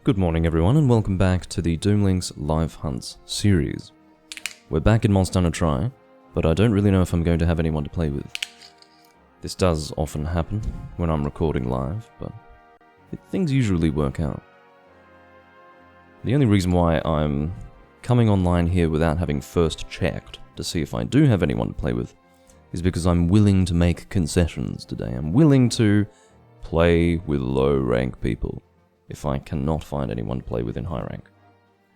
Good morning everyone and welcome back to the Doomlink's Live Hunts series. We're back in Monster Hunter Tri, but I don't really know if I'm going to have anyone to play with. This does often happen when I'm recording live, but things usually work out. The only reason why I'm coming online here without having first checked to see if I do have anyone to play with is because I'm willing to make concessions today. I'm willing to play with low rank people if I cannot find anyone to play with in high rank.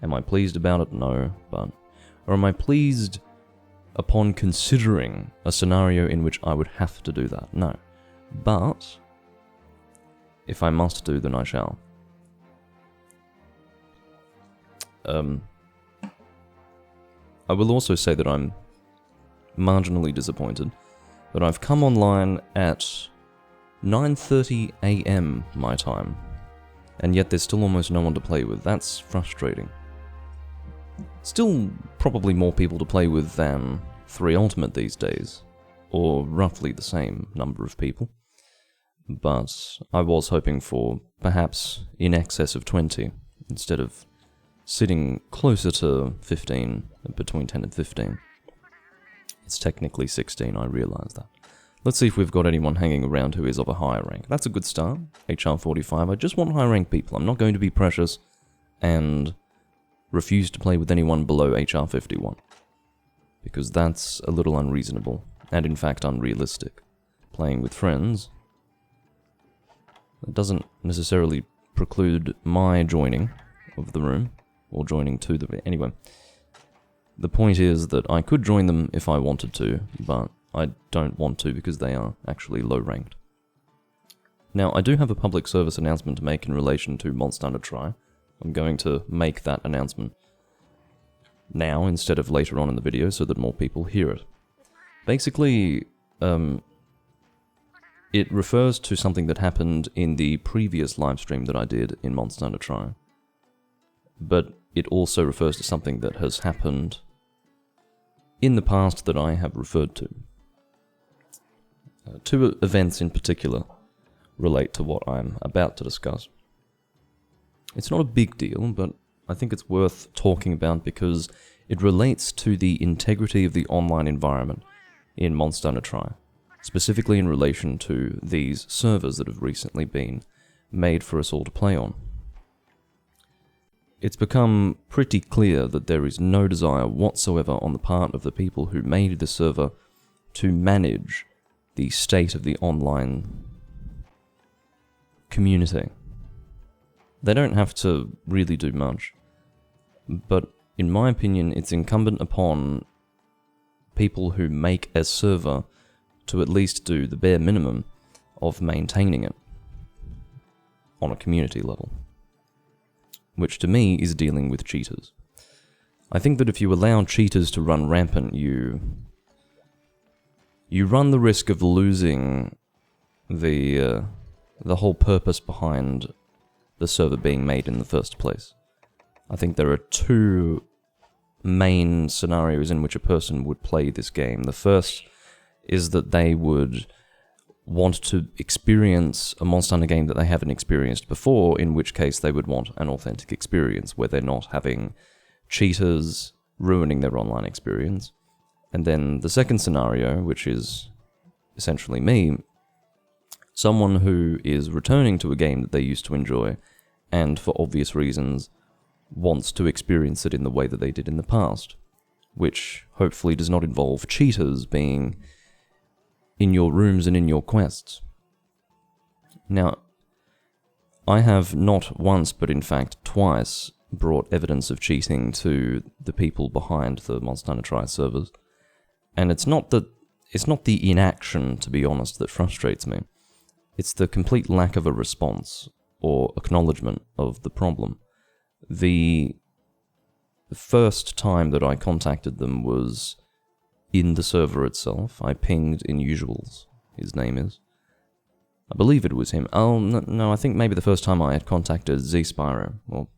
Am I pleased about it? No, but... Or am I pleased upon considering a scenario in which I would have to do that? No. But, if I must do, then I shall. I will also say that I'm marginally disappointed that I've come online at 9:30 AM my time, and yet there's still almost no one to play with. That's frustrating. Still probably more people to play with than 3 Ultimate these days, or roughly the same number of people. But I was hoping for perhaps in excess of 20, instead of sitting closer to 15, between 10 and 15. It's technically 16, I realise that. Let's see if we've got anyone hanging around who is of a higher rank. That's a good start. HR 45. I just want high rank people. I'm not going to be precious and refuse to play with anyone below HR 51. Because that's a little unreasonable, and in fact unrealistic. Playing with friends, that doesn't necessarily preclude my joining of the room, or joining to the... Anyway, the point is that I could join them if I wanted to, but I don't want to because they are actually low ranked. Now, I do have a public service announcement to make in relation to Monster Hunter Tri. I'm going to make that announcement now instead of later on in the video so that more people hear it. Basically, it refers to something that happened in the previous livestream that I did in Monster Hunter Tri. But it also refers to something that has happened in the past that I have referred to. 2 events in particular relate to what I'm about to discuss. It's not a big deal, but I think it's worth talking about because it relates to the integrity of the online environment in Monster Hunter Tri, specifically in relation to these servers that have recently been made for us all to play on. It's become pretty clear that there is no desire whatsoever on the part of the people who made the server to manage the state of the online community. They don't have to really do much, but in my opinion it's incumbent upon people who make a server to at least do the bare minimum of maintaining it on a community level, which to me is dealing with cheaters. I think that if you allow cheaters to run rampant, you run the risk of losing the whole purpose behind the server being made in the first place. I think there are 2 main scenarios in which a person would play this game. The first is that they would want to experience a Monster Hunter game that they haven't experienced before, in which case they would want an authentic experience where they're not having cheaters ruining their online experience. And then the second scenario, which is essentially me, someone who is returning to a game that they used to enjoy, and for obvious reasons, wants to experience it in the way that they did in the past, which hopefully does not involve cheaters being in your rooms and in your quests. Now, I have not once, but in fact twice, brought evidence of cheating to the people behind the Monster Hunter Tri servers. And it's not the inaction, to be honest, that frustrates me. It's the complete lack of a response or acknowledgement of the problem. The first time that I contacted them was in the server itself. I pinged Inusuals, his name is. I believe it was him. Oh, no, I think maybe the first time I had contacted Z-Spyro, or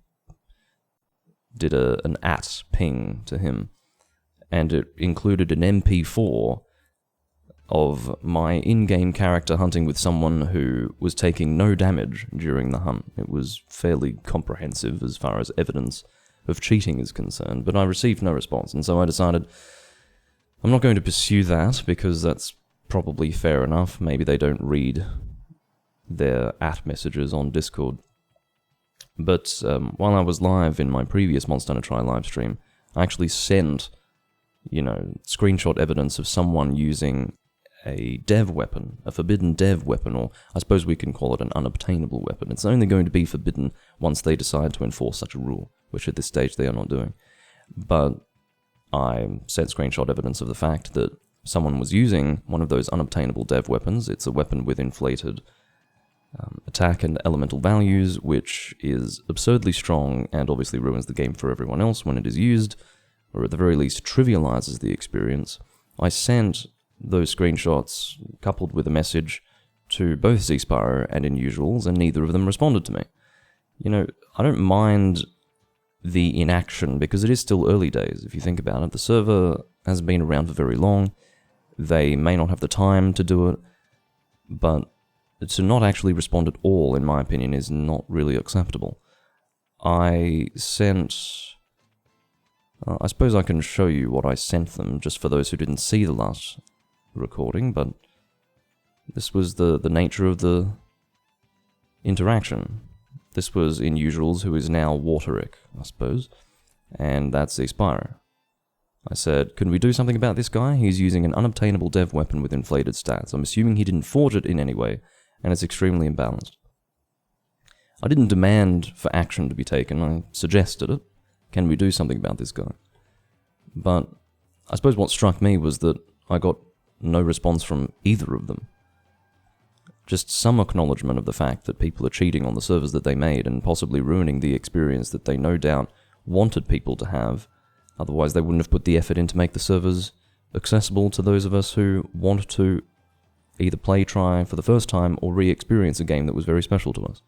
did an @ ping to him, and it included an MP4 of my in-game character hunting with someone who was taking no damage during the hunt. It was fairly comprehensive as far as evidence of cheating is concerned, but I received no response, and so I decided I'm not going to pursue that, because that's probably fair enough. Maybe they don't read their @messages on Discord. But while I was live in my previous Monster Hunter Tri livestream, I actually sent, screenshot evidence of someone using a dev weapon, a forbidden dev weapon, or I suppose we can call it an unobtainable weapon. It's only going to be forbidden once they decide to enforce such a rule, which at this stage they are not doing. But I sent screenshot evidence of the fact that someone was using one of those unobtainable dev weapons. It's a weapon with inflated attack and elemental values, which is absurdly strong and obviously ruins the game for everyone else when it is used, or at the very least trivializes the experience. I sent those screenshots coupled with a message to both Zspire and Inusuals, and neither of them responded to me. I don't mind the inaction, because it is still early days, if you think about it. The server hasn't been around for very long. They may not have the time to do it, but to not actually respond at all, in my opinion, is not really acceptable. I sent... I suppose I can show you what I sent them, just for those who didn't see the last recording, but this was the nature of the interaction. This was Inusuals, who is now Waterick, I suppose, and that's Zspire. I said, can we do something about this guy? He's using an unobtainable dev weapon with inflated stats. I'm assuming he didn't forge it in any way, and it's extremely imbalanced. I didn't demand for action to be taken, I suggested it. Can we do something about this guy? But I suppose what struck me was that I got no response from either of them. Just some acknowledgement of the fact that people are cheating on the servers that they made and possibly ruining the experience that they no doubt wanted people to have. Otherwise they wouldn't have put the effort in to make the servers accessible to those of us who want to either play Tri for the first time or re-experience a game that was very special to us.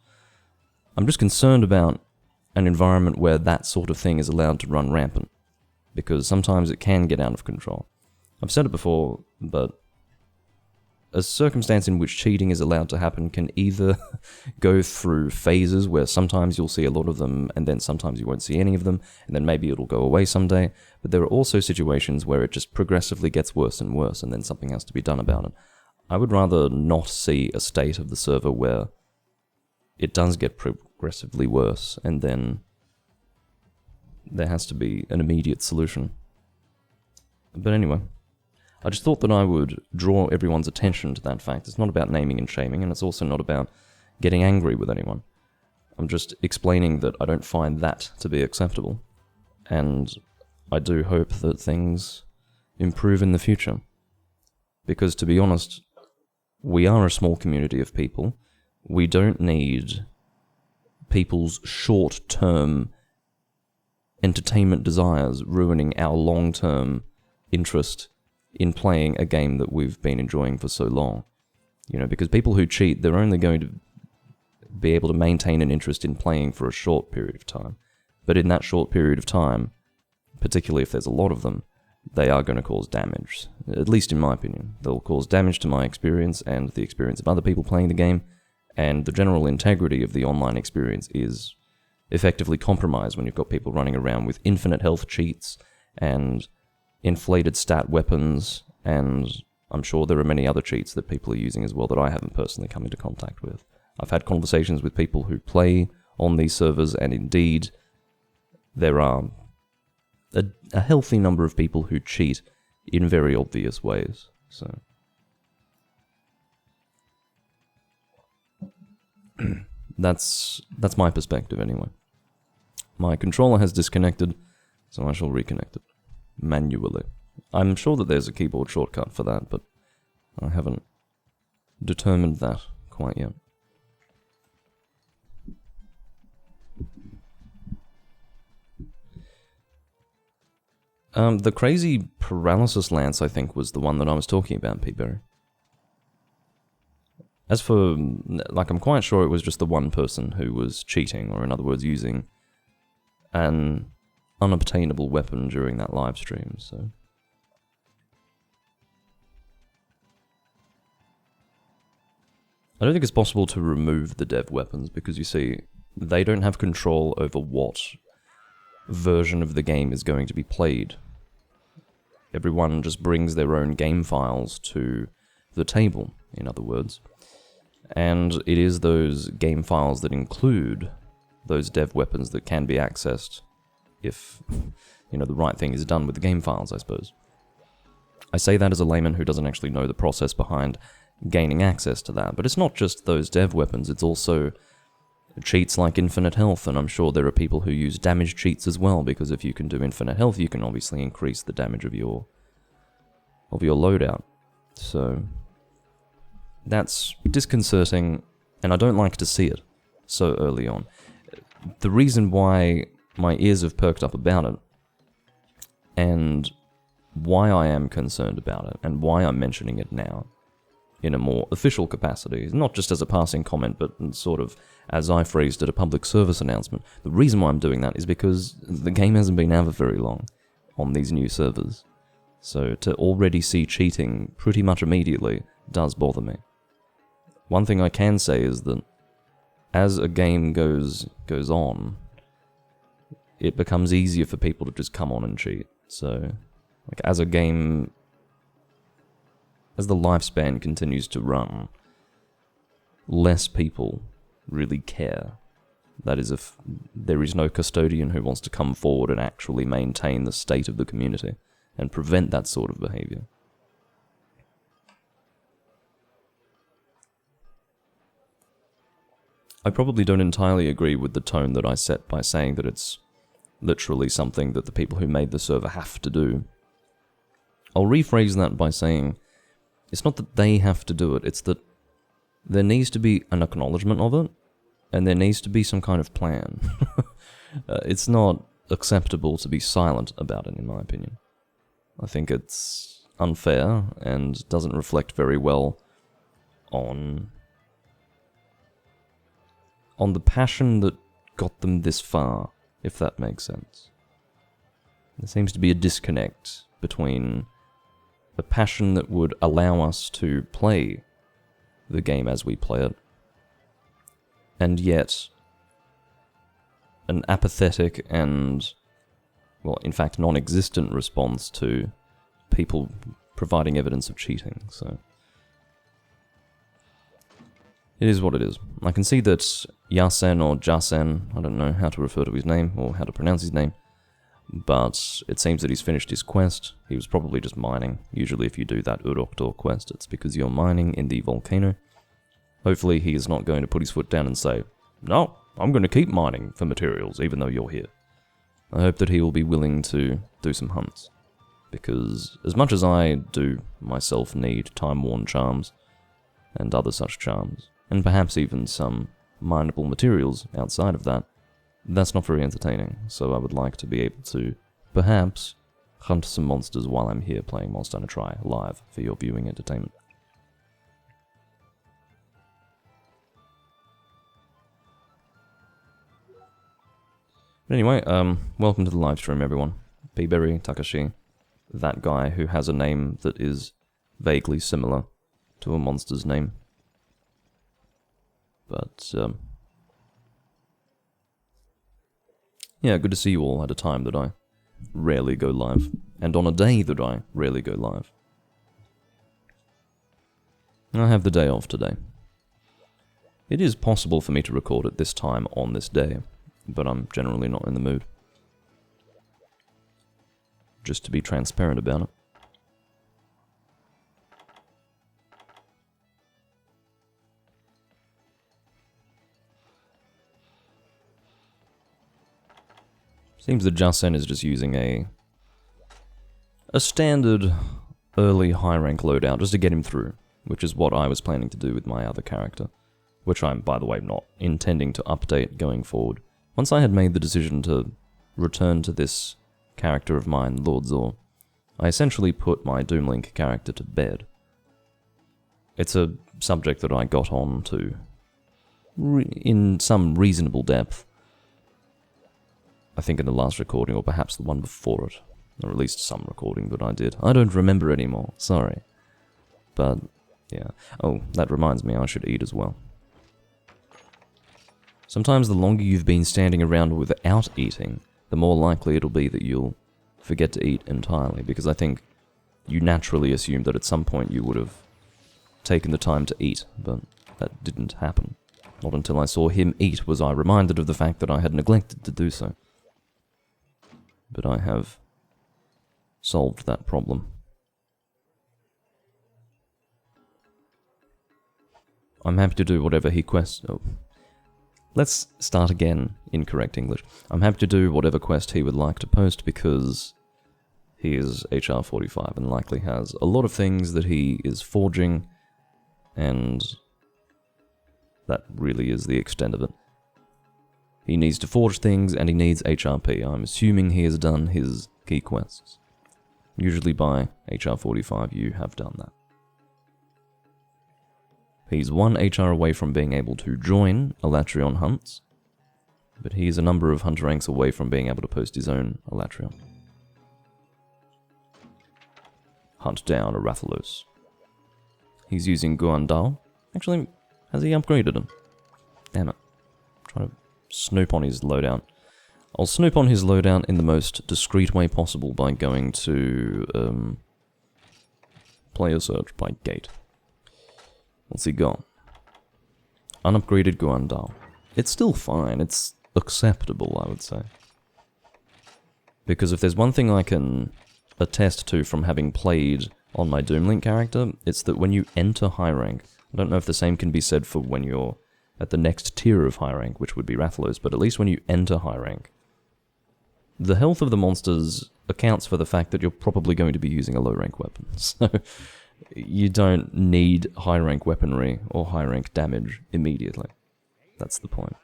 I'm just concerned about an environment where that sort of thing is allowed to run rampant, because sometimes it can get out of control. I've said it before, but a circumstance in which cheating is allowed to happen can either go through phases where sometimes you'll see a lot of them and then sometimes you won't see any of them, and then maybe it'll go away someday, but there are also situations where it just progressively gets worse and worse and then something has to be done about it. I would rather not see a state of the server where it does get progressively worse and then there has to be an immediate solution. But anyway, I just thought that I would draw everyone's attention to that fact. It's not about naming and shaming, and it's also not about getting angry with anyone. I'm just explaining that I don't find that to be acceptable, and I do hope that things improve in the future. Because, to be honest, we are a small community of people. We don't need people's short-term entertainment desires ruining our long-term interest in playing a game that we've been enjoying for so long. Because people who cheat, they're only going to be able to maintain an interest in playing for a short period of time. But in that short period of time, particularly if there's a lot of them, they are going to cause damage. At least in my opinion. They'll cause damage to my experience and the experience of other people playing the game, and the general integrity of the online experience is effectively compromised when you've got people running around with infinite health cheats and inflated stat weapons, and I'm sure there are many other cheats that people are using as well that I haven't personally come into contact with. I've had conversations with people who play on these servers, and indeed, there are a healthy number of people who cheat in very obvious ways. So that's my perspective anyway. My controller has disconnected, so I shall reconnect it manually. I'm sure that there's a keyboard shortcut for that, but I haven't determined that quite yet. The crazy paralysis lance, I think, was the one that I was talking about, P-Berry. As for, I'm quite sure it was just the one person who was cheating, or in other words, using an unobtainable weapon during that live stream, so... I don't think it's possible to remove the dev weapons, because you see, they don't have control over what version of the game is going to be played. Everyone just brings their own game files to the table, in other words. And it is those game files that include those dev weapons that can be accessed if, you know, the right thing is done with the game files, I suppose. I say that as a layman who doesn't actually know the process behind gaining access to that, but it's not just those dev weapons, it's also cheats like infinite health, and I'm sure there are people who use damage cheats as well, because if you can do infinite health, you can obviously increase the damage of your loadout. So that's disconcerting, and I don't like to see it so early on. The reason why my ears have perked up about it, and why I am concerned about it, and why I'm mentioning it now in a more official capacity, not just as a passing comment, but sort of, as I phrased it, a public service announcement. The reason why I'm doing that is because the game hasn't been out for very long on these new servers. So to already see cheating pretty much immediately does bother me. One thing I can say is that as a game goes on, it becomes easier for people to just come on and cheat. So, like, as a game, as the lifespan continues to run, less people really care. That is, if there is no custodian who wants to come forward and actually maintain the state of the community and prevent that sort of behavior. I probably don't entirely agree with the tone that I set by saying that it's literally something that the people who made the server have to do. I'll rephrase that by saying, it's not that they have to do it, it's that there needs to be an acknowledgement of it, and there needs to be some kind of plan. It's not acceptable to be silent about it, in my opinion. I think it's unfair, and doesn't reflect very well on the passion that got them this far, if that makes sense. There seems to be a disconnect between a passion that would allow us to play the game as we play it, and yet an apathetic and, well, in fact, non-existent response to people providing evidence of cheating, so it is what it is. I can see that Yasen or Jasen, I don't know how to refer to his name, or how to pronounce his name, but it seems that he's finished his quest. He was probably just mining. Usually if you do that Uroktor quest, it's because you're mining in the volcano. Hopefully he is not going to put his foot down and say, "No, I'm going to keep mining for materials, even though you're here." I hope that he will be willing to do some hunts, because as much as I do myself need time-worn charms, and other such charms, and perhaps even some mineable materials outside of that, that's not very entertaining, so I would like to be able to, perhaps, hunt some monsters while I'm here playing Monster Hunter Tri live for your viewing entertainment. But anyway, welcome to the live stream, everyone. P-Berry, Takashi, that guy who has a name that is vaguely similar to a monster's name. But, yeah, good to see you all at a time that I rarely go live, and on a day that I rarely go live. I have the day off today. It is possible for me to record at this time on this day, but I'm generally not in the mood. Just to be transparent about it. Seems that Jasen is just using a standard early high rank loadout just to get him through, which is what I was planning to do with my other character, which I'm, by the way, not intending to update going forward. Once I had made the decision to return to this character of mine, Lord Zor, I essentially put my Doomlink character to bed. It's a subject that I got on to in some reasonable depth, I think in the last recording, or perhaps the one before it. Or at least some recording that I did. I don't remember anymore, sorry. But Yeah. Oh, that reminds me, I should eat as well. Sometimes the longer you've been standing around without eating, the more likely it'll be that you'll forget to eat entirely, because I think you naturally assumed that at some point you would have taken the time to eat, but that didn't happen. Not until I saw him eat was I reminded of the fact that I had neglected to do so. But I have solved that problem. I'm happy to do whatever he quests... Oh. Let's start again in correct English. I'm happy to do whatever quest he would like to post because he is HR 45 and likely has a lot of things that he is forging, and that really is the extent of it. He needs to forge things and he needs HRP. I'm assuming he has done his key quests. Usually by HR 45 you have done that. He's 1 HR away from being able to join Elatrion hunts, but he's a number of hunter ranks away from being able to post his own Elatrion. Hunt down a Rathalos. He's using Guandao. Actually, has he upgraded him? Damn it. I'm trying to snoop on his loadout. I'll snoop on his loadout in the most discreet way possible by going to player search by gate. What's he got? Unupgraded Guandao. It's still fine. It's acceptable, I would say. Because if there's one thing I can attest to from having played on my Doomlink character, it's that when you enter high rank, I don't know if the same can be said for when you're at the next tier of high rank, which would be Rathalos, but at least when you enter high rank, the health of the monsters accounts for the fact that you're probably going to be using a low rank weapon. So you don't need high rank weaponry or high rank damage immediately. That's the point.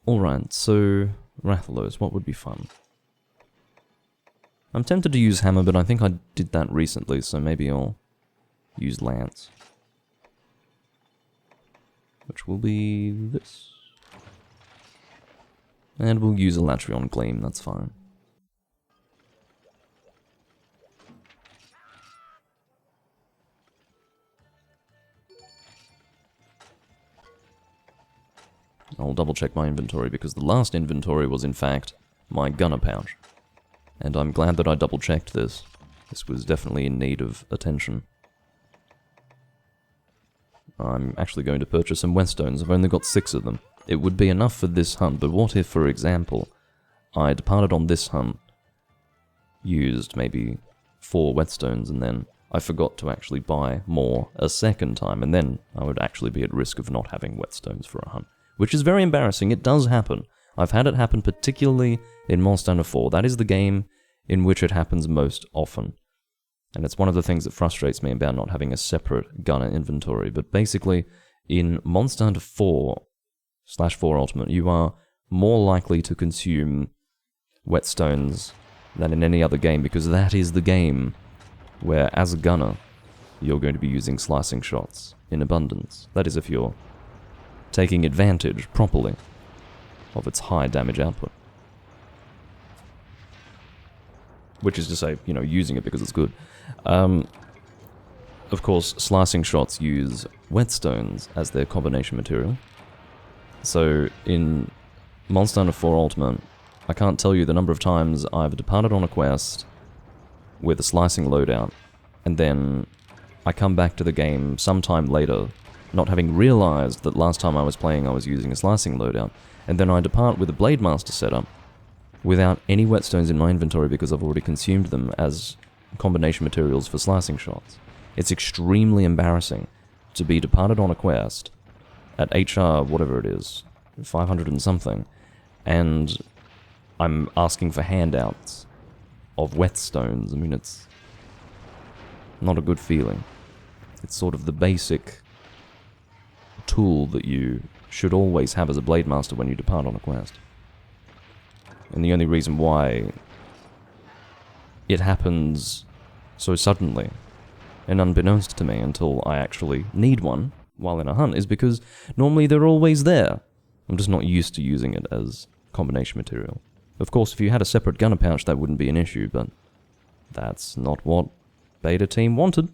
Alright, so Rathalos, what would be fun? I'm tempted to use Hammer, but I think I did that recently, so maybe I'll use Lance. Which will be this. And we'll use Elatrion Gleam, that's fine. I'll double check my inventory because the last inventory was in fact my gunner pouch. And I'm glad that I double checked this. This was definitely in need of attention. I'm actually going to purchase some whetstones. I've only got 6 of them. It would be enough for this hunt, but what if, for example, I departed on this hunt, used maybe 4 whetstones, and then I forgot to actually buy more a second time, and then I would actually be at risk of not having whetstones for a hunt. Which is very embarrassing. It does happen. I've had it happen particularly in Monster Hunter 4. That is the game in which it happens most often. And it's one of the things that frustrates me about not having a separate gunner inventory. But basically, in Monster Hunter 4/4 Ultimate, you are more likely to consume whetstones than in any other game, because that is the game where, as a gunner, you're going to be using slicing shots in abundance. That is if you're taking advantage properly of its high damage output. Which is to say, you know, using it because it's good. Of course, slicing shots use whetstones as their combination material. So in Monster Hunter 4 Ultimate, I can't tell you the number of times I've departed on a quest with a slicing loadout, and then I come back to the game sometime later, not having realized that last time I was playing I was using a slicing loadout, and then I depart with a Blade Master setup without any whetstones in my inventory because I've already consumed them as combination materials for slicing shots. It's extremely embarrassing to be departed on a quest at HR, whatever it is, 500 and something, and I'm asking for handouts of whetstones. I mean, it's not a good feeling. It's sort of the basic tool that you should always have as a Blade Master when you depart on a quest. And the only reason why it happens so suddenly and unbeknownst to me until I actually need one while in a hunt is because normally they're always there. I'm just not used to using it as combination material. Of course, if you had a separate gunner pouch, that wouldn't be an issue, but that's not what Beta Team wanted.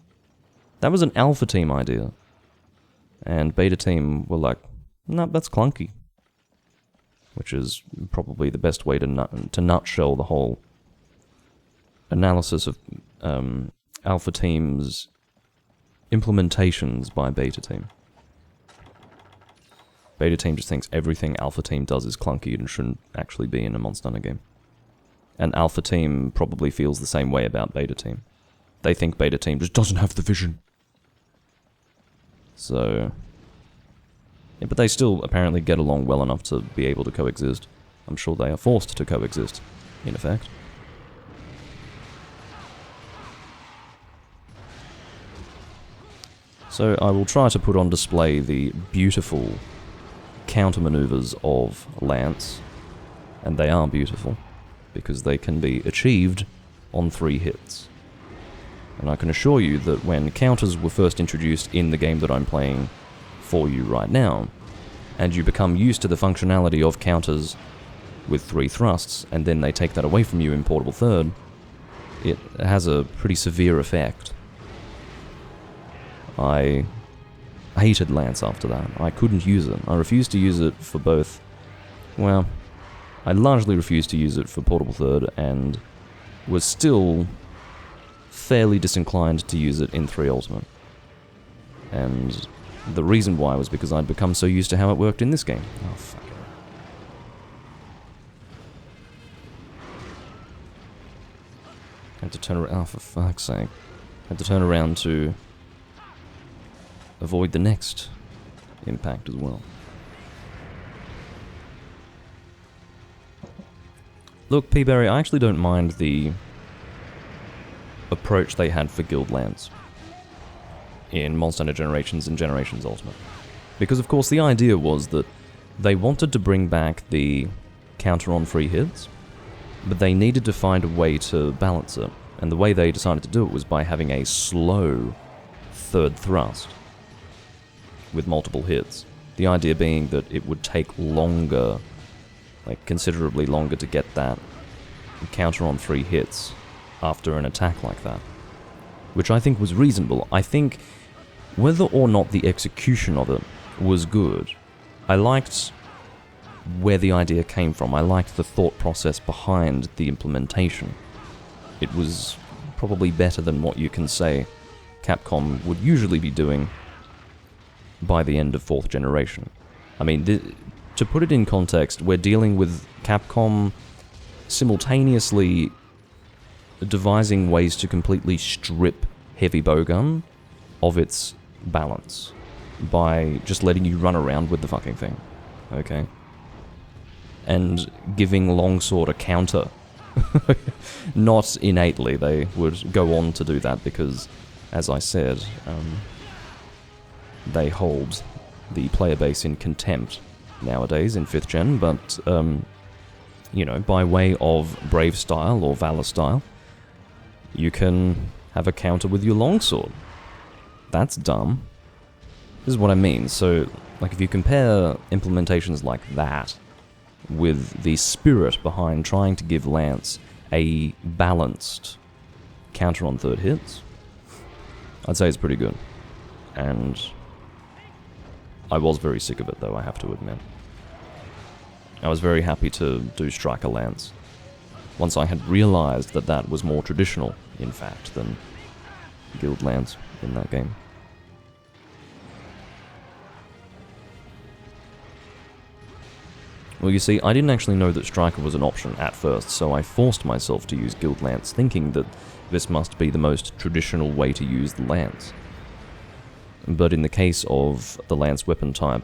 That was an alpha team idea. And beta team were like, no, that's clunky. Which is probably the best way to nutshell the whole analysis of alpha team's implementations by beta team. Beta team just thinks everything alpha team does is clunky and shouldn't actually be in a Monster Hunter game. And alpha team probably feels the same way about beta team. They think beta team just doesn't have the vision. So... yeah, but they still apparently get along well enough to be able to coexist. I'm sure they are forced to coexist, in effect. So I will try to put on display the beautiful counter-maneuvers of Lance, and they are beautiful, because they can be achieved on 3 hits. And I can assure you that when counters were first introduced in the game that I'm playing for you right now, and you become used to the functionality of counters with 3 thrusts, and then they take that away from you in Portable Third, it has a pretty severe effect. I hated Lance after that. I couldn't use it. I refused to use it for both... well, I largely refused to use it for Portable Third, and was still fairly disinclined to use it in 3 Ultimate. And the reason why was because I'd become so used to how it worked in this game. Oh, fuck it. Had to turn around... oh, for fuck's sake. Had to turn around to avoid the next impact as well. Look, P-Berry, I actually don't mind the approach they had for Guild Lance in Monster Hunter Generations and Generations Ultimate. Because, of course, the idea was that they wanted to bring back the counter on 3 hits, but they needed to find a way to balance it. And the way they decided to do it was by having a slow 3rd thrust with multiple hits. The idea being that it would take longer, like considerably longer, to get that counter on 3 hits after an attack like that. Which I think was reasonable. I think whether or not the execution of it was good, I liked where the idea came from. I liked the thought process behind the implementation. It was probably better than what you can say Capcom would usually be doing by the end of 4th generation. I mean, to put it in context, we're dealing with Capcom simultaneously devising ways to completely strip Heavy Bowgun of its balance by just letting you run around with the fucking thing, okay? And giving Longsword a counter. Not innately, they would go on to do that because, as I said, they hold the player base in contempt nowadays in 5th gen, but, you know, by way of Brave style or Valor style, you can have a counter with your longsword. That's dumb. This is what I mean. So, like, if you compare implementations like that with the spirit behind trying to give Lance a balanced counter on 3rd hits, I'd say it's pretty good. And I was very sick of it, though, I have to admit. I was very happy to do Striker Lance, once I had realized that that was more traditional, in fact, than Guild Lance in that game. Well, you see, I didn't actually know that Striker was an option at first, so I forced myself to use Guild Lance, thinking that this must be the most traditional way to use the Lance. But in the case of the Lance weapon type,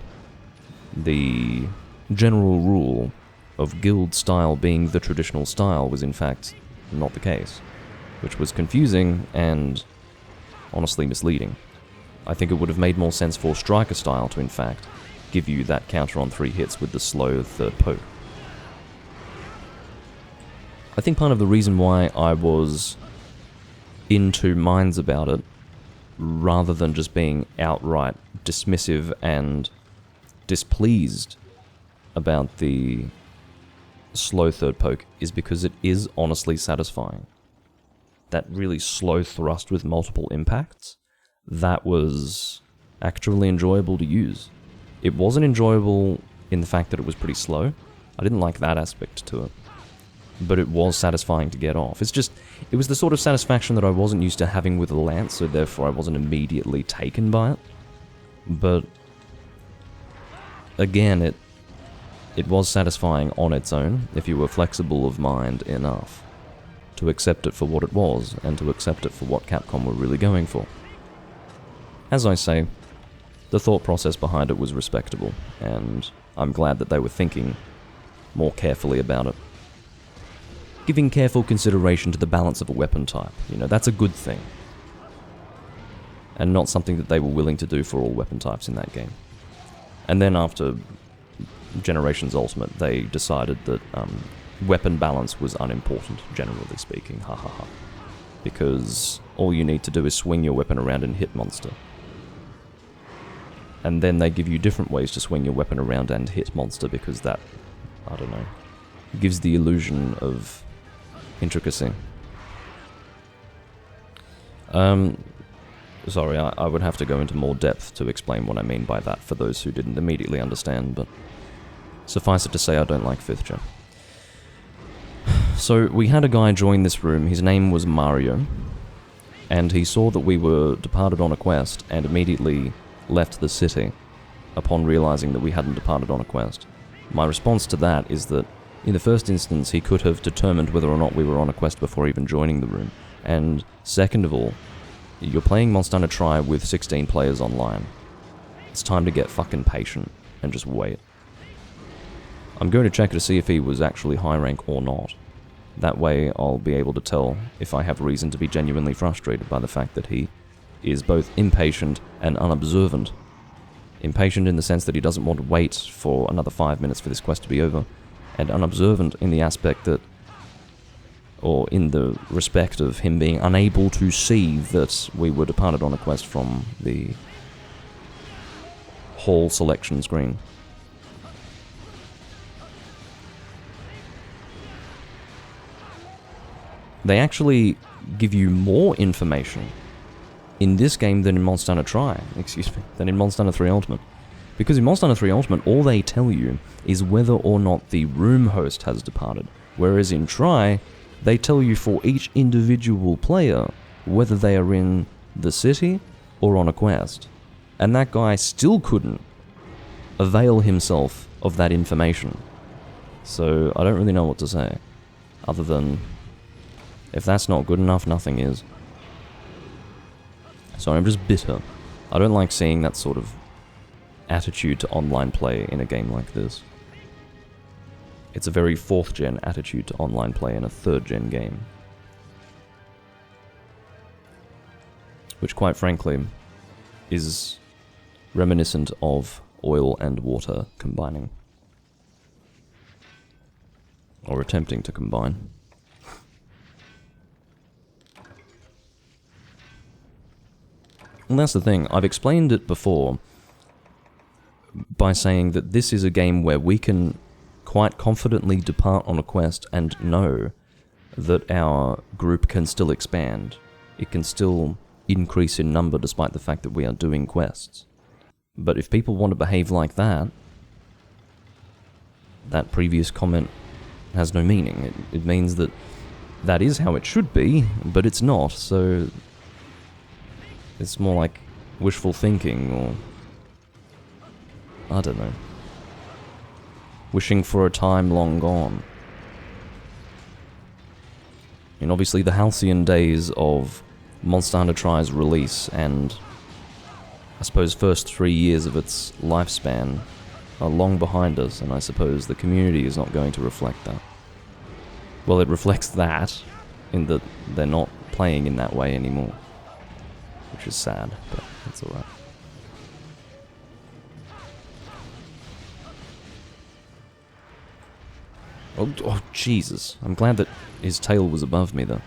the general rule of Guild style being the traditional style was in fact not the case, which was confusing and honestly misleading. I think it would have made more sense for Striker style to in fact give you that counter on 3 hits with the slow 3rd poke. I think part of the reason why I was in 2 minds about it, rather than just being outright dismissive and displeased about the slow 3rd poke, is because it is honestly satisfying. That really slow thrust with multiple impacts, that was actually enjoyable to use. It wasn't enjoyable in the fact that it was pretty slow. I didn't like that aspect to it. But it was satisfying to get off. It was the sort of satisfaction that I wasn't used to having with a lance, so therefore I wasn't immediately taken by it. But again, it was satisfying on its own if you were flexible of mind enough to accept it for what it was, and to accept it for what Capcom were really going for. As I say, the thought process behind it was respectable, and I'm glad that they were thinking more carefully about it. Giving careful consideration to the balance of a weapon type, that's a good thing. And not something that they were willing to do for all weapon types in that game. And then after Generations Ultimate, they decided that weapon balance was unimportant, generally speaking, because all you need to do is swing your weapon around and hit monster. And then they give you different ways to swing your weapon around and hit monster, because that, I don't know, gives the illusion of intricacy. Sorry, I would have to go into more depth to explain what I mean by that for those who didn't immediately understand, but suffice it to say I don't like 5th gen. So we had a guy join this room, his name was Mario, and he saw that we were departed on a quest and immediately left the city upon realizing that we hadn't departed on a quest. My response to that is that in the first instance he could have determined whether or not we were on a quest before even joining the room, and second of all, you're playing Monster Hunter Tri with 16 players online. It's time to get fucking patient and just wait. I'm going to check to see if he was actually high rank or not. That way I'll be able to tell if I have reason to be genuinely frustrated by the fact that he is both impatient and unobservant. Impatient in the sense that he doesn't want to wait for another 5 minutes for this quest to be over, and unobservant in the aspect that, or in the respect of him being unable to see that we were departed on a quest from the hall selection screen. They actually give you more information in this game than in Monster Hunter Tri, than in Monster Hunter 3 Ultimate. Because in Monster Hunter 3 Ultimate, all they tell you is whether or not the room host has departed, whereas in Tri, they tell you for each individual player whether they are in the city or on a quest. And that guy still couldn't avail himself of that information. So I don't really know what to say, other than if that's not good enough, nothing is. So I'm just bitter. I don't like seeing that sort of attitude to online play in a game like this. It's a very 4th gen attitude to online play in a 3rd gen game. Which, quite frankly, is reminiscent of oil and water combining. Or attempting to combine. And that's the thing, I've explained it before by saying that this is a game where we can quite confidently depart on a quest and know that our group can still expand. It can still increase in number despite the fact that we are doing quests. But if people want to behave like that, that previous comment has no meaning. It means that that is how it should be, but it's not, so it's more like wishful thinking, or I don't know, wishing for a time long gone. And obviously the halcyon days of Monster Hunter Tri's release and I suppose first 3 years of its lifespan are long behind us, and I suppose the community is not going to reflect that. Well, it reflects that, in that they're not playing in that way anymore. Which is sad, but that's alright. Oh, Jesus. I'm glad that his tail was above me, though.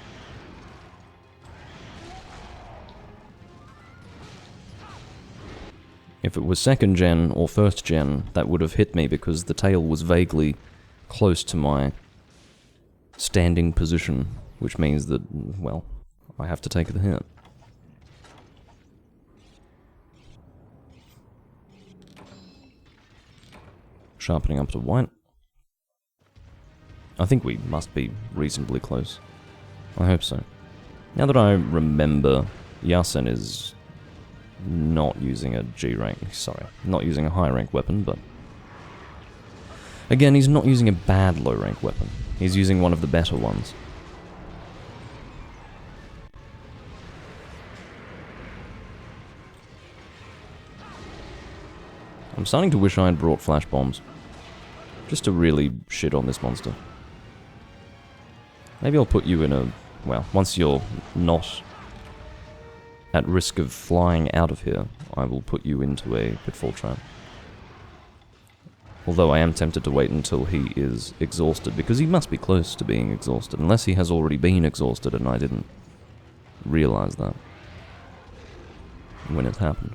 If it was 2nd gen or 1st gen, that would have hit me because the tail was vaguely close to my standing position, which means that, well, I have to take the hit. Sharpening up to white. I think we must be reasonably close. I hope so. Now that I remember, Yasin is not using a G rank, sorry, not using a high rank weapon, but again, he's not using a bad low rank weapon. He's using one of the better ones. I'm starting to wish I had brought flash bombs, just to really shit on this monster. Maybe I'll put you in a, well, once you're not at risk of flying out of here, I will put you into a pitfall trap. Although I am tempted to wait until he is exhausted, because he must be close to being exhausted, unless he has already been exhausted and I didn't realize that when it happened.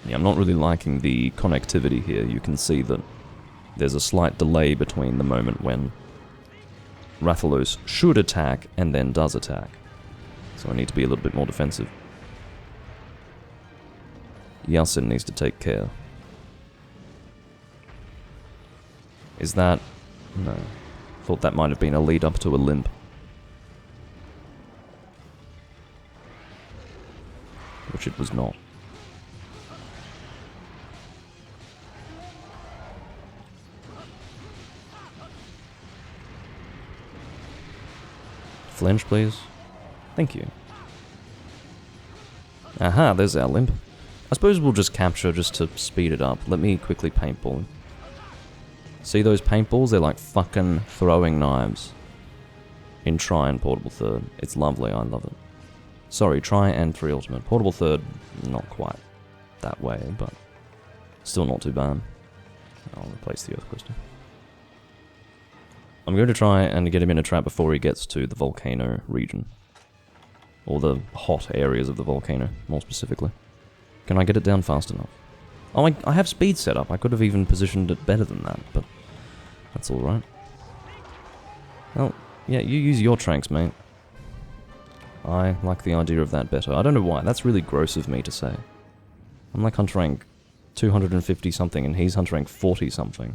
Yeah, I'm not really liking the connectivity here. You can see that there's a slight delay between the moment when Rathalos should attack and then does attack. So I need to be a little bit more defensive. Yasin needs to take care. Is that... no. Thought that might have been a lead up to a limp. Which it was not. Flinch, please. Thank you. Aha, there's our limp. I suppose we'll just capture just to speed it up. Let me quickly paintball him. See those paintballs? They're like fucking throwing knives. In Try and Portable Third. It's lovely, I love it. Sorry, Try and 3 Ultimate. Portable Third, not quite that way, but still not too bad. I'll replace the Earth Crystal. I'm going to try and get him in a trap before he gets to the volcano region. Or the hot areas of the volcano, more specifically. Can I get it down fast enough? Oh, I have speed set up. I could have even positioned it better than that, but that's alright. Well, yeah, you use your tranks, mate. I like the idea of that better. I don't know why. That's really gross of me to say. I'm like hunt rank 250 something and he's hunt rank 40 something.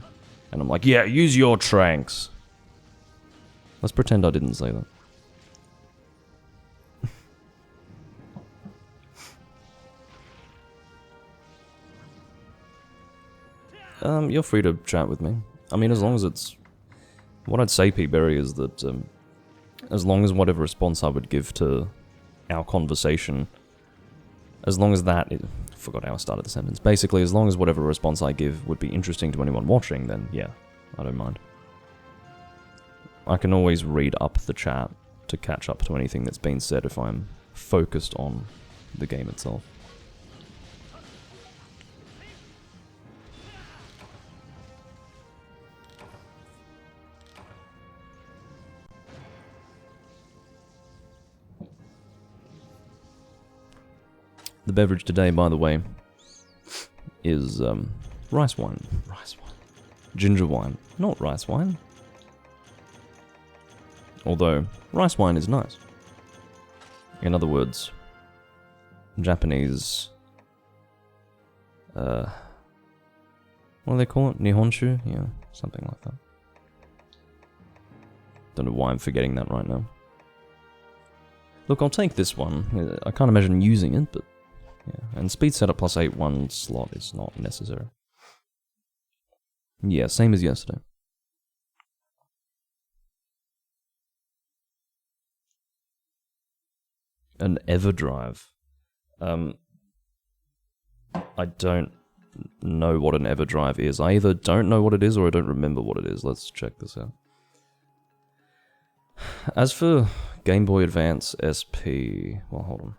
And I'm like, yeah, use your tranks. Let's pretend I didn't say that. You're free to chat with me. I mean, as long as it's... what I'd say, P-Berry, is that as long as whatever response I would give to our conversation, as long as that... I forgot how I started the sentence. Basically, as long as whatever response I give would be interesting to anyone watching, then yeah, I don't mind. I can always read up the chat to catch up to anything that's been said if I'm focused on the game itself. The beverage today, by the way, is rice wine. Rice wine. Ginger wine. Not rice wine. Although, rice wine is nice. In other words, Japanese... what do they call it? Nihonshu? Yeah, something like that. Don't know why I'm forgetting that right now. Look, I'll take this one. I can't imagine using it, but... yeah, and speed setup plus 8 one slot is not necessary. Yeah, same as yesterday. An Everdrive. I don't know what an Everdrive is. I either don't know what it is or I don't remember what it is. Let's check this out. As for Game Boy Advance SP... well, hold on.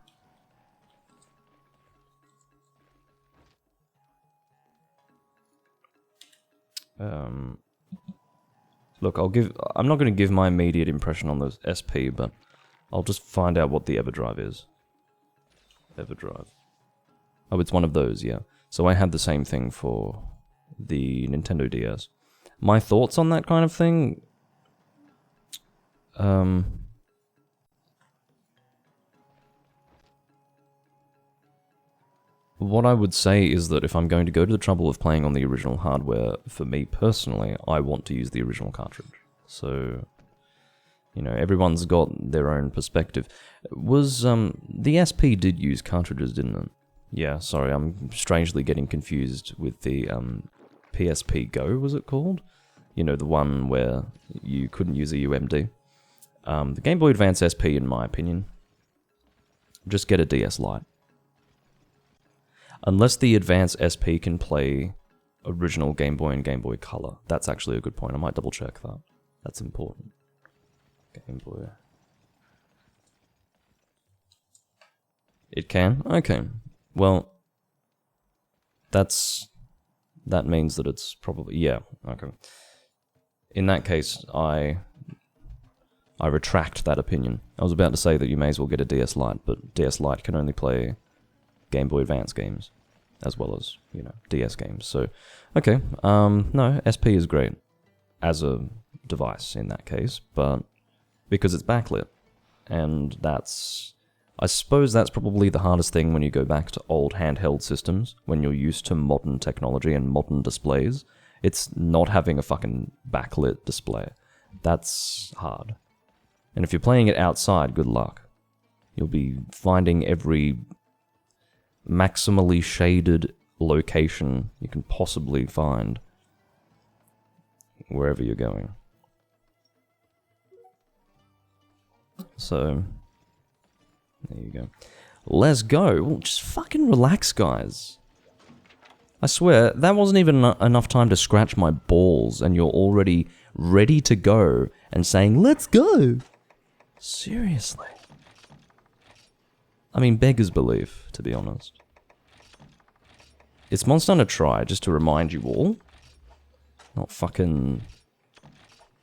Look, I'm not going to give my immediate impression on the SP, but I'll just find out what the Everdrive is. Everdrive. Oh, it's one of those, yeah. So I had the same thing for the Nintendo DS. My thoughts on that kind of thing? what I would say is that if I'm going to go to the trouble of playing on the original hardware, for me personally, I want to use the original cartridge. So, you know, everyone's got their own perspective. Was, the SP did use cartridges, didn't it? Yeah, sorry, I'm strangely getting confused with the, PSP Go, was it called? You know, the one where you couldn't use a UMD. The Game Boy Advance SP, in my opinion, just get a DS Lite. Unless the Advance SP can play original Game Boy and Game Boy Color. That's actually a good point. I might double check that. That's important. Game Boy. It can? Okay. Well, that means that it's probably... Yeah, okay. In that case, I retract that opinion. I was about to say that you may as well get a DS Lite, but DS Lite can only play Game Boy Advance games, as well as, you know, DS games. So, okay, no, SP is great as a device in that case, but because it's backlit, and I suppose that's probably the hardest thing when you go back to old handheld systems, when you're used to modern technology and modern displays. It's not having a fucking backlit display. That's hard. And if you're playing it outside, good luck. You'll be finding every maximally shaded location you can possibly find wherever you're going. So, there you go. Let's go. Well, just fucking relax, guys. I swear, that wasn't even enough time to scratch my balls, and you're already ready to go and saying, let's go! Seriously. I mean, beggars belief, to be honest. It's Monster Hunter Tri, just to remind you all. Not fucking...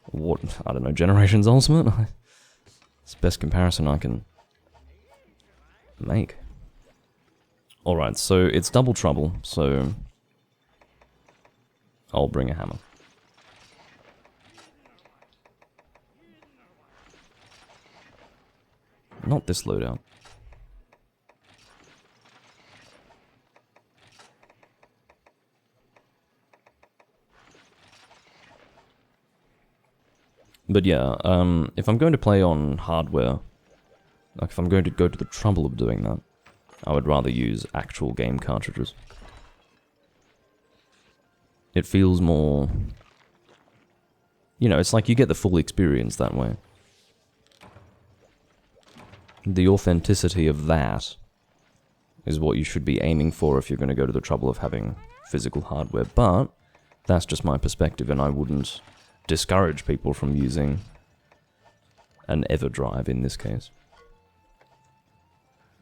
what, I don't know, Generations Ultimate? It's the best comparison I can make. Alright, so it's double trouble, so... I'll bring a hammer. Not this loadout. But yeah, if I'm going to play on hardware, like if I'm going to go to the trouble of doing that, I would rather use actual game cartridges. It feels more... You know, it's like you get the full experience that way. The authenticity of that is what you should be aiming for if you're going to go to the trouble of having physical hardware, but that's just my perspective, and I wouldn't discourage people from using an EverDrive in this case.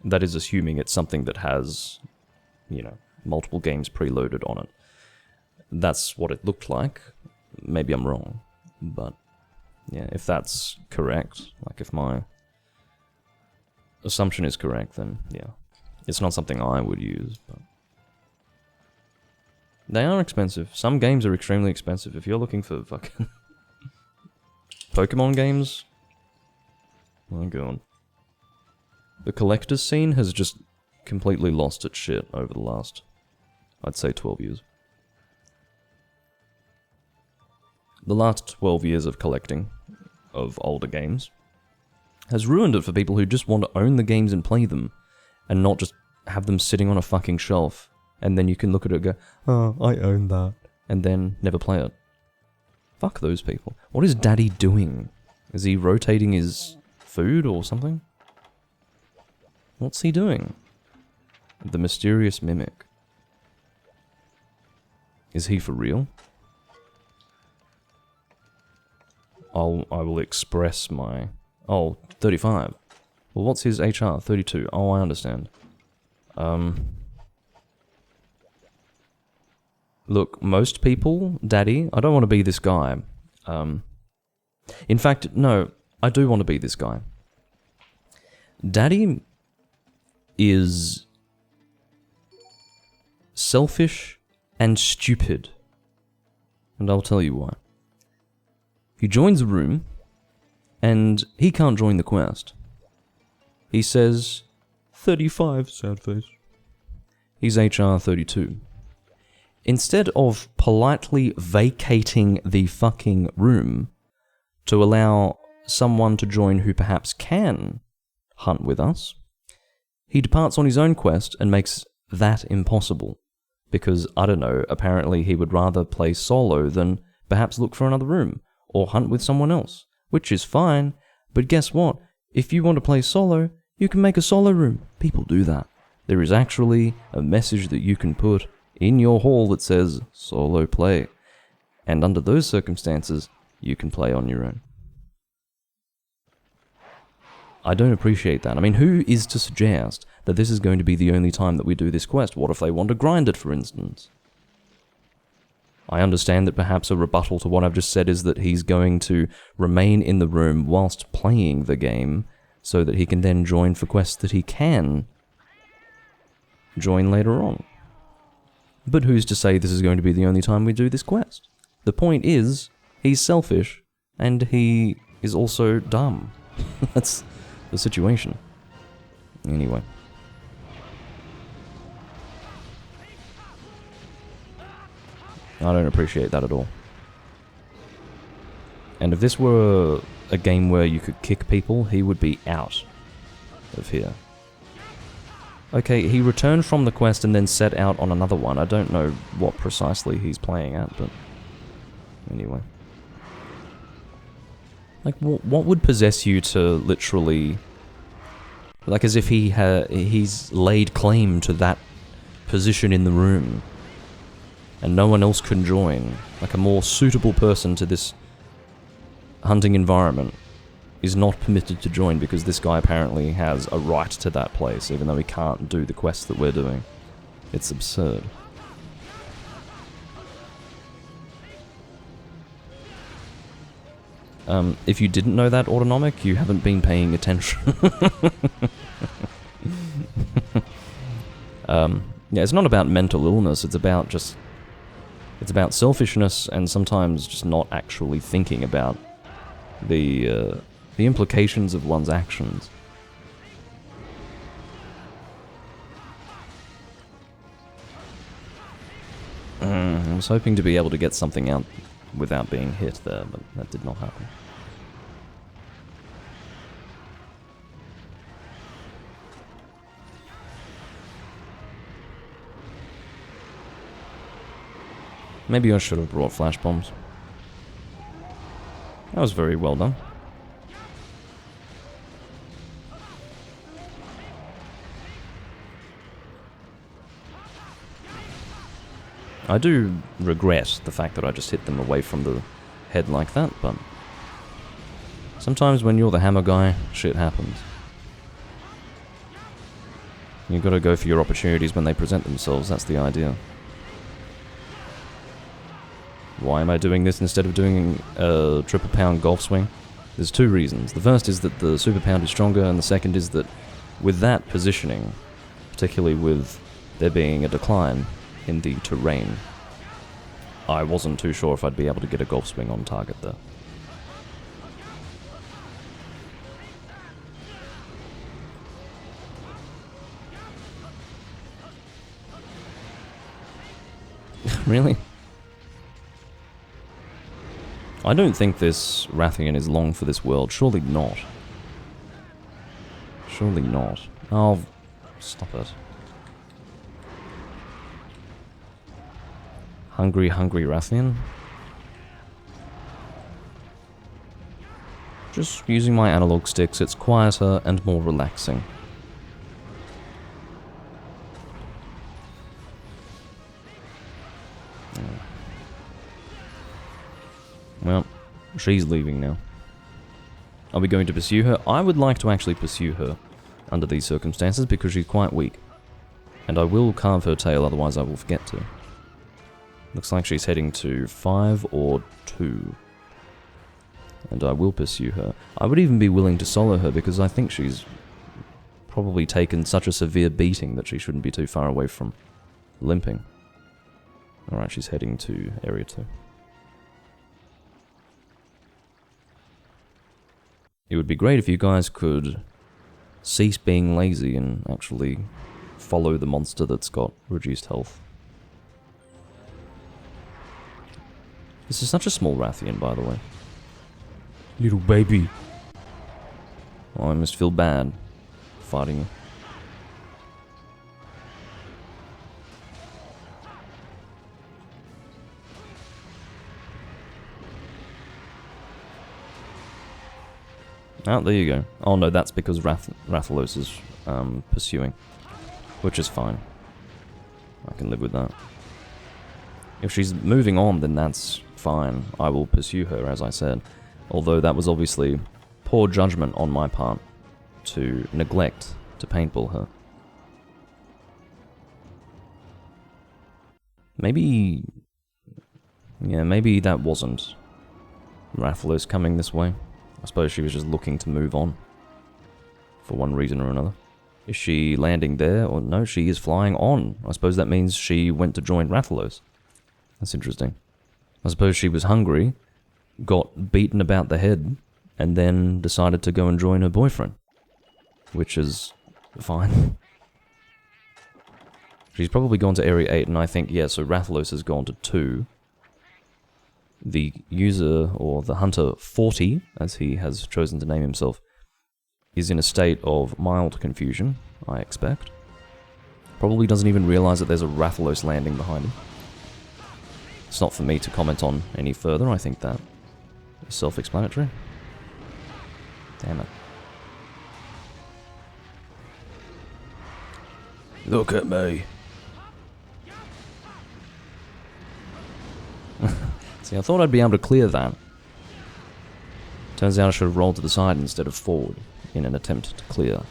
That is assuming it's something that has, you know, multiple games preloaded on it. That's what it looked like. Maybe I'm wrong, but yeah, if that's correct, like if my assumption is correct, then yeah, it's not something I would use, but they are expensive. Some games are extremely expensive. If you're looking for fucking Pokemon games, my god. The collector's scene has just completely lost its shit over the last, I'd say, 12 years. The last 12 years of collecting of older games has ruined it for people who just want to own the games and play them, and not just have them sitting on a fucking shelf, and then you can look at it and go, oh, I own that, and then never play it. Fuck those people. What is Daddy doing? Is he rotating his food or something? What's he doing? The mysterious mimic. Is he for real? I will express my... Oh, 35. Well, what's his HR? 32. Oh, I understand. Look, most people, Daddy, I don't want to be this guy. In fact, no, I do want to be this guy. Daddy is selfish and stupid. And I'll tell you why. He joins a room, and he can't join the quest. He says, 35, sad face. He's HR 32. Instead of politely vacating the fucking room to allow someone to join who perhaps can hunt with us, he departs on his own quest and makes that impossible. Because, I don't know, apparently he would rather play solo than perhaps look for another room, or hunt with someone else, which is fine, but guess what? If you want to play solo, you can make a solo room. People do that. There is actually a message that you can put in your hall that says, solo play. And under those circumstances, you can play on your own. I don't appreciate that. I mean, who is to suggest that this is going to be the only time that we do this quest? What if they want to grind it, for instance? I understand that perhaps a rebuttal to what I've just said is that he's going to remain in the room whilst playing the game, so that he can then join for quests that he can join later on. But who's to say this is going to be the only time we do this quest? The point is, he's selfish, and he is also dumb. That's the situation. Anyway. I don't appreciate that at all. And if this were a game where you could kick people, he would be out of here. Okay, he returned from the quest and then set out on another one. I don't know what precisely he's playing at, but anyway. Like, what would possess you to literally... Like, as if he's laid claim to that position in the room, and no one else can join. Like, a more suitable person to this hunting environment is not permitted to join because this guy apparently has a right to that place, even though he can't do the quests that we're doing. It's absurd. If you didn't know that, Autonomic, you haven't been paying attention. Yeah, it's not about mental illness, it's about selfishness and sometimes just not actually thinking about the implications of one's actions. I was hoping to be able to get something out without being hit there, but that did not happen. Maybe I should have brought flash bombs. That was very well done. I do regret the fact that I just hit them away from the head like that, but sometimes when you're the hammer guy, shit happens. You gotta go for your opportunities when they present themselves, that's the idea. Why am I doing this instead of doing a triple pound golf swing? There's two reasons. The first is that the super pound is stronger, and the second is that with that positioning, particularly with there being a decline in the terrain, I wasn't too sure if I'd be able to get a golf swing on target there. Really? I don't think this Rathian is long for this world. Surely not. Surely not. Oh, stop it. Hungry, hungry Rathian. Just using my analog sticks, it's quieter and more relaxing. Well, she's leaving now. Are we going to pursue her? I would like to actually pursue her under these circumstances because she's quite weak. And I will carve her tail, otherwise I will forget to. Looks like she's heading to 5 or 2. And I will pursue her. I would even be willing to solo her because I think she's probably taken such a severe beating that she shouldn't be too far away from limping. Alright, she's heading to Area 2. It would be great if you guys could cease being lazy and actually follow the monster that's got reduced health. This is such a small Rathian, by the way. Little baby. Oh, I must feel bad fighting you. Oh, there you go. Oh no, that's because Rathalos is pursuing, which is fine. I can live with that. If she's moving on, then that's fine. I will pursue her, as I said. Although that was obviously poor judgment on my part to neglect to paintball her. Maybe... yeah, maybe that wasn't Rathalos coming this way. I suppose she was just looking to move on. For one reason or another. Is she landing there? Or no, she is flying on. I suppose that means she went to join Rathalos. That's interesting. I suppose she was hungry, got beaten about the head, and then decided to go and join her boyfriend. Which is fine. She's probably gone to Area 8, and I think, yeah, so Rathalos has gone to 2. The user, or the hunter 40, as he has chosen to name himself, is in a state of mild confusion, I expect. Probably doesn't even realize that there's a Rathalos landing behind him. It's not for me to comment on any further, I think that is self-explanatory. Damn it. Look at me. See, I thought I'd be able to clear that. Turns out I should have rolled to the side instead of forward in an attempt to clear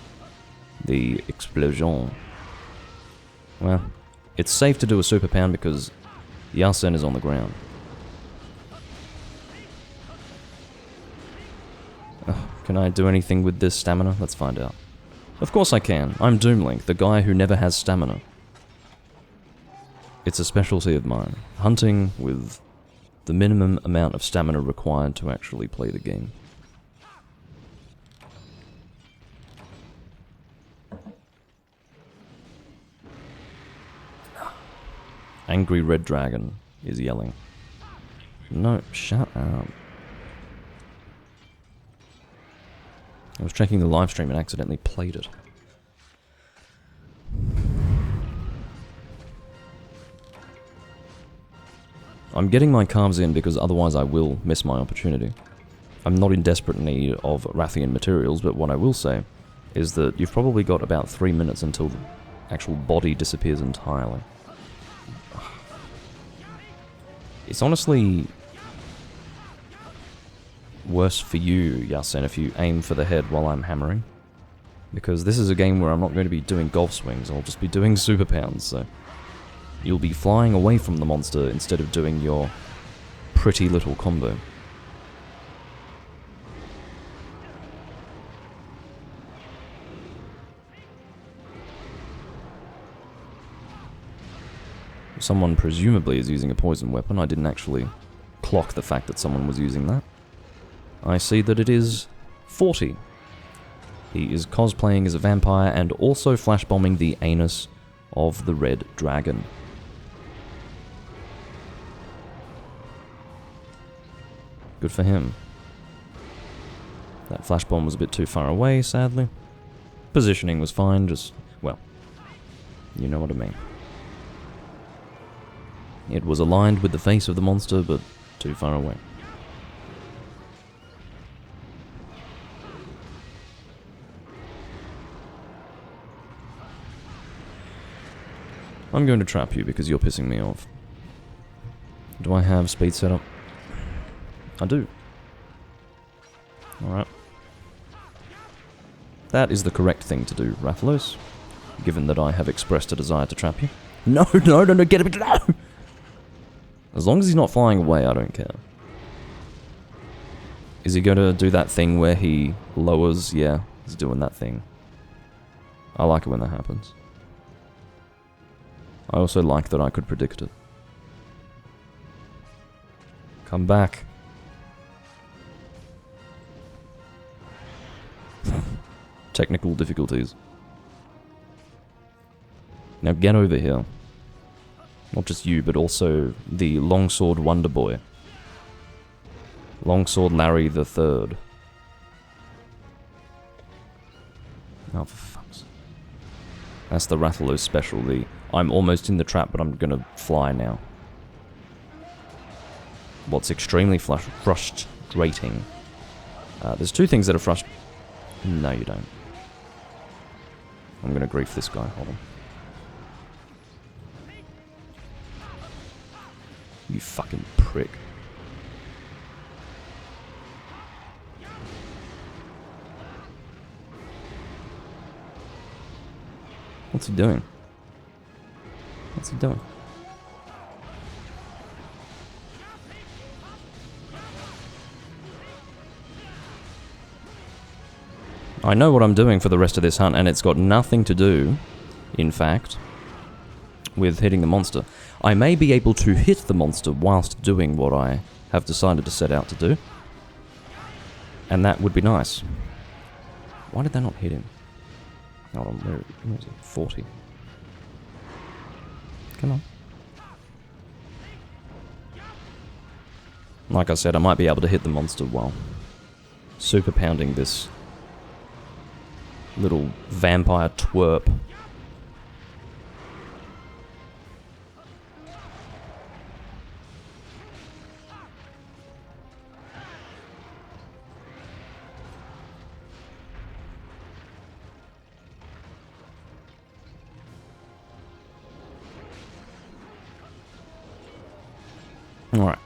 the explosion. Well, it's safe to do a super pound because Yasen is on the ground. Can I do anything with this stamina? Let's find out. Of course I can. I'm Doomlink, the guy who never has stamina. It's a specialty of mine. Hunting with the minimum amount of stamina required to actually play the game. Angry Red Dragon is yelling. No, shut up. I was checking the live stream and accidentally played it. I'm getting my calves in because otherwise I will miss my opportunity. I'm not in desperate need of Rathian materials, but what I will say is that you've probably got about 3 minutes until the actual body disappears entirely. It's honestly worse for you, Yasen, if you aim for the head while I'm hammering. Because this is a game where I'm not going to be doing golf swings, I'll just be doing super pounds, so... you'll be flying away from the monster instead of doing your pretty little combo. Someone presumably is using a poison weapon. I didn't actually clock the fact that someone was using that. I see that it is 40. He is cosplaying as a vampire and also flashbombing the anus of the red dragon. Good for him. That flashbomb was a bit too far away, sadly. Positioning was fine, just, well, you know what I mean. It was aligned with the face of the monster, but too far away. I'm going to trap you because you're pissing me off. Do I have speed set up? I do. Alright. That is the correct thing to do, Rathalos. Given that I have expressed a desire to trap you. No, no, no, no, get him, no! As long as he's not flying away, I don't care. Is he going to do that thing where he lowers? Yeah, he's doing that thing. I like it when that happens. I also like that I could predict it. Come back. Technical difficulties. Now get over here. Not just you, but also the Longsword Wonder Boy. Longsword Larry the Third. Oh, for fuck's sake. That's the Rathalos special, the I'm almost in the trap, but I'm gonna fly now. What's extremely frustrating. There's two things that are frustrating. No, you don't. I'm gonna grief this guy, hold on. You fucking prick. What's he doing? What's he doing? I know what I'm doing for the rest of this hunt, and it's got nothing to do, in fact, with hitting the monster. I may be able to hit the monster whilst doing what I have decided to set out to do. And that would be nice. Why did that not hit him? Hold on, where is it? 40. Come on. Like I said, I might be able to hit the monster while super pounding this little vampire twerp. Alright.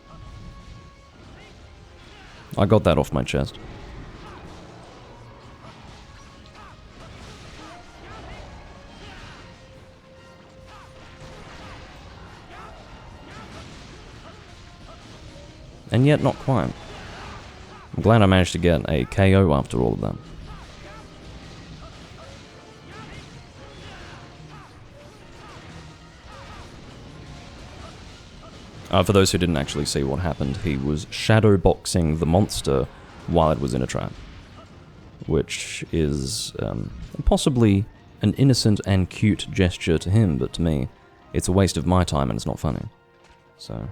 I got that off my chest. And yet not quite. I'm glad I managed to get a KO after all of that. For those who didn't actually see what happened, he was shadowboxing the monster while it was in a trap. Which is possibly an innocent and cute gesture to him, but to me, it's a waste of my time and it's not funny. So,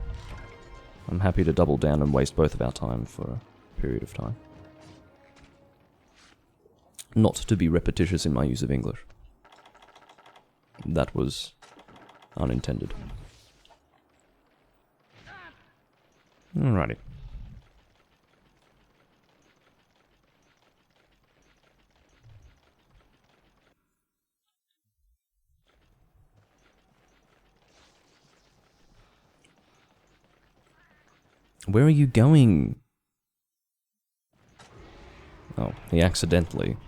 I'm happy to double down and waste both of our time for a period of time. Not to be repetitious in my use of English. That was unintended. Alrighty. Where are you going? Oh, he accidentally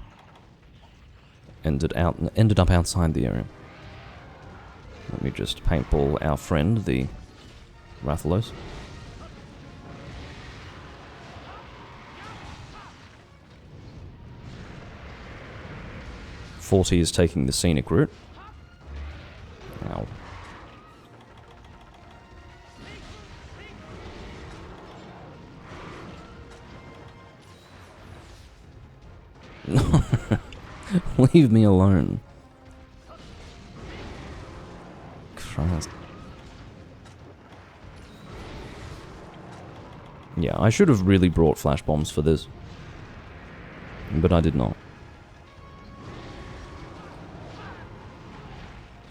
ended up outside the area. Let me just paintball our friend, the Rathalos. .40 is taking the scenic route. Ow. Leave me alone. Christ. Yeah, I should have really brought flash bombs for this. But I did not.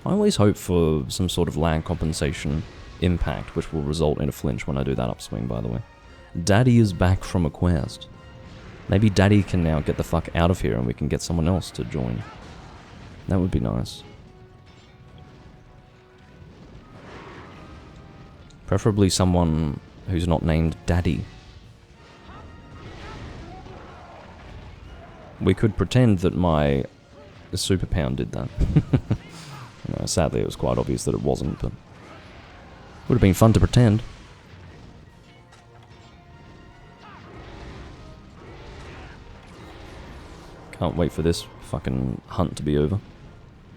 I always hope for some sort of land compensation impact, which will result in a flinch when I do that upswing, by the way. Daddy is back from a quest. Maybe Daddy can now get the fuck out of here and we can get someone else to join. That would be nice. Preferably someone who's not named Daddy. We could pretend that my super pound did that. You know, sadly, it was quite obvious that it wasn't, but would have been fun to pretend. Can't wait for this fucking hunt to be over.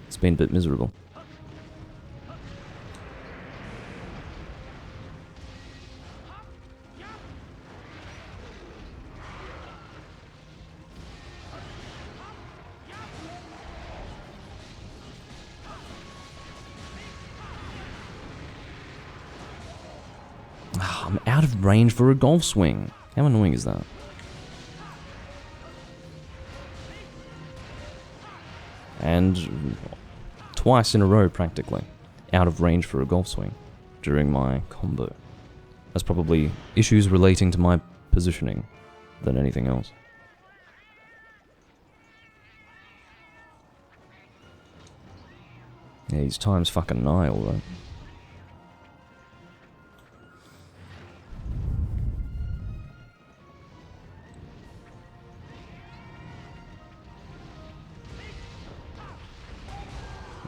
It's been a bit miserable. out of range for a golf swing. How annoying is that? And twice in a row, practically, out of range for a golf swing during my combo. That's probably issues relating to my positioning than anything else. Yeah, he's times fucking nigh, alright.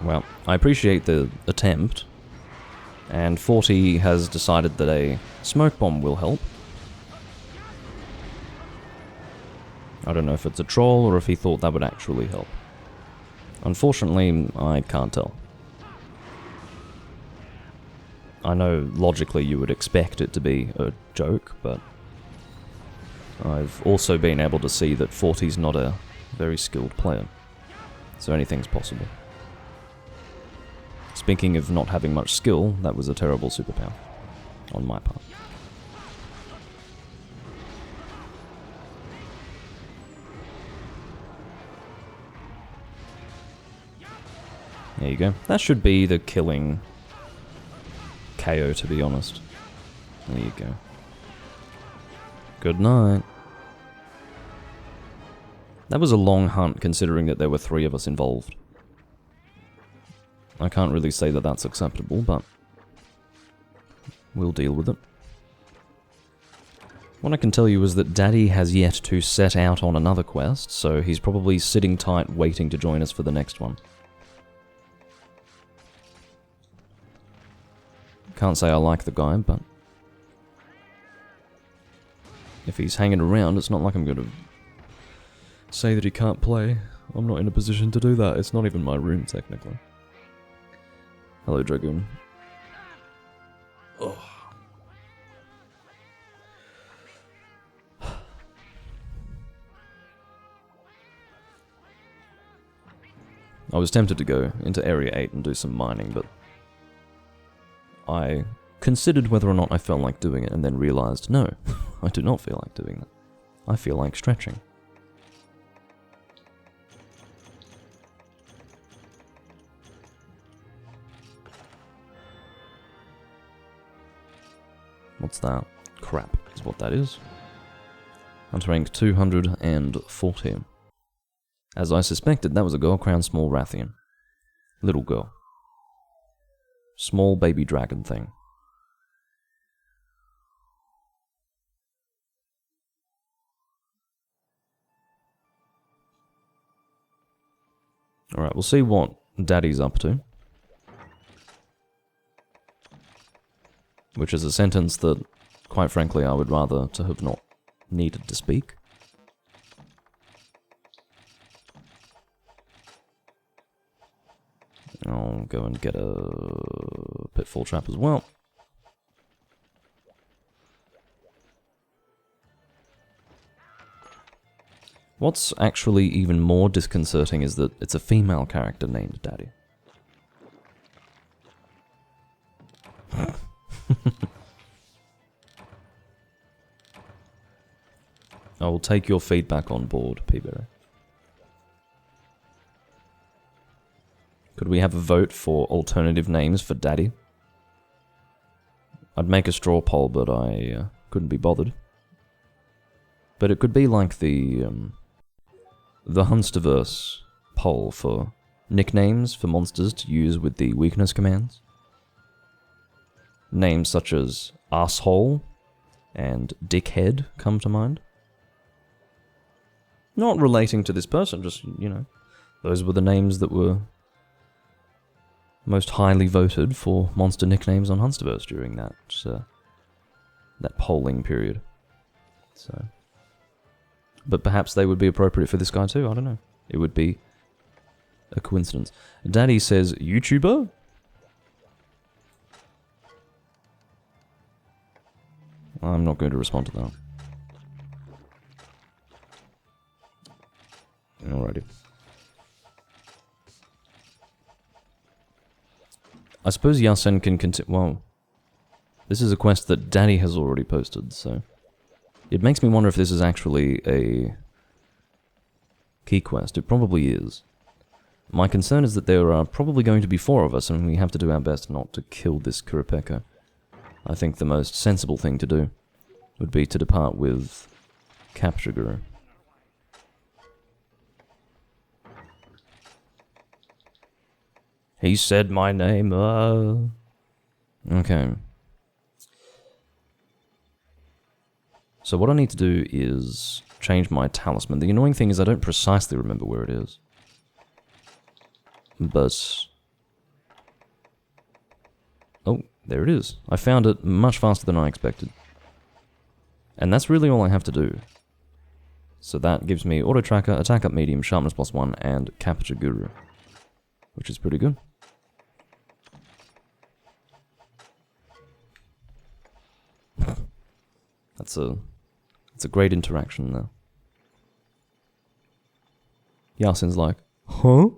Well, I appreciate the attempt, and 40 has decided that a smoke bomb will help. I don't know if it's a troll or if he thought that would actually help. Unfortunately, I can't tell. I know logically you would expect it to be a joke, but I've also been able to see that 40's not a very skilled player, so anything's possible. Speaking of not having much skill, that was a terrible superpower on my part. There you go. That should be the killing KO, to be honest. There you go. Good night. That was a long hunt, considering that there were 3 of us involved. I can't really say that that's acceptable, but we'll deal with it. What I can tell you is that Daddy has yet to set out on another quest, so he's probably sitting tight waiting to join us for the next one. Can't say I like the guy, but if he's hanging around, it's not like I'm going to say that he can't play. I'm not in a position to do that. It's not even my room, technically. Hello, Dragoon. Oh. I was tempted to go into Area 8 and do some mining, but I considered whether or not I felt like doing it and then realized, no, I do not feel like doing that. I feel like stretching. What's that? Crap is what that is. Hunter rank 240. As I suspected, that was a girl crowned small Rathian. Little girl. Small baby dragon thing. Alright, we'll see what Daddy's up to. Which is a sentence that, quite frankly, I would rather to have not needed to speak. I'll go and get a pitfall trap as well. What's actually even more disconcerting is that it's a female character named Daddy. I will take your feedback on board, Peaberry. Could we have a vote for alternative names for Daddy? I'd make a straw poll, but I couldn't be bothered. But it could be like the Hunsterverse poll for nicknames for monsters to use with the weakness commands. Names such as Arsehole and Dickhead come to mind. Not relating to this person, just, you know, those were the names that were most highly voted for monster nicknames on Hunsterverse during that polling period. So, but perhaps they would be appropriate for this guy too, I don't know. It would be a coincidence. Daddy says, YouTuber? I'm not going to respond to that. Alrighty. I suppose Yasen can continue. Well, This is a quest that Daddy has already posted, so... It makes me wonder if this is actually a key quest. It probably is. My concern is that there are probably going to be 4 of us, and we have to do our best not to kill this Kurapeka. I think the most sensible thing to do would be to depart with Capture Guru. He said my name, Okay. So what I need to do is change my talisman. The annoying thing is I don't precisely remember where it is. But... oh, there it is. I found it much faster than I expected. And that's really all I have to do. So that gives me Auto Tracker, Attack Up Medium, Sharpness +1, and Capture Guru. Which is pretty good. That's a great interaction there. Yasin's like, huh?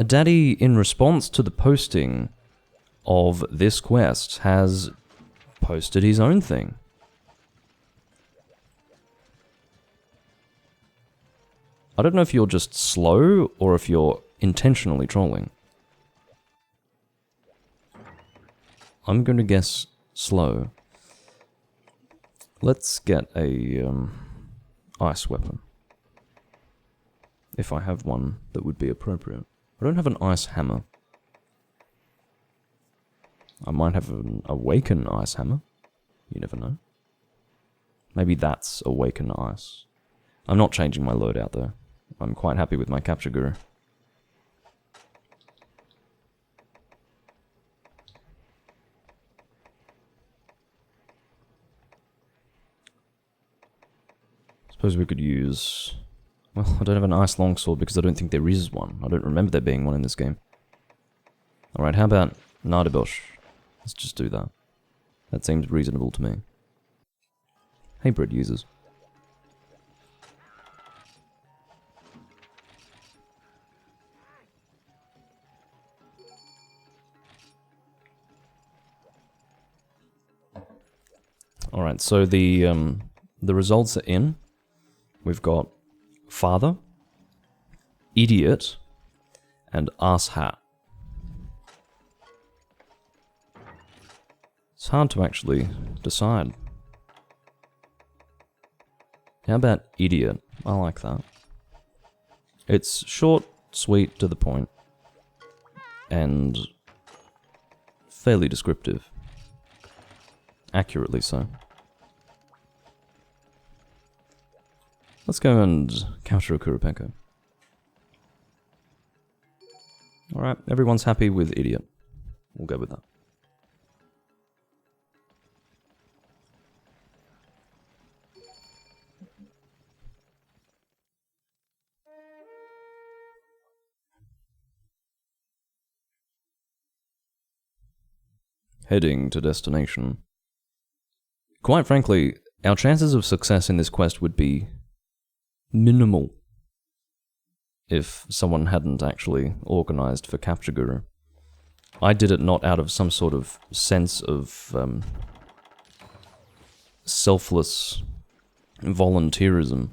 Daddy, in response to the posting of this quest, has posted his own thing. I don't know if you're just slow or if you're intentionally trolling. I'm going to guess slow. Let's get a ice weapon. If I have one that would be appropriate. I don't have an ice hammer. I might have an awaken ice hammer. You never know. Maybe that's awaken ice. I'm not changing my loadout though. I'm quite happy with my Capture Guru. Suppose we could use... well, I don't have an ice longsword because I don't think there is one. I don't remember there being one in this game. Alright, how about Nardabosh? Let's just do that. That seems reasonable to me. Hey, bread users. Alright, so the results are in. We've got Father, Idiot, and Asshat. It's hard to actually decide. How about Idiot? I like that. It's short, sweet, to the point, and fairly descriptive. Accurately so. Let's go and capture a Kurapeka. Alright, everyone's happy with Idiot. We'll go with that. Heading to destination. Quite frankly, our chances of success in this quest would be minimal if someone hadn't actually organized for Capture Guru. I did it not out of some sort of sense of selfless volunteerism.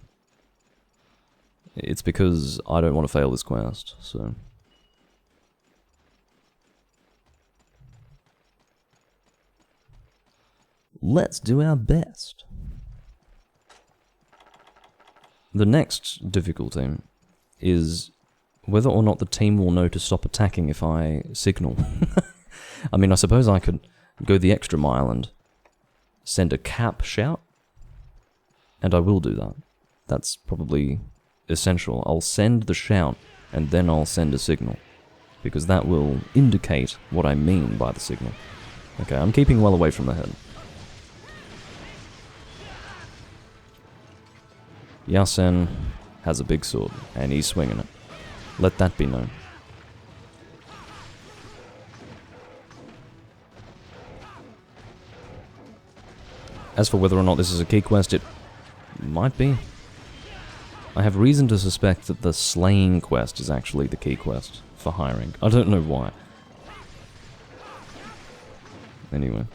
It's because I don't want to fail this quest, so... let's do our best. The next difficulty is whether or not the team will know to stop attacking if I signal. I mean, I suppose I could go the extra mile and send a cap shout, and I will do that. That's probably essential. I'll send the shout, and then I'll send a signal, because that will indicate what I mean by the signal. Okay, I'm keeping well away from the head. Yasin has a big sword, and he's swinging it. Let that be known. As for whether or not this is a key quest, it might be. I have reason to suspect that the slaying quest is actually the key quest for hiring. I don't know why. Anyway.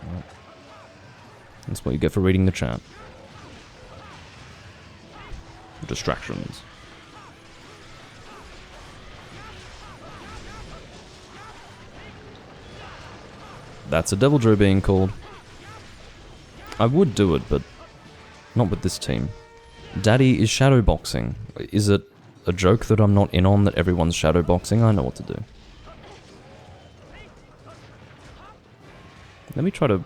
Well, that's what you get for reading the chat. Distractions. That's a Deviljho being called. I would do it, but not with this team. Daddy is shadowboxing. Is it a joke that I'm not in on that everyone's shadowboxing? I know what to do. Let me try to...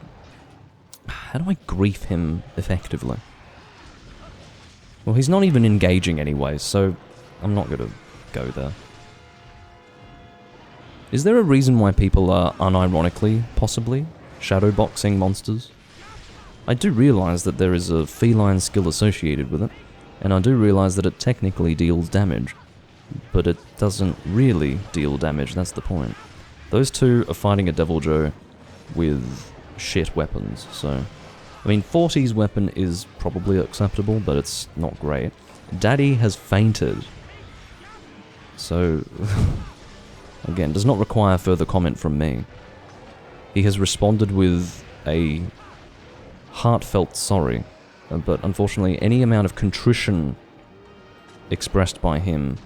How do I grief him effectively? Well, he's not even engaging anyway, so I'm not going to go there. Is there a reason why people are unironically, possibly, shadowboxing monsters? I do realise that there is a feline skill associated with it, and I do realise that it technically deals damage, but it doesn't really deal damage, that's the point. Those two are fighting a Deviljho with shit weapons, so... I mean, 40's weapon is probably acceptable, but it's not great. Daddy has fainted. So... Again, does not require further comment from me. He has responded with a heartfelt sorry, but unfortunately any amount of contrition expressed by him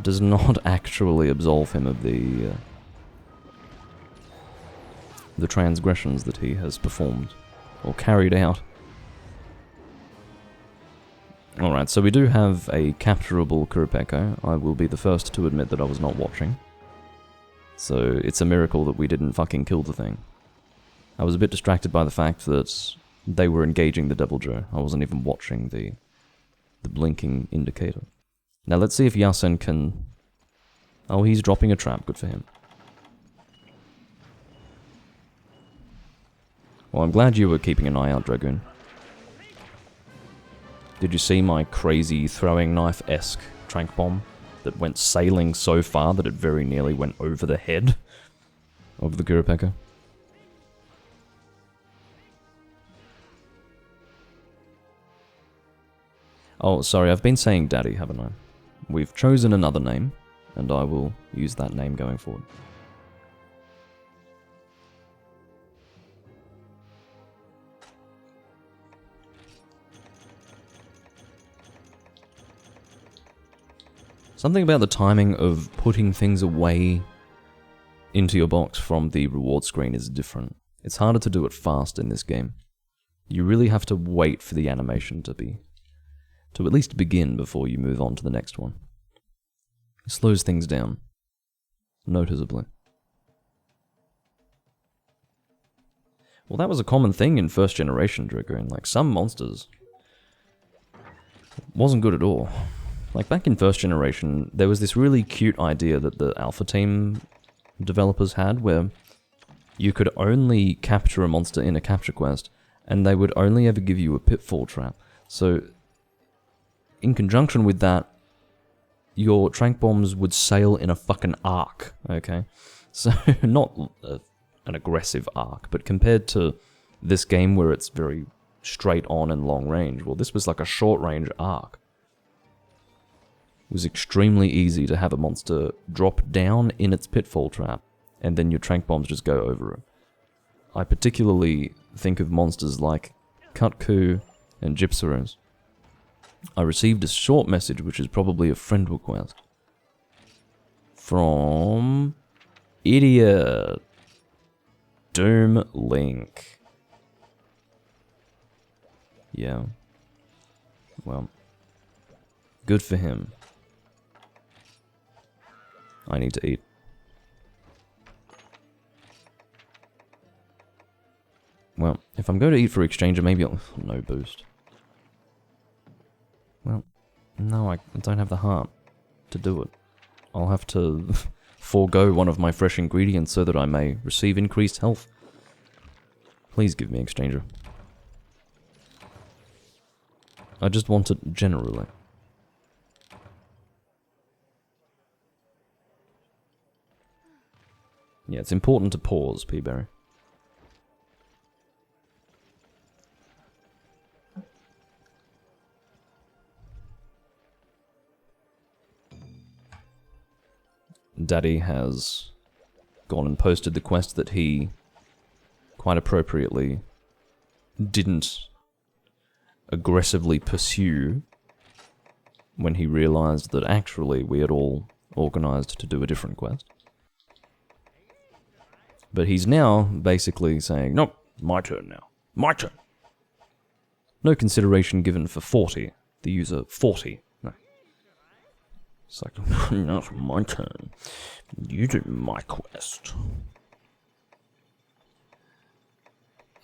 does not actually absolve him of the transgressions that he has performed or carried out. Alright, so we do have a capturable Kurapeko. I will be the first to admit that I was not watching. So it's a miracle that we didn't fucking kill the thing. I was a bit distracted by the fact that they were engaging the Deviljho. I wasn't even watching the blinking indicator. Now let's see if Yasen can... Oh, he's dropping a trap. Good for him. Well, I'm glad you were keeping an eye out, Dragoon. Did you see my crazy throwing knife-esque trank bomb that went sailing so far that it very nearly went over the head of the Kurapeko? Oh, sorry, I've been saying Daddy, haven't I? We've chosen another name, and I will use that name going forward. Something about the timing of putting things away into your box from the reward screen is different. It's harder to do it fast in this game. You really have to wait for the animation to at least begin before you move on to the next one. It slows things down, noticeably. Well, that was a common thing in first generation Dragoon. Like, some monsters wasn't good at all. Like, back in first generation, there was this really cute idea that the Alpha Team developers had, where you could only capture a monster in a capture quest, and they would only ever give you a pitfall trap. So, in conjunction with that, your trank bombs would sail in a fucking arc, okay? So, not an aggressive arc, but compared to this game where it's very straight on and long range, well, this was like a short range arc. It was extremely easy to have a monster drop down in its pitfall trap, and then your trank bombs just go over it. I particularly think of monsters like Kutku and Gypsaros. I received a short message, which is probably a friend request, from Idiot Doomlink. Yeah. Well, good for him. I need to eat. Well, if I'm going to eat for Exchanger, maybe I'll... No boost. Well, no, I don't have the heart to do it. I'll have to forego one of my fresh ingredients so that I may receive increased health. Please give me Exchanger. I just want it generally. Yeah, it's important to pause, P-Berry. Daddy has gone and posted the quest that he, quite appropriately, didn't aggressively pursue when he realized that actually we had all organized to do a different quest. But he's now basically saying, nope, my turn now. My turn. No consideration given for 40. The user 40. No. It's like, that's my turn. You do my quest.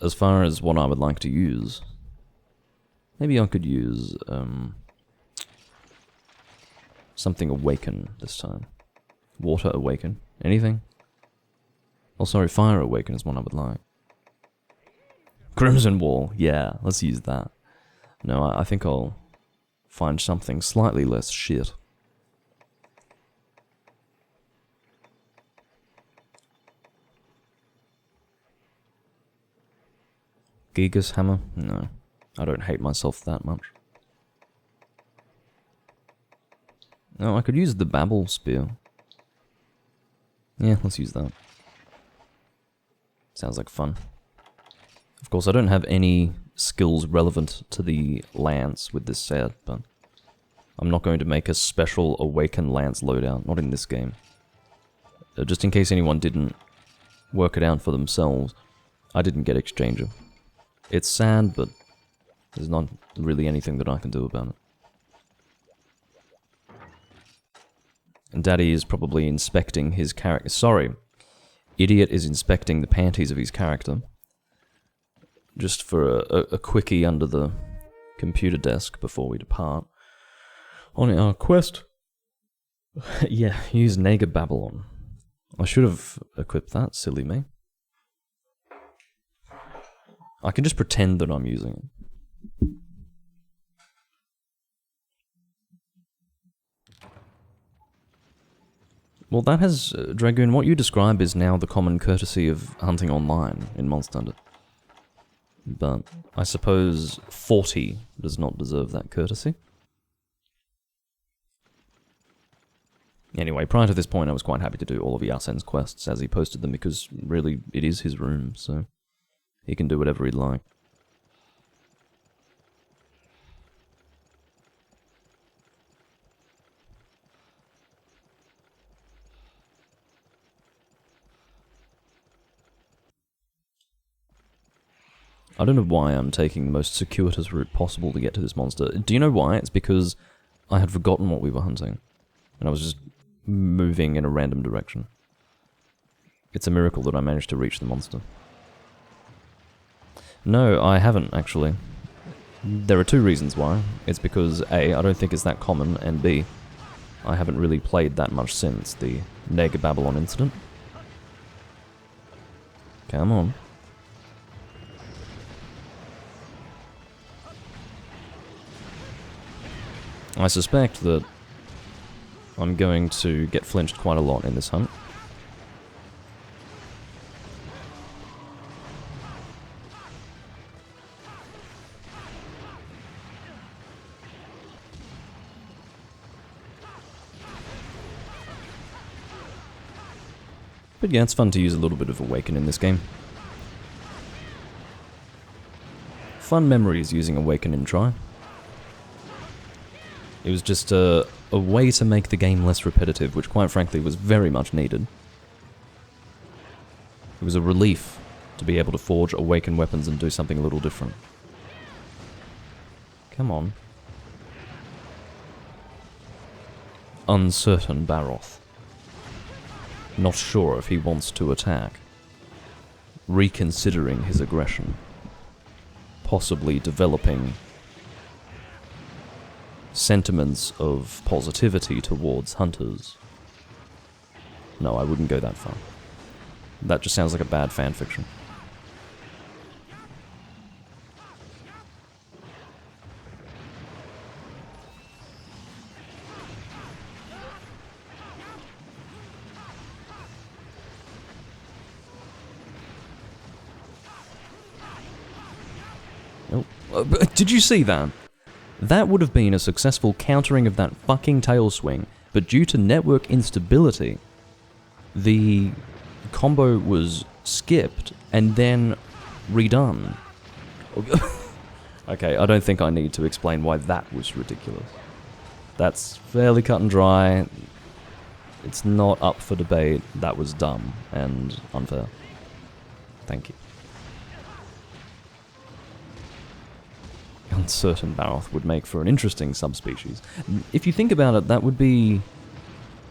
As far as what I would like to use, maybe I could use something awaken this time. Water awaken. Anything? Oh, sorry, fire awaken is one I would like. Crimson Wall. Yeah, let's use that. No, I think I'll find something slightly less shit. Gigas Hammer? No, I don't hate myself that much. No, I could use the Babel Spear. Yeah, let's use that. Sounds like fun. Of course, I don't have any skills relevant to the lance with this set, but I'm not going to make a special Awaken Lance loadout, not in this game. Just in case anyone didn't work it out for themselves, I didn't get Exchanger. It's sad, but there's not really anything that I can do about it. And Daddy is probably inspecting his character. Sorry. Idiot is inspecting the panties of his character. Just for a quickie under the computer desk before we depart. On our quest. Yeah, use Naga Babylon. I should have equipped that, silly me. I can just pretend that I'm using it. Well, that has, Dragoon, what you describe is now the common courtesy of hunting online in Monster Hunter. But I suppose 40 does not deserve that courtesy. Anyway, prior to this point, I was quite happy to do all of Yarsen's quests as he posted them, because really, it is his room, so he can do whatever he'd like. I don't know why I'm taking the most circuitous route possible to get to this monster. Do you know why? It's because I had forgotten what we were hunting, and I was just moving in a random direction. It's a miracle that I managed to reach the monster. No, I haven't, actually. There are two reasons why. It's because A, I don't think it's that common, and B, I haven't really played that much since the Naga Babylon incident. Come on. I suspect that I'm going to get flinched quite a lot in this hunt. But yeah, it's fun to use a little bit of Awaken in this game. Fun memories using Awaken in Try. It was just a way to make the game less repetitive, which quite frankly was very much needed. It was a relief to be able to forge Awaken weapons and do something a little different. Come on. Uncertain Baroth. Not sure if he wants to attack. Reconsidering his aggression. Possibly developing sentiments of positivity towards hunters. No, I wouldn't go that far. That just sounds like a bad fanfiction. Oh, did you see that? That would have been a successful countering of that fucking tail swing, but due to network instability, the combo was skipped and then redone. Okay, I don't think I need to explain why that was ridiculous. That's fairly cut and dry. It's not up for debate. That was dumb and unfair. Thank you. Uncertain Baroth would make for an interesting subspecies. If you think about it, that would be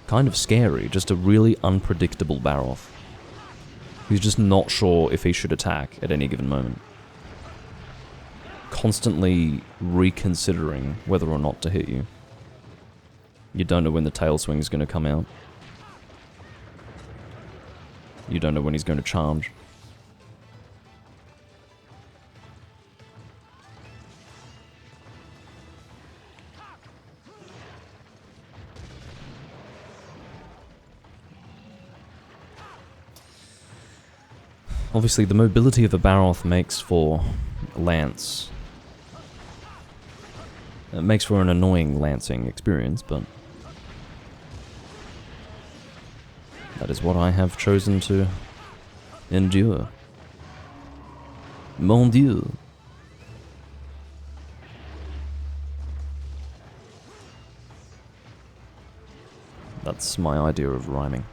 kind of scary. Just a really unpredictable Baroth. Who's just not sure if he should attack at any given moment. Constantly reconsidering whether or not to hit you. You don't know when the tail swing is going to come out. You don't know when he's going to charge. Obviously, the mobility of a Baroth makes for Lance. It makes for an annoying lancing experience, but that is what I have chosen to endure. Mon Dieu. That's my idea of rhyming.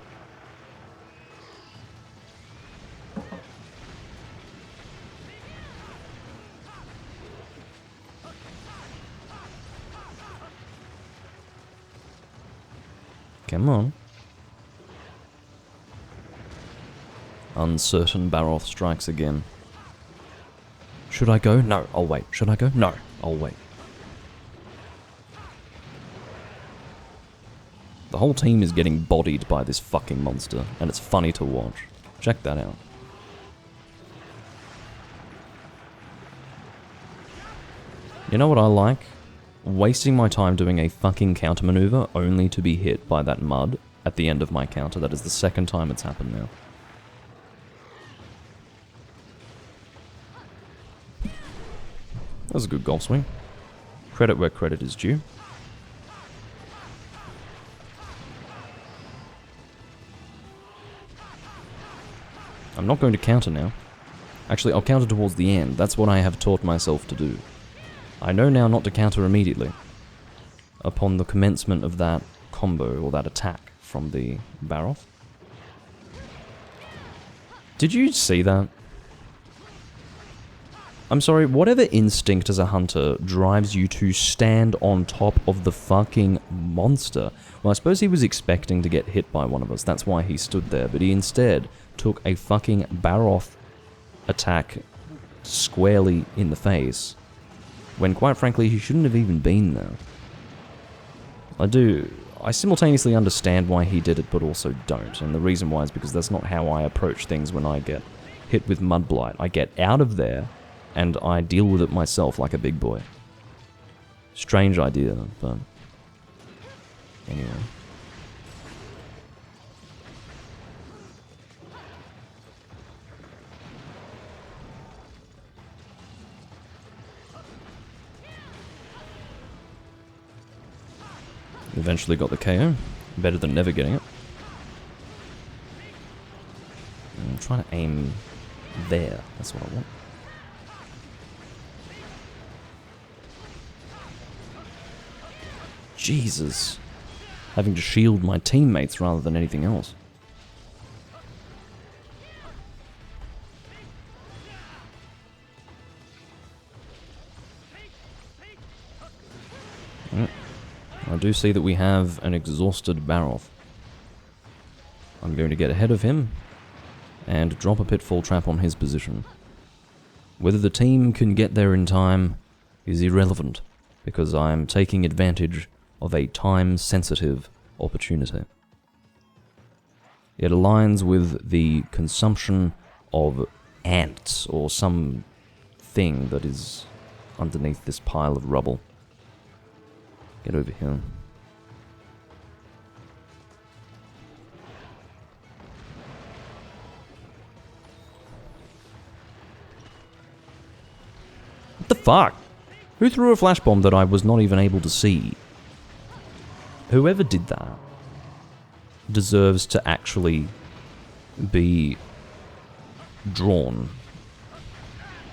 Come on. Uncertain Baroth strikes again. Should I go? No, I'll wait. Should I go? No, I'll wait. The whole team is getting bodied by this fucking monster, and it's funny to watch. Check that out. You know what I like? Wasting my time doing a fucking counter maneuver only to be hit by that mud at the end of my counter. That is the second time it's happened now. That was a good golf swing. Credit where credit is due. I'm not going to counter now. Actually, I'll counter towards the end. That's what I have taught myself to do. I know now not to counter immediately upon the commencement of that combo or that attack from the Baroth. Did you see that? I'm sorry, whatever instinct as a hunter drives you to stand on top of the fucking monster? Well, I suppose he was expecting to get hit by one of us, that's why he stood there, but he instead took a fucking Baroth attack squarely in the face, when quite frankly he shouldn't have even been there. I simultaneously understand why he did it, but also don't, and the reason why is because that's not how I approach things when I get hit with Mud Blight. I get out of there, and I deal with it myself like a big boy. Strange idea, but anyway. Eventually got the KO. Better than never getting it. I'm trying to aim there. That's what I want. Jesus. Having to shield my teammates rather than anything else. I do see that we have an exhausted Baroth. I'm going to get ahead of him and drop a pitfall trap on his position. Whether the team can get there in time is irrelevant, because I'm taking advantage of a time-sensitive opportunity. It aligns with the consumption of ants or some thing that is underneath this pile of rubble. Get over here. What the fuck? Who threw a flash bomb that I was not even able to see? Whoever did that deserves to actually be drawn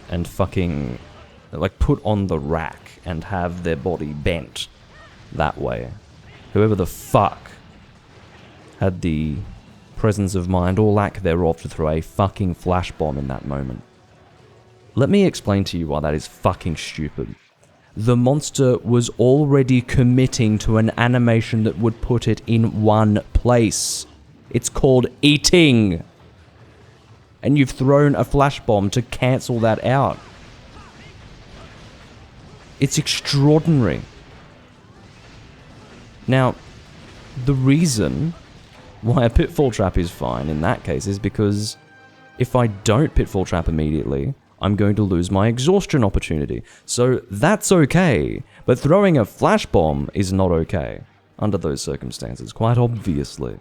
and fucking, like, put on the rack and have their body bent that way. Whoever the fuck had the presence of mind or lack thereof to throw a fucking flash bomb in that moment. Let me explain to you why that is fucking stupid. The monster was already committing to an animation that would put it in one place. It's called eating. And you've thrown a flash bomb to cancel that out. It's extraordinary. Now, the reason why a pitfall trap is fine in that case is because if I don't pitfall trap immediately, I'm going to lose my exhaustion opportunity. So that's okay, but throwing a flash bomb is not okay under those circumstances, quite obviously.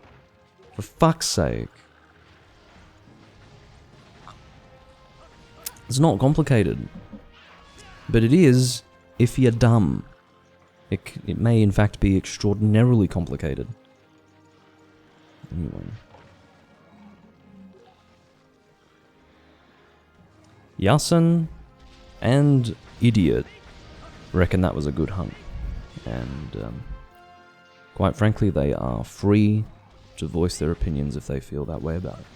For fuck's sake. It's not complicated, but it is if you're dumb. It may in fact be extraordinarily complicated. Anyway. Yasin and Idiot reckon that was a good hunt. And quite frankly, they are free to voice their opinions if they feel that way about it.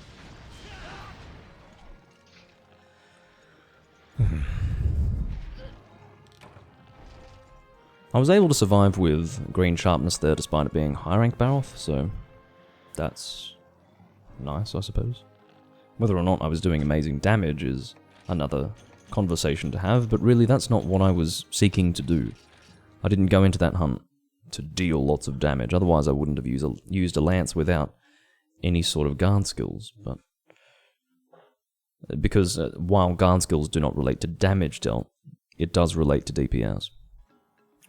I was able to survive with green sharpness there despite it being high rank Baroth, so that's nice, I suppose. Whether or not I was doing amazing damage is another conversation to have, but really that's not what I was seeking to do. I didn't go into that hunt to deal lots of damage, otherwise I wouldn't have used a lance without any sort of guard skills, but because while guard skills do not relate to damage dealt, it does relate to DPS,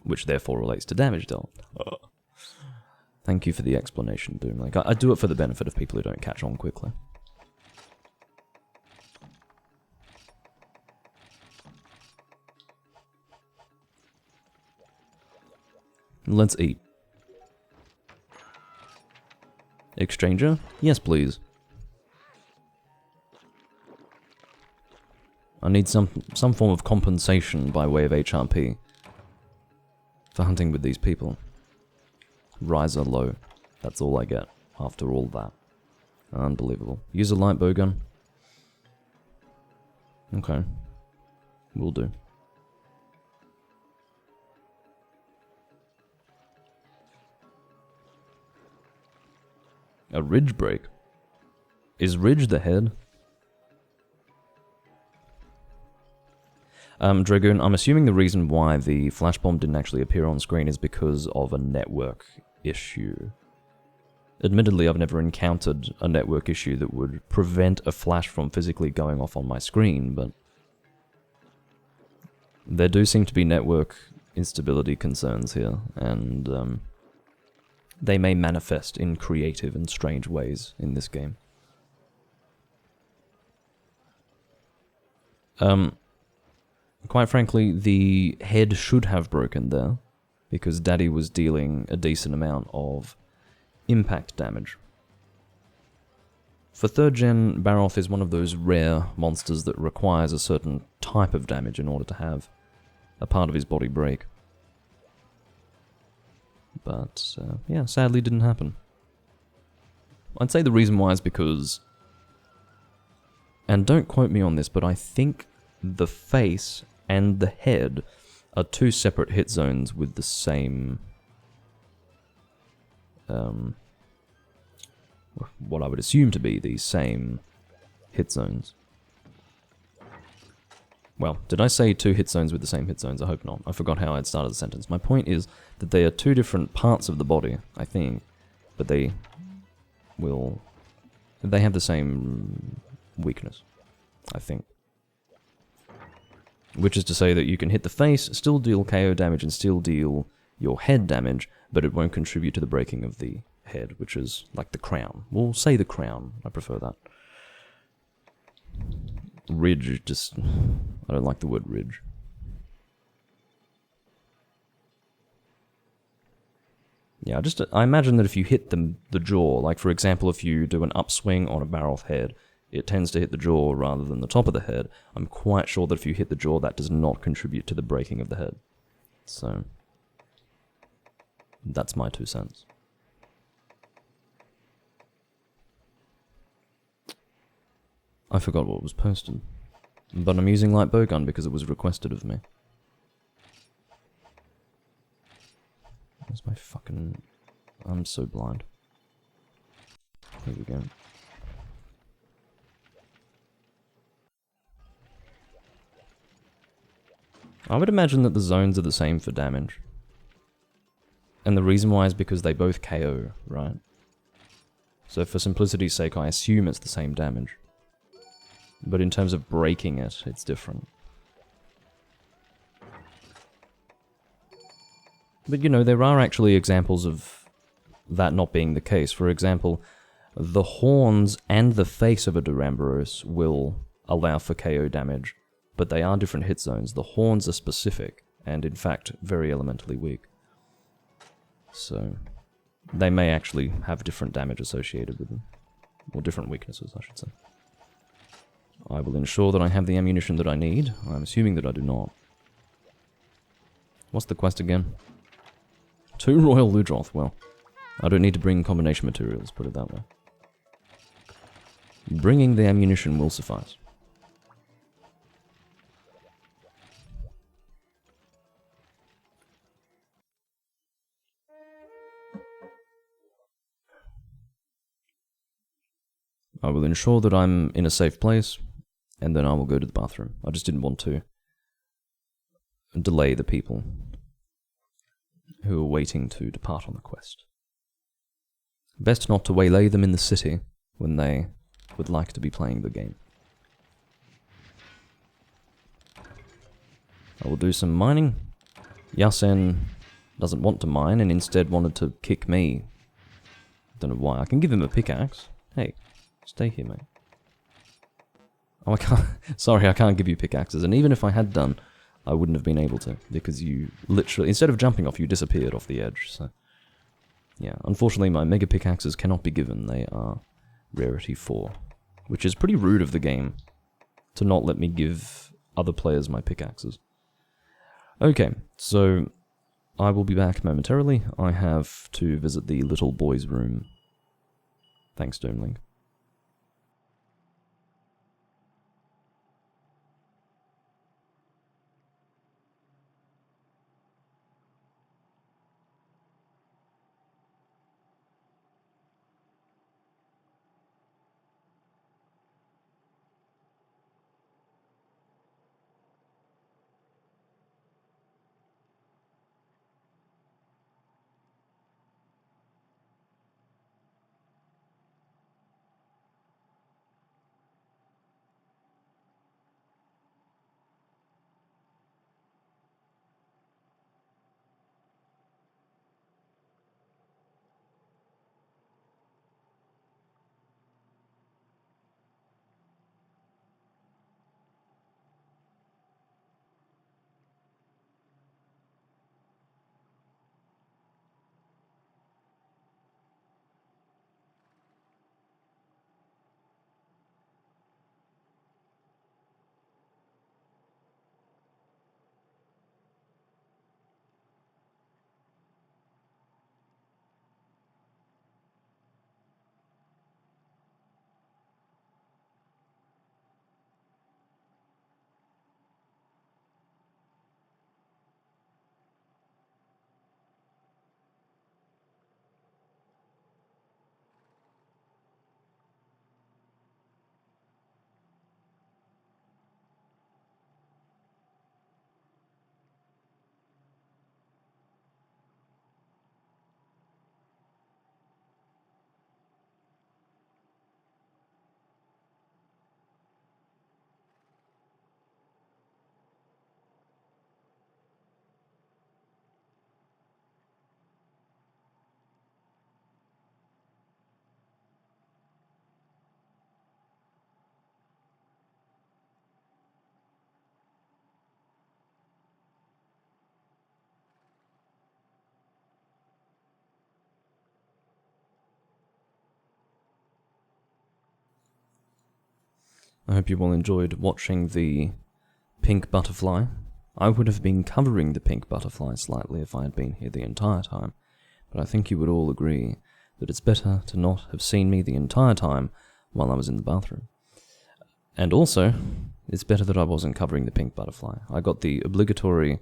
which therefore relates to damage dealt. Thank you for the explanation, Doomlink. I do it for the benefit of people who don't catch on quickly. Let's eat. Exchanger? Yes, please. I need some form of compensation by way of HRP for hunting with these people. Riser low. That's all I get after all that. Unbelievable. Use a light bowgun. Okay. Will do. A ridge break? Is ridge the head? Dragoon, I'm assuming the reason why the flash bomb didn't actually appear on screen is because of a network issue. Admittedly, I've never encountered a network issue that would prevent a flash from physically going off on my screen, but there do seem to be network instability concerns here, and they may manifest in creative and strange ways in this game. Quite frankly, the head should have broken there, because Daddy was dealing a decent amount of impact damage. For 3rd gen, Baroth is one of those rare monsters that requires a certain type of damage in order to have a part of his body break. But, yeah, sadly didn't happen. I'd say the reason why is because, and don't quote me on this, but I think the face and the head are two separate hit zones with the same, what I would assume to be the same hit zones. Well, did I say two hit zones with the same hit zones? I hope not. I forgot how I'd started the sentence. My point is that they are two different parts of the body, I think, but they have the same weakness, I think. Which is to say that you can hit the face, still deal KO damage, and still deal your head damage, but it won't contribute to the breaking of the head, which is like the crown. We'll say the crown. I prefer that. Ridge, just... I don't like the word ridge. Yeah, I imagine that if you hit the jaw, like for example, if you do an upswing on a barrel's head, it tends to hit the jaw rather than the top of the head. I'm quite sure that if you hit the jaw, that does not contribute to the breaking of the head. So, that's my 2 cents. I forgot what was posted. But I'm using light bowgun because it was requested of me. Where's my fucking... I'm so blind. Here we go. I would imagine that the zones are the same for damage. And the reason why is because they both KO, right? So for simplicity's sake, I assume it's the same damage. But in terms of breaking it, it's different. But you know, there are actually examples of that not being the case. For example, the horns and the face of a Duramboros will allow for KO damage, but they are different hit zones. The horns are specific, and in fact, very elementally weak. So, they may actually have different damage associated with them. Or different weaknesses, I should say. I will ensure that I have the ammunition that I need. I'm assuming that I do not. What's the quest again? 2 Royal Ludroth. Well, I don't need to bring combination materials, put it that way. Bringing the ammunition will suffice. I will ensure that I'm in a safe place, and then I will go to the bathroom. I just didn't want to delay the people who are waiting to depart on the quest. Best not to waylay them in the city when they would like to be playing the game. I will do some mining. Yasen doesn't want to mine and instead wanted to kick me. Don't know why. I can give him a pickaxe. Hey, stay here, mate. Oh, I can't. Sorry, I can't give you pickaxes. And even if I had done, I wouldn't have been able to, because you literally, instead of jumping off, you disappeared off the edge. So, yeah. Unfortunately, my mega pickaxes cannot be given. They are rarity 4, which is pretty rude of the game to not let me give other players my pickaxes. Okay, so I will be back momentarily. I have to visit the little boy's room. Thanks, Doomlink. I hope you all enjoyed watching the pink butterfly. I would have been covering the pink butterfly slightly if I had been here the entire time, but I think you would all agree that it's better to not have seen me the entire time while I was in the bathroom. And also, it's better that I wasn't covering the pink butterfly. I got the obligatory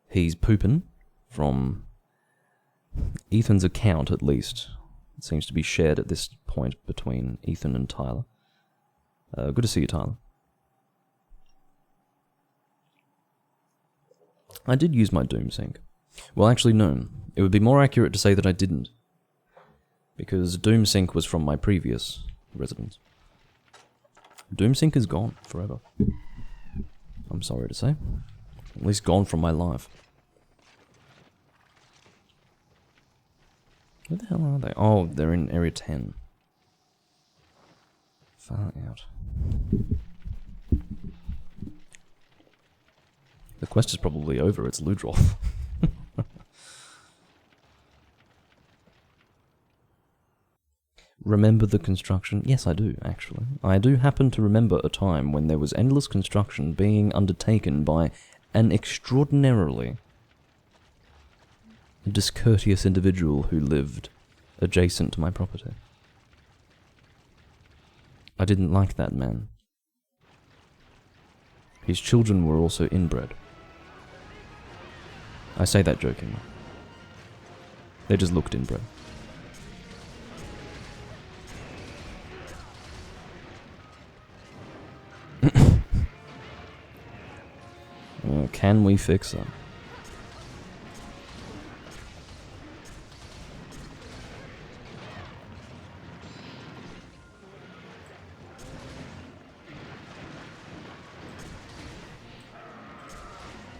"he's poopin'" from Ethan's account, at least. It seems to be shared at this point between Ethan and Tyler. Good to see you, Tyler. I did use my Doomsync. Well, actually, no. It would be more accurate to say that I didn't. Because Doomsync was from my previous residence. Doomsync is gone forever. I'm sorry to say. At least gone from my life. Where the hell are they? Oh, they're in Area 10. Far out. The quest is probably over, it's Ludroth. Remember the construction? Yes, I do, actually. I do happen to remember a time when there was endless construction being undertaken by an extraordinarily discourteous individual who lived adjacent to my property. I didn't like that man. His children were also inbred. I say that jokingly. They just looked inbred. Can we fix them?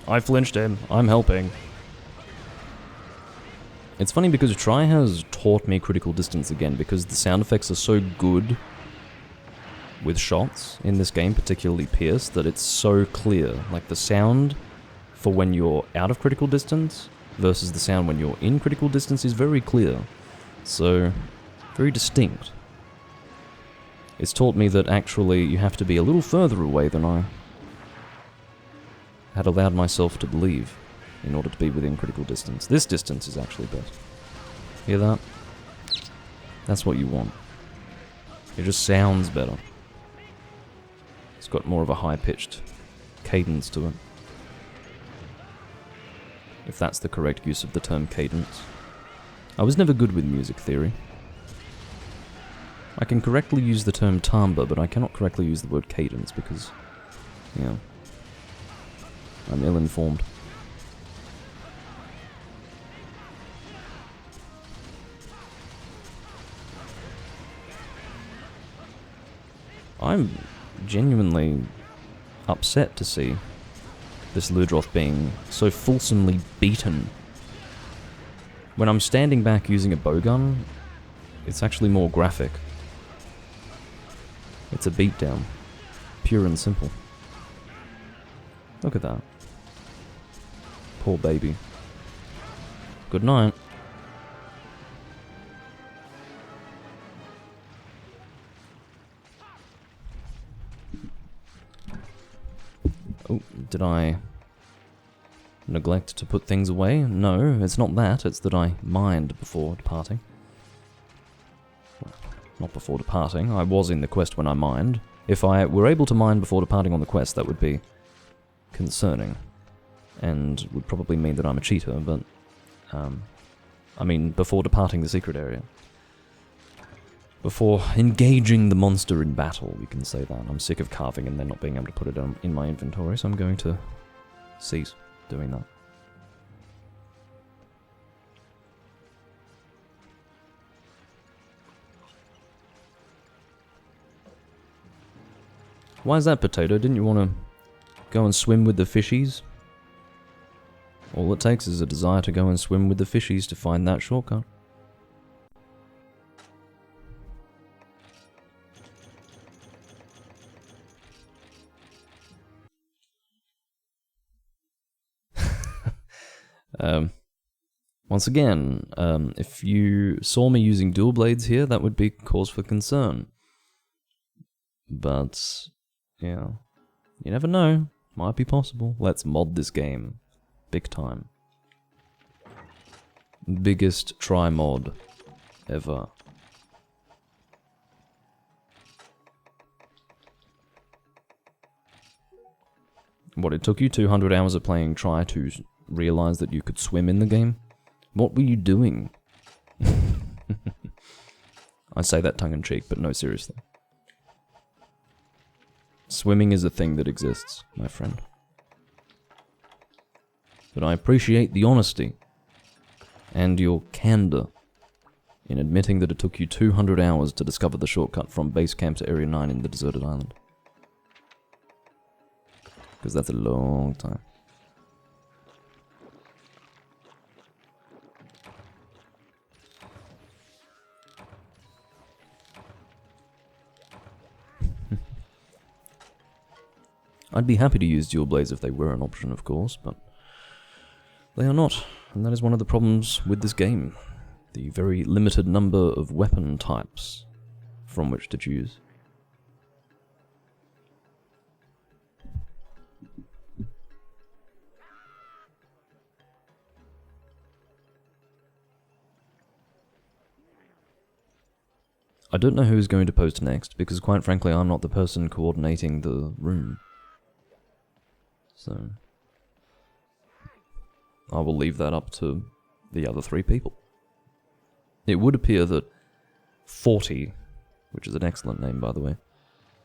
I flinched him. I'm helping. It's funny because Try has taught me critical distance again because the sound effects are so good with shots in this game, particularly Pierce, that it's so clear. Like the sound for when you're out of critical distance versus the sound when you're in critical distance is very clear. So, very distinct. It's taught me that actually you have to be a little further away than I had allowed myself to believe in order to be within critical distance. This distance is actually best. Hear that? That's what you want. It just sounds better. It's got more of a high-pitched cadence to it. If that's the correct use of the term cadence. I was never good with music theory. I can correctly use the term timbre, but I cannot correctly use the word cadence because, yeah, I'm ill-informed. I'm genuinely upset to see this Ludroth being so fulsomely beaten. When I'm standing back using a bowgun, it's actually more graphic. It's a beatdown. Pure and simple. Look at that. Poor baby. Good night. Oh, did I neglect to put things away? No, it's not that. It's that I mined before departing. Well, not before departing. I was in the quest when I mined. If I were able to mine before departing on the quest, that would be concerning. And would probably mean that I'm a cheater, but I mean, before departing the secret area. Before engaging the monster in battle, we can say that. I'm sick of carving and then not being able to put it in my inventory, so I'm going to cease doing that. Why is that, Potato? Didn't you want to go and swim with the fishies? All it takes is a desire to go and swim with the fishies to find that shortcut. Once again, if you saw me using dual blades here, that would be cause for concern. But Yeah. You never know. Might be possible. Let's mod this game. Big time. Biggest try mod ever. What, it took you 200 hours of playing try to realize that you could swim in the game? What were you doing? I say that tongue-in-cheek, but no, seriously. Swimming is a thing that exists, my friend. But I appreciate the honesty and your candor in admitting that it took you 200 hours to discover the shortcut from base camp to Area 9 in the deserted island. Because that's a long time. I'd be happy to use dual blades if they were an option, of course, but they are not, and that is one of the problems with this game. The very limited number of weapon types from which to choose. I don't know who is going to post next, because quite frankly I'm not the person coordinating the room. So I will leave that up to the other 3 people. It would appear that 40, which is an excellent name by the way,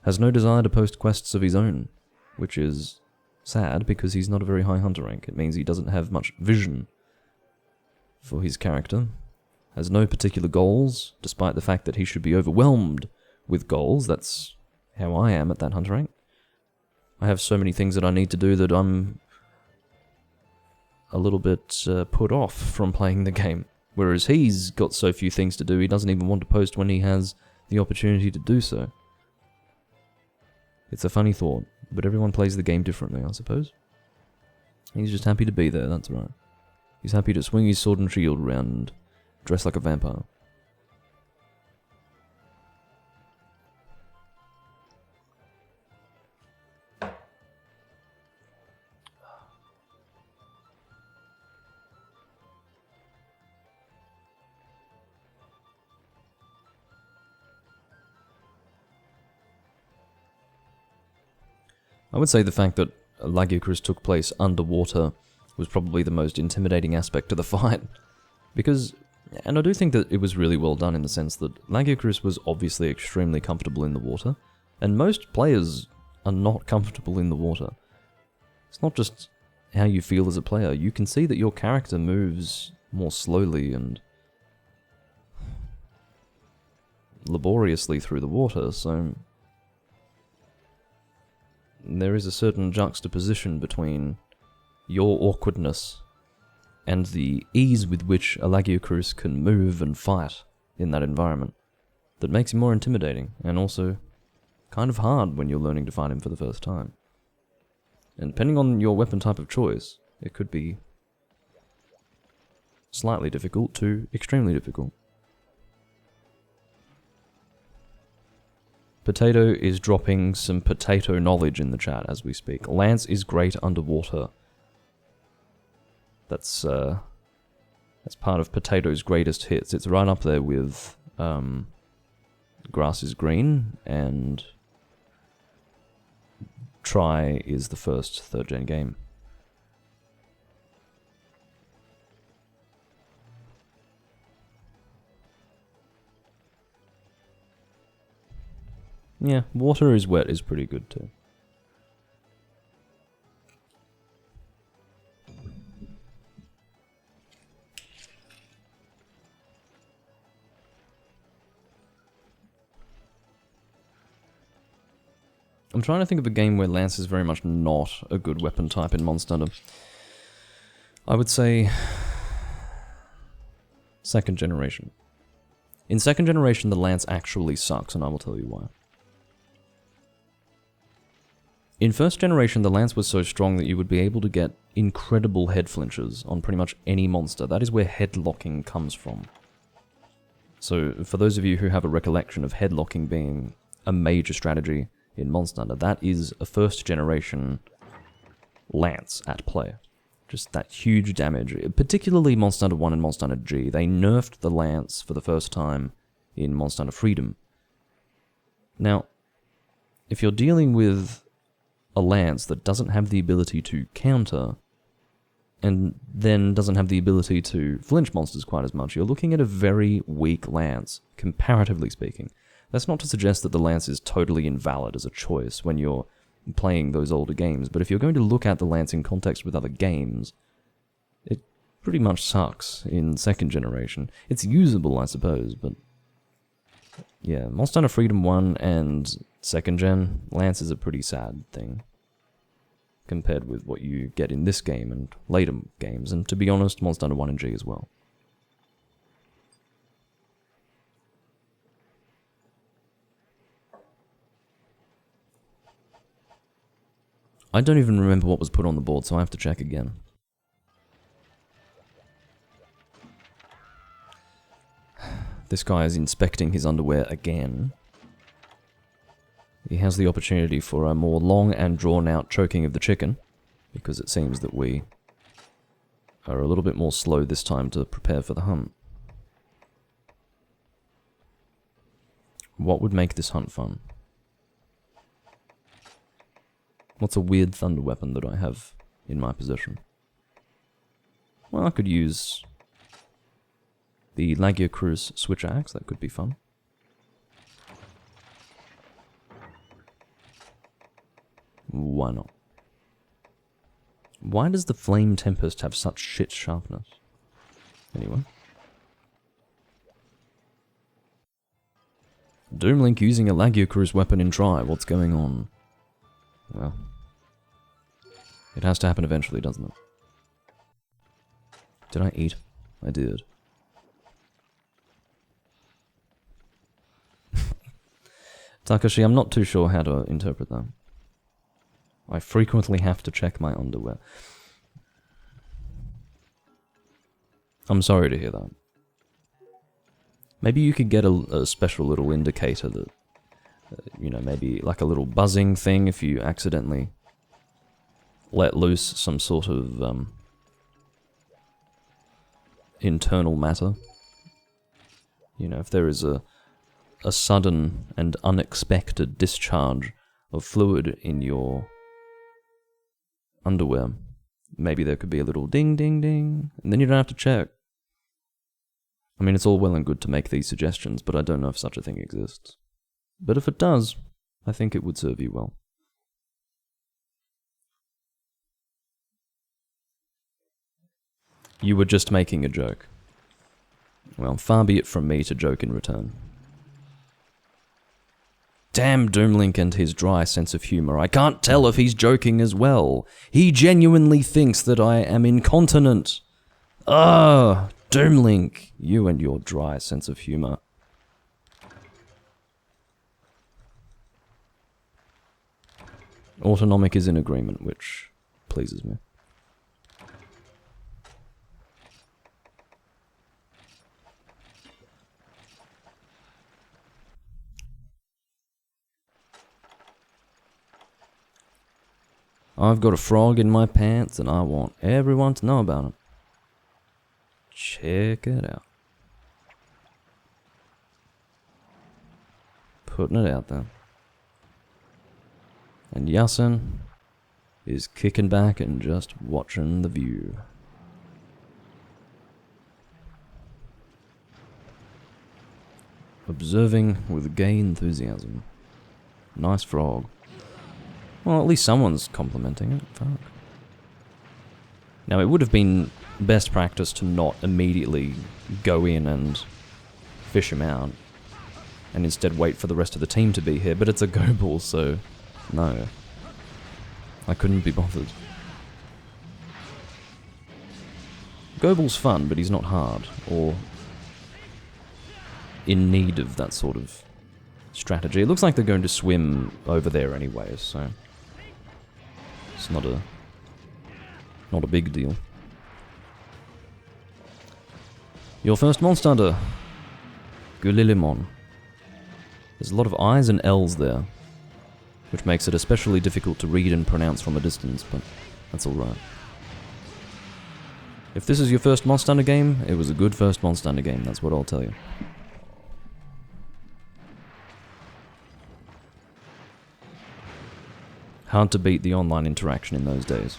has no desire to post quests of his own, which is sad because he's not a very high hunter rank. It means he doesn't have much vision for his character, has no particular goals, despite the fact that he should be overwhelmed with goals. That's how I am at that hunter rank. I have so many things that I need to do that I'm a little bit put off from playing the game. Whereas he's got so few things to do, he doesn't even want to post when he has the opportunity to do so. It's a funny thought, but everyone plays the game differently, I suppose. He's just happy to be there, that's right. He's happy to swing his sword and shield around and dress like a vampire. I would say the fact that Lagiacrus took place underwater was probably the most intimidating aspect to the fight. Because, and I do think that it was really well done in the sense that Lagiacrus was obviously extremely comfortable in the water, and most players are not comfortable in the water. It's not just how you feel as a player, you can see that your character moves more slowly and laboriously through the water, so there is a certain juxtaposition between your awkwardness and the ease with which a Lagiacrus can move and fight in that environment that makes him more intimidating, and also kind of hard when you're learning to fight him for the first time. And depending on your weapon type of choice, it could be slightly difficult to extremely difficult. Potato is dropping some potato knowledge in the chat as we speak. Lance is great underwater. That's part of Potato's greatest hits. It's right up there with Grass is Green, and Try is the first 3rd gen game. Yeah, Water is Wet is pretty good too. I'm trying to think of a game where Lance is very much not a good weapon type in Monster Hunter. I would say 2nd generation. In 2nd generation, the Lance actually sucks, and I will tell you why. In 1st generation, the Lance was so strong that you would be able to get incredible head flinches on pretty much any monster. That is where headlocking comes from. So, for those of you who have a recollection of headlocking being a major strategy in Monster Hunter. That is a first generation lance at play. Just that huge damage. Particularly Monster Hunter 1 and Monster Hunter G. They nerfed the lance for the first time in Monster Hunter Freedom. Now, if you're dealing with a lance that doesn't have the ability to counter, and then doesn't have the ability to flinch monsters quite as much, you're looking at a very weak lance, comparatively speaking. That's not to suggest that the lance is totally invalid as a choice when you're playing those older games, but if you're going to look at the lance in context with other games, it pretty much sucks in second generation. It's usable, I suppose, but yeah, Monster Hunter Freedom 1 and second gen, lance is a pretty sad thing compared with what you get in this game and later games, and to be honest, Monster Hunter 1 and G as well. I don't even remember what was put on the board, so I have to check again. This guy is inspecting his underwear again. He has the opportunity for a more long and drawn-out choking of the chicken, because it seems that we are a little bit more slow this time to prepare for the hunt. What would make this hunt fun? What's a weird thunder weapon that I have in my possession? Well, I could use the Lagia Cruz switch axe, that could be fun. Why not? Why does the Flame Tempest have such shit sharpness? Anyway. Doomlink using a Lagia Cruz weapon in try, what's going on? Well, it has to happen eventually, doesn't it? Did I eat? I did. Takashi, I'm not too sure how to interpret that. I frequently have to check my underwear. I'm sorry to hear that. Maybe you could get a special little indicator that, you know, maybe like a little buzzing thing if you accidentally let loose some sort of internal matter. You know, if there is a sudden and unexpected discharge of fluid in your underwear, maybe there could be a little ding ding ding, and then you don't have to check. I mean, it's all well and good to make these suggestions, but I don't know if such a thing exists. But if it does, I think it would serve you well. You were just making a joke. Well, far be it from me to joke in return. Damn Doomlink and his dry sense of humor. I can't tell if he's joking as well. He genuinely thinks that I am incontinent. Ah, Doomlink, you and your dry sense of humor. Autonomic is in agreement, which pleases me. I've got a frog in my pants and I want everyone to know about it. Check it out. Putting it out there. And Yasin is kicking back and just watching the view. Observing with gay enthusiasm. Nice frog. Well, at least someone's complimenting it. Fuck. Now, it would have been best practice to not immediately go in and fish him out, and instead wait for the rest of the team to be here, but it's a go ball, so no. I couldn't be bothered. Go ball's fun, but he's not hard, or in need of that sort of strategy. It looks like they're going to swim over there anyways, so it's not a big deal. Your first Monster Hunter, Gulilimon. There's a lot of I's and L's there. which makes it especially difficult to read and pronounce from a distance, but that's alright. If this is your first Monster Hunter game, it was a good first Monster Hunter game, that's what I'll tell you. Hard to beat the online interaction in those days.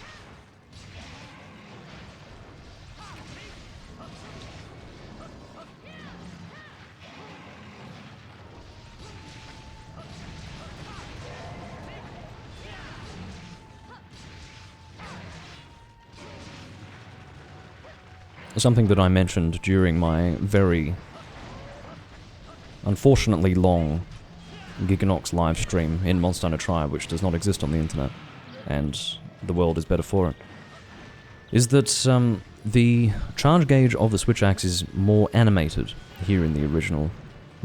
Something that I mentioned during my very unfortunately long Giganox live stream in Monster Hunter Tribe, which does not exist on the internet, and the world is better for it, is that the charge gauge of the switch axe is more animated here in the original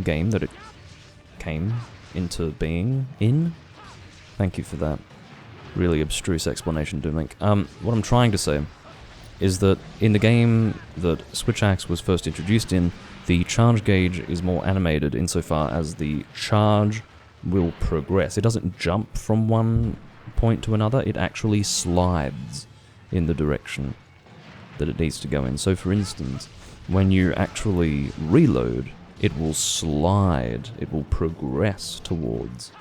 game that it came into being in. Thank you for that really abstruse explanation, Doomlink. What I'm trying to say is that in the game that Switch Axe was first introduced in, the charge gauge is more animated insofar as the charge will progress. It doesn't jump from one point to another, it actually slides in the direction that it needs to go in. So for instance, when you actually reload, it will slide, it will progress towards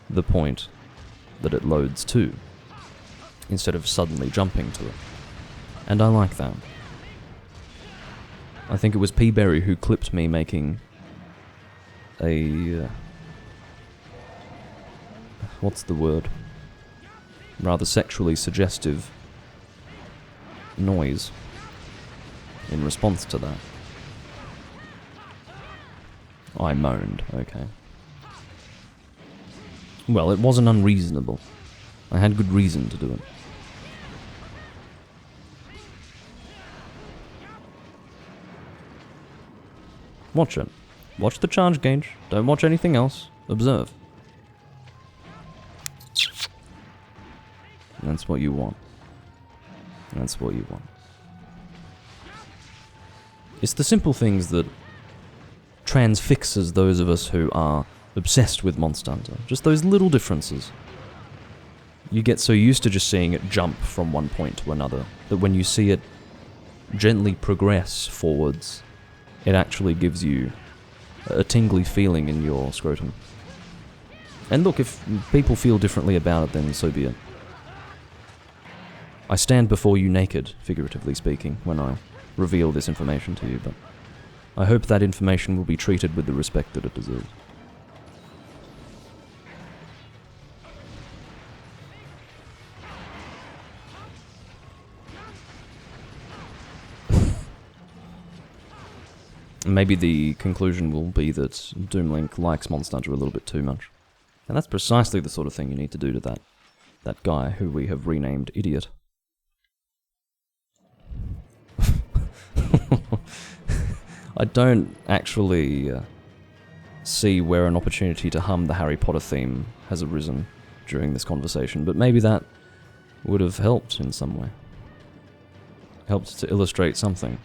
the point that it loads to, instead of suddenly jumping to it. And I like that. I think it was P. Berry who clipped me making a... what's the word? Rather sexually suggestive noise in response to that. I moaned, okay. Well, it wasn't unreasonable. I had good reason to do it. Watch it. Watch the charge gauge. Don't watch anything else. Observe. And that's what you want. That's what you want. It's the simple things that transfixes those of us who are obsessed with Monster Hunter. Just those little differences. You get so used to just seeing it jump from one point to another that when you see it gently progress forwards, it actually gives you a tingly feeling in your scrotum. And look, if people feel differently about it, then so be it. I stand before you naked, figuratively speaking, when I reveal this information to you, but I hope that information will be treated with the respect that it deserves. Maybe the conclusion will be that Doomlink likes Monster Hunter a little bit too much. And that's precisely the sort of thing you need to do to that guy who we have renamed Idiot. I don't actually see where an opportunity to hum the Harry Potter theme has arisen during this conversation, but maybe that would have helped in some way. Helped to illustrate something.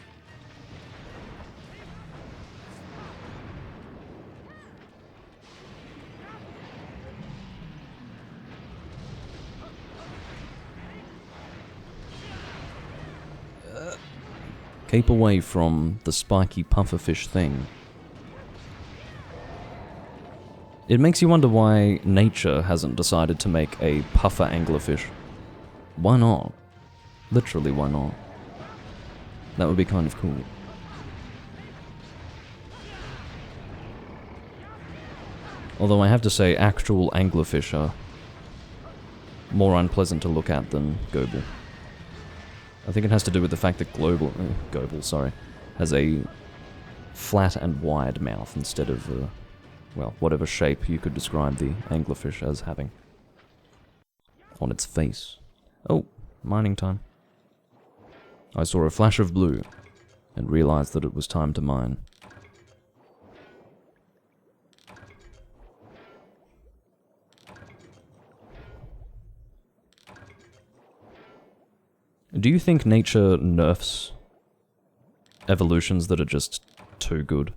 Keep away from the spiky pufferfish thing. It makes you wonder why nature hasn't decided to make a puffer anglerfish. Why not? Literally, why not? That would be kind of cool. Although I have to say, actual anglerfish are more unpleasant to look at than Goble. I think it has to do with the fact that Goble, has a flat and wide mouth instead of, well, whatever shape you could describe the anglerfish as having on its face. Oh, mining time. I saw a flash of blue and realized that it was time to mine. Do you think nature nerfs evolutions that are just too good?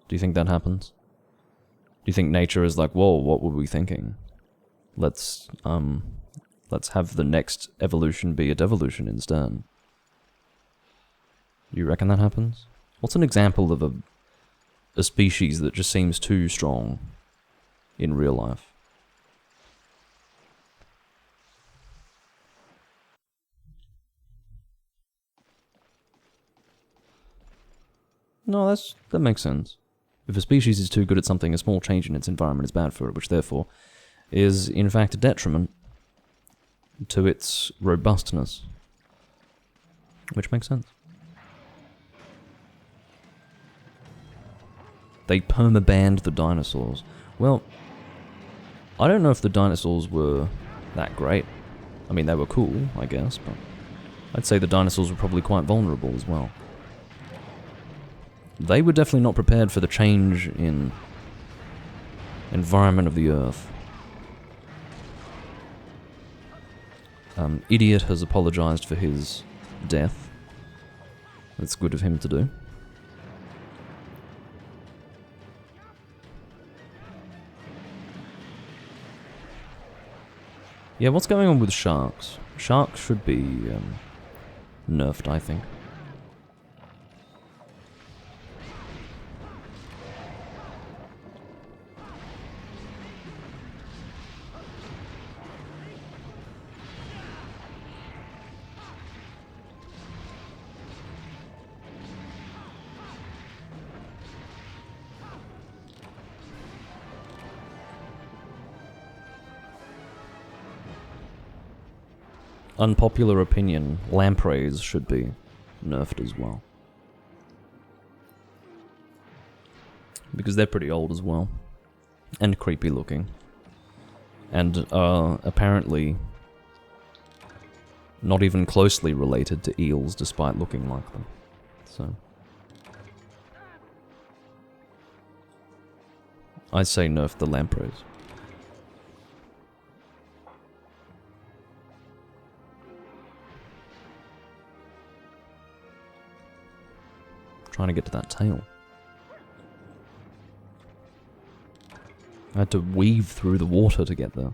Do you think that happens? Do you think nature is like, whoa, what were we thinking? Let's have the next evolution be a devolution instead. You reckon that happens? What's an example of a species that just seems too strong in real life? No, that makes sense. If a species is too good at something, a small change in its environment is bad for it, which therefore is in fact a detriment to its robustness. Which makes sense. They perma-banned the dinosaurs. Well, I don't know if the dinosaurs were that great. I mean, they were cool, I guess, but I'd say the dinosaurs were probably quite vulnerable as well. They were definitely not prepared for the change in environment of the Earth. Idiot has apologized for his death. That's good of him to do. Yeah, what's going on with sharks? Sharks should be nerfed, I think. Unpopular opinion, lampreys should be nerfed as well. Because they're pretty old as well. And creepy looking. And are apparently not even closely related to eels despite looking like them. So I say nerf the lampreys. Trying to get to that tail. I had to weave through the water to get there.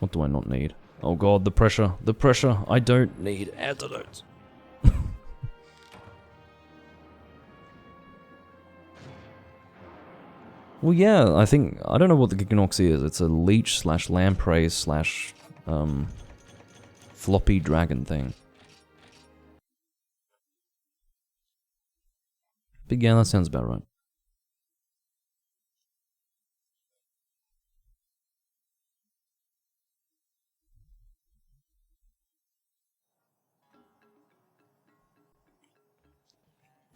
What do I not need? Oh god, the pressure, the pressure. I don't need antidotes. Well, yeah, I don't know what the Giganox is. It's a leech slash lamprey slash floppy dragon thing. But yeah, that sounds about right.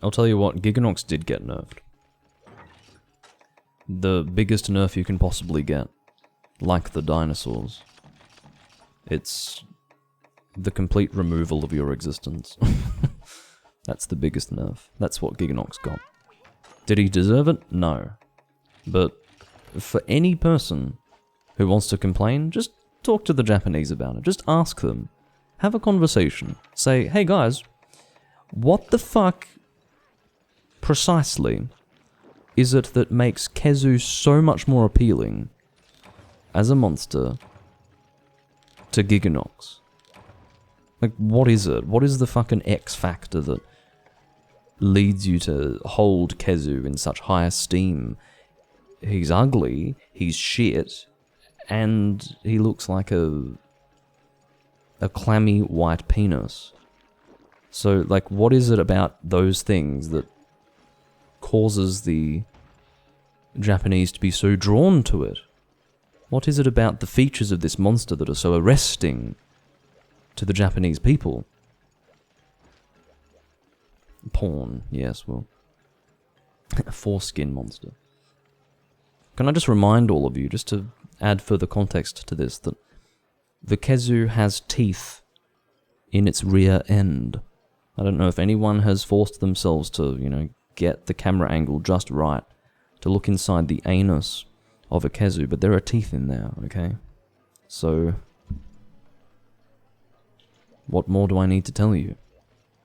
I'll tell you what, Giganox did get nerfed. The biggest nerf you can possibly get. Like the dinosaurs. It's the complete removal of your existence. That's the biggest nerf. That's what Giganox got. Did he deserve it? No. But for any person who wants to complain, just talk to the Japanese about it. Just ask them. Have a conversation. Say, hey guys, what the fuck precisely is it that makes Kezu so much more appealing as a monster to Giganox? Like, what is it? What is the fucking X factor that leads you to hold Kezu in such high esteem? He's ugly, he's shit, and he looks like a clammy white penis. So, like, what is it about those things that causes the Japanese to be so drawn to it? What is it about the features of this monster that are so arresting to the Japanese people? Porn, yes, well. A foreskin monster. Can I just remind all of you, just to add further context to this, that the Kezu has teeth in its rear end. I don't know if anyone has forced themselves to, you know, get the camera angle just right to look inside the anus of a Kezu, but there are teeth in there, okay? So, what more do I need to tell you?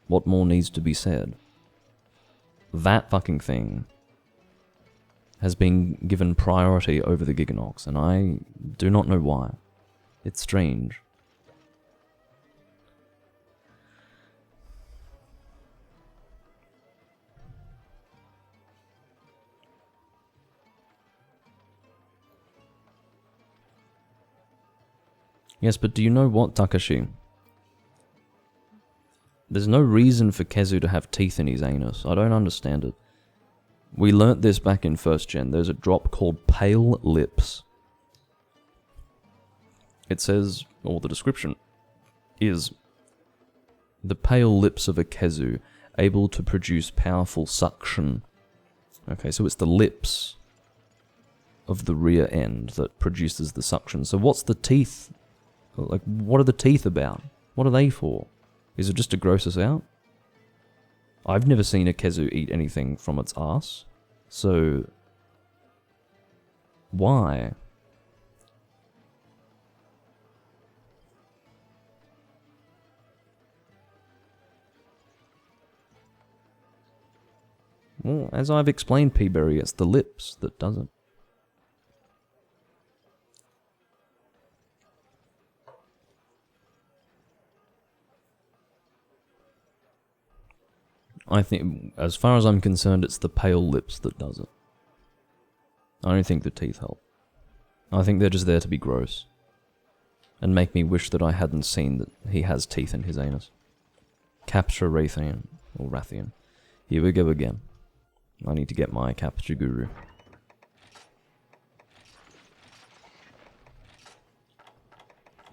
What more needs to be said? That fucking thing has been given priority over the Giganox, and I do not know why. It's strange. Yes, but do you know what, Takashi? There's no reason for Kezu to have teeth in his anus. I don't understand it. We learnt this back in 1st gen. There's a drop called Pale Lips. It says, or the description is, the pale lips of a Kezu, able to produce powerful suction. Okay, so it's the lips of the rear end that produces the suction. So what's the teeth? Like, what are the teeth about? What are they for? Is it just to gross us out? I've never seen a Kezu eat anything from its ass. So, why? Well, as I've explained, Peaberry, it's the lips that does it. I think, as far as I'm concerned, it's the pale lips that does it. I don't think the teeth help. I think they're just there to be gross. And make me wish that I hadn't seen that he has teeth in his anus. Capture Rathian, or Rathian. Here we go again. I need to get my Capture Guru.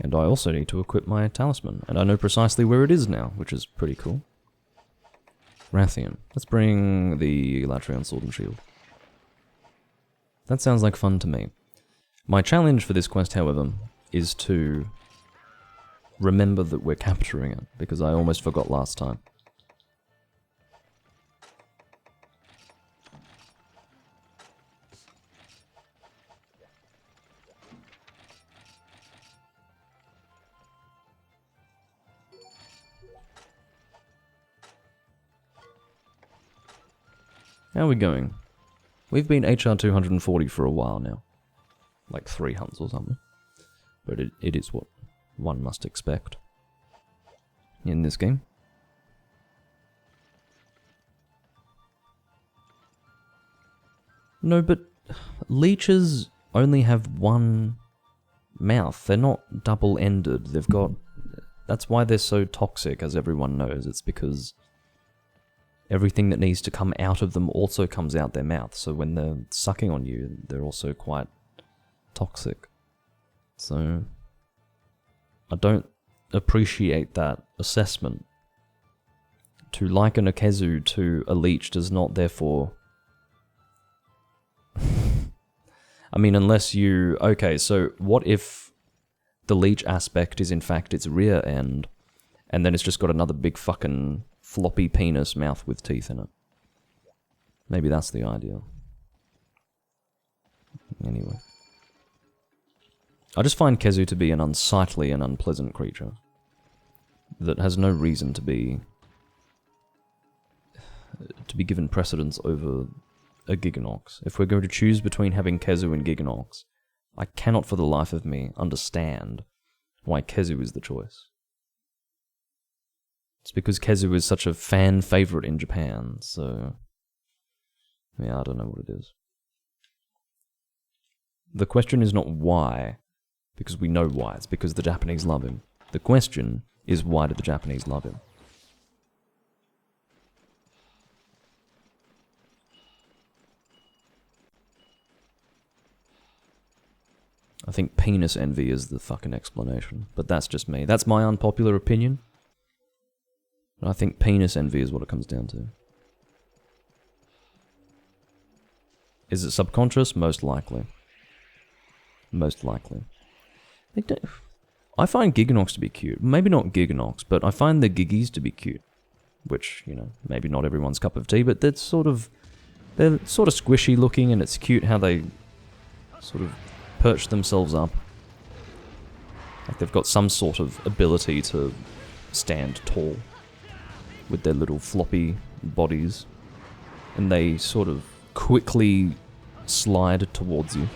And I also need to equip my talisman, and I know precisely where it is now, which is pretty cool. Rathian. Let's bring the Latreon Sword and Shield. That sounds like fun to me. My challenge for this quest, however, is to remember that we're capturing it, because I almost forgot last time. How are we going? We've been HR 240 for a while now. Like 3 hunts or something. But it is what one must expect in this game. No, but leeches only have one mouth. They're not double-ended. They've got... That's why they're so toxic, as everyone knows. It's because everything that needs to come out of them also comes out their mouth. So when they're sucking on you, they're also quite toxic. So I don't appreciate that assessment. To liken a Kezu to a leech does not therefore... I mean, unless you... Okay, so what if the leech aspect is in fact its rear end, and then it's just got another big fucking floppy penis mouth with teeth in it? Maybe that's the idea. Anyway. I just find Kezu to be an unsightly and unpleasant creature that has no reason to be given precedence over a Giganox. If we're going to choose between having Kezu and Giganox, I cannot for the life of me understand why Kezu is the choice. It's because Kezu is such a fan favorite in Japan, so... Yeah, I don't know what it is. The question is not why, because we know why. It's because the Japanese love him. The question is, why do the Japanese love him? I think penis envy is the fucking explanation, but that's just me. That's my unpopular opinion. But I think penis envy is what it comes down to. Is it subconscious? Most likely. Most likely. I find Giganox to be cute. Maybe not Giganox, but I find the Giggies to be cute. Which, you know, maybe not everyone's cup of tea, but they're sort of squishy looking, and it's cute how they sort of perch themselves up. Like they've got some sort of ability to stand tall with their little floppy bodies. And they sort of quickly slide towards you.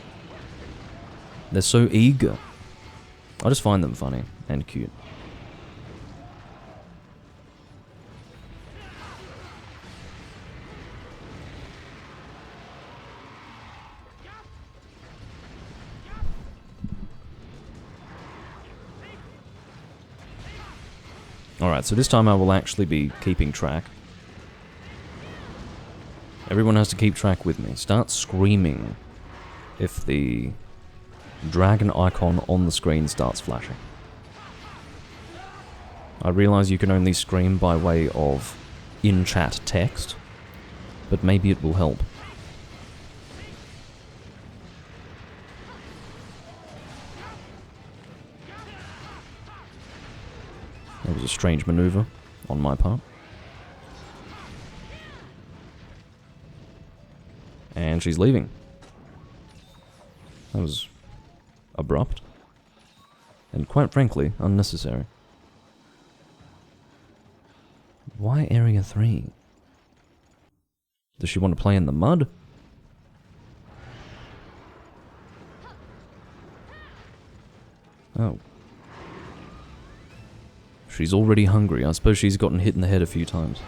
They're so eager. I just find them funny and cute. Alright, so this time I will actually be keeping track. Everyone has to keep track with me. Start screaming if the dragon icon on the screen starts flashing. I realize you can only scream by way of in-chat text, but maybe it will help. That was a strange maneuver on my part. And she's leaving. That was abrupt. And quite frankly, unnecessary. Why Area 3? Does she want to play in the mud? Oh. She's already hungry. I suppose she's gotten hit in the head a few times.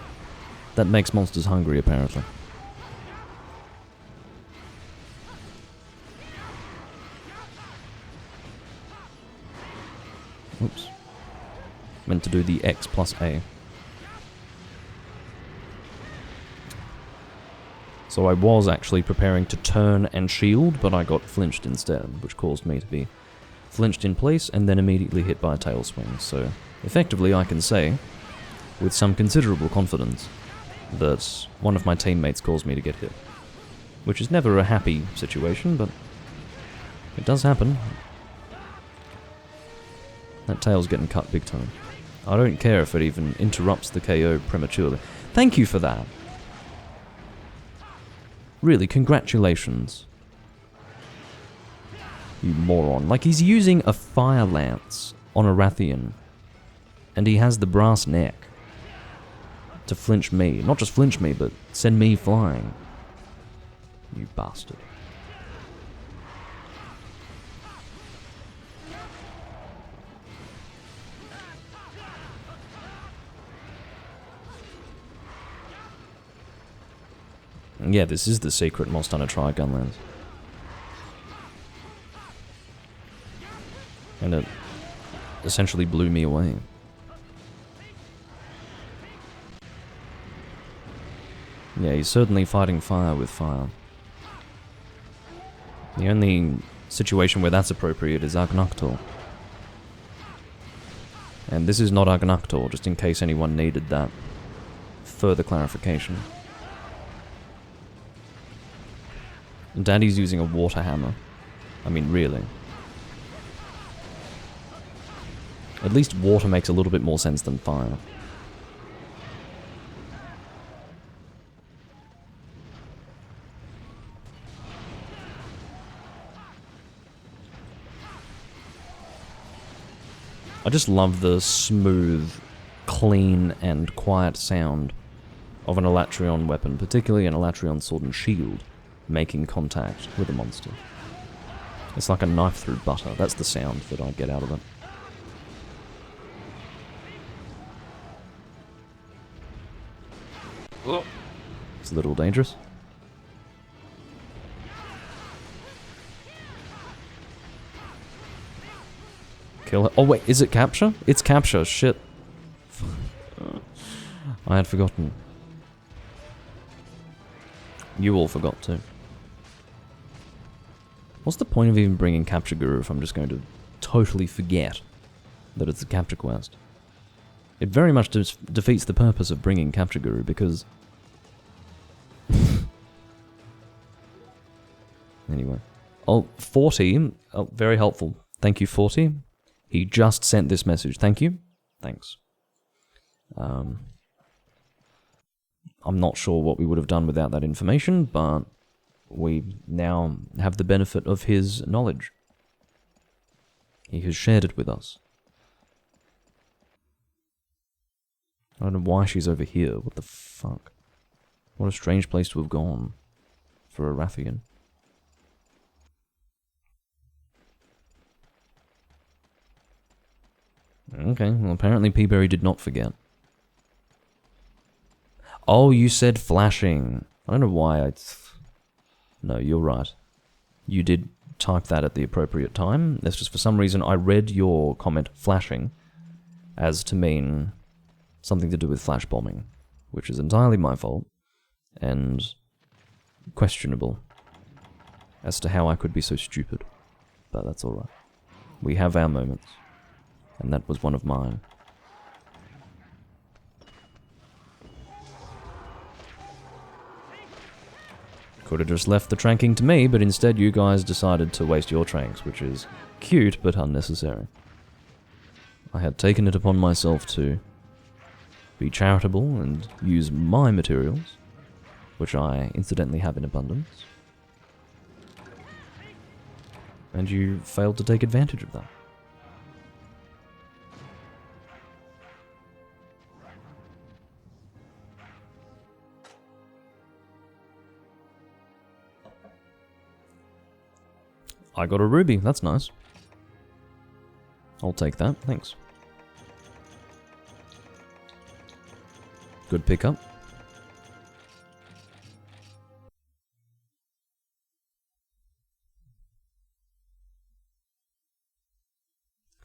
That makes monsters hungry, apparently. Oops. Meant to do the X plus A. So I was actually preparing to turn and shield, but I got flinched instead, which caused me to be flinched in place and then immediately hit by a tail swing. So effectively I can say, with some considerable confidence, that one of my teammates caused me to get hit. Which is never a happy situation, but it does happen. That tail's getting cut big time. I don't care if it even interrupts the KO prematurely. Thank you for that. Really, congratulations. You moron. Like, he's using a fire lance on a Rathian, and he has the brass neck to flinch me. Not just flinch me, but send me flying. You bastard. Yeah, this is the secret Most Hunter Tri-Gun lens. And it essentially blew me away. Yeah, he's certainly fighting fire with fire. The only situation where that's appropriate is Agnaktor. And this is not Agnaktor, just in case anyone needed that further clarification. Daddy's using a water hammer. I mean, really. At least water makes a little bit more sense than fire. I just love the smooth, clean, and quiet sound of an Elatrion weapon, particularly an Elatrion sword and shield, making contact with a monster. It's like a knife through butter. That's the sound that I get out of it. Oh. It's a little dangerous. Kill her. Oh wait, is it capture? It's capture, shit. I had forgotten. You all forgot too. What's the point of even bringing Capture Guru if I'm just going to totally forget that it's a capture quest? It very much defeats the purpose of bringing Capture Guru because... Anyway. Oh, 40. Oh, very helpful. Thank you, 40. He just sent this message. Thank you. Thanks. I'm not sure what we would have done without that information, but we now have the benefit of his knowledge. He has shared it with us. I don't know why she's over here. What the fuck? What a strange place to have gone for a Rathian. Okay, well apparently Peaberry did not forget. Oh, you said flashing. I don't know why I... No, you're right. You did type that at the appropriate time. It's just for some reason I read your comment flashing as to mean something to do with flash bombing, which is entirely my fault and questionable as to how I could be so stupid. But that's alright. We have our moments, and that was one of mine. Could have just left the tranking to me, but instead you guys decided to waste your tranks, which is cute but unnecessary. I had taken it upon myself to be charitable and use my materials, which I incidentally have in abundance. And you failed to take advantage of that. I got a ruby, that's nice. I'll take that, thanks. Good pickup.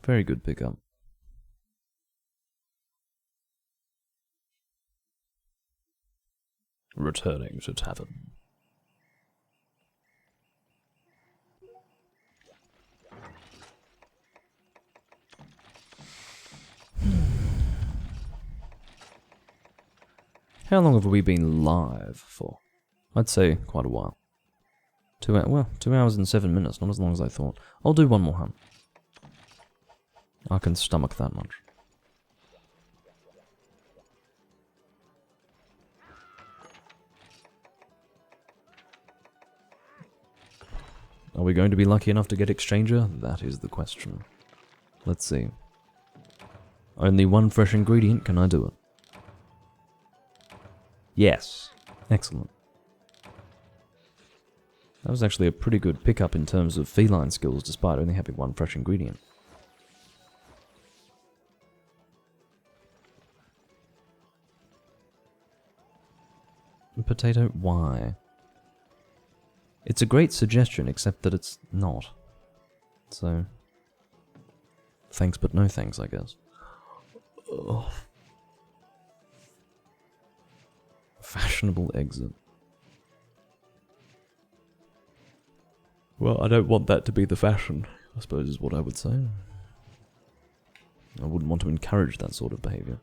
Very good pickup. Returning to tavern. How long have we been live for? I'd say quite a while. 2 hours and 7 minutes, not as long as I thought. I'll do one more hunt. I can stomach that much. Are we going to be lucky enough to get Exchanger? That is the question. Let's see. Only one fresh ingredient, can I do it? Yes. Excellent. That was actually a pretty good pickup in terms of feline skills, despite only having one fresh ingredient. Potato, why? It's a great suggestion, except that it's not. So, thanks but no thanks, I guess. Ugh. Fashionable exit. Well, I don't want that to be the fashion, I suppose is what I would say. I wouldn't want to encourage that sort of behaviour.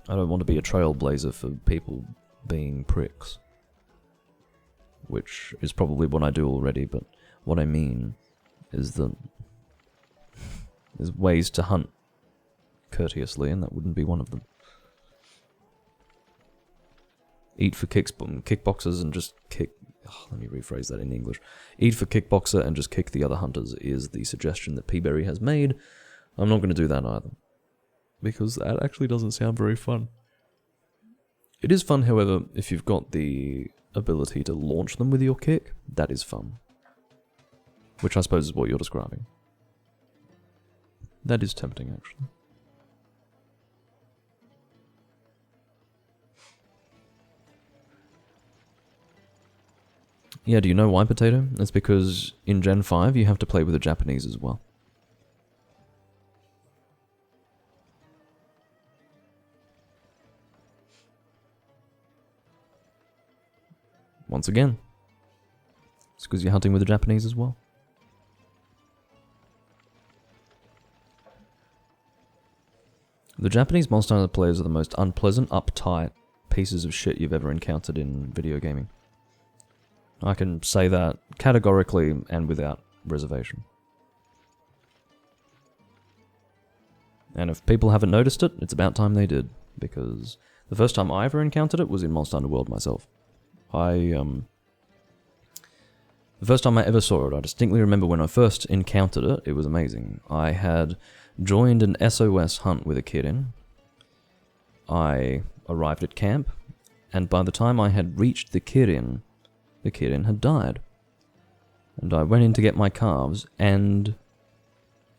I don't want to be a trailblazer for people being pricks. Which is probably what I do already, but what I mean is that there's ways to hunt courteously, and that wouldn't be one of them. Eat for kickboxers and just kick... Oh, let me rephrase that in English. Eat for kickboxer and just kick the other hunters is the suggestion that Peaberry has made. I'm not going to do that either. Because that actually doesn't sound very fun. It is fun, however, if you've got the ability to launch them with your kick. That is fun. Which I suppose is what you're describing. That is tempting, actually. Yeah, do you know why, Potato? It's because in Gen 5 you have to play with the Japanese as well. Once again, it's because you're hunting with the Japanese as well. The Japanese Monster Hunter players are the most unpleasant, uptight pieces of shit you've ever encountered in video gaming. I can say that categorically and without reservation. And if people haven't noticed it, it's about time they did, because the first time I ever encountered it was in Monster Hunter World myself. The first time I ever saw it, I distinctly remember when I first encountered it, it was amazing. I had joined an SOS hunt with a Kirin. I arrived at camp, and by the time I had reached the Kirin had died. And I went in to get my calves, and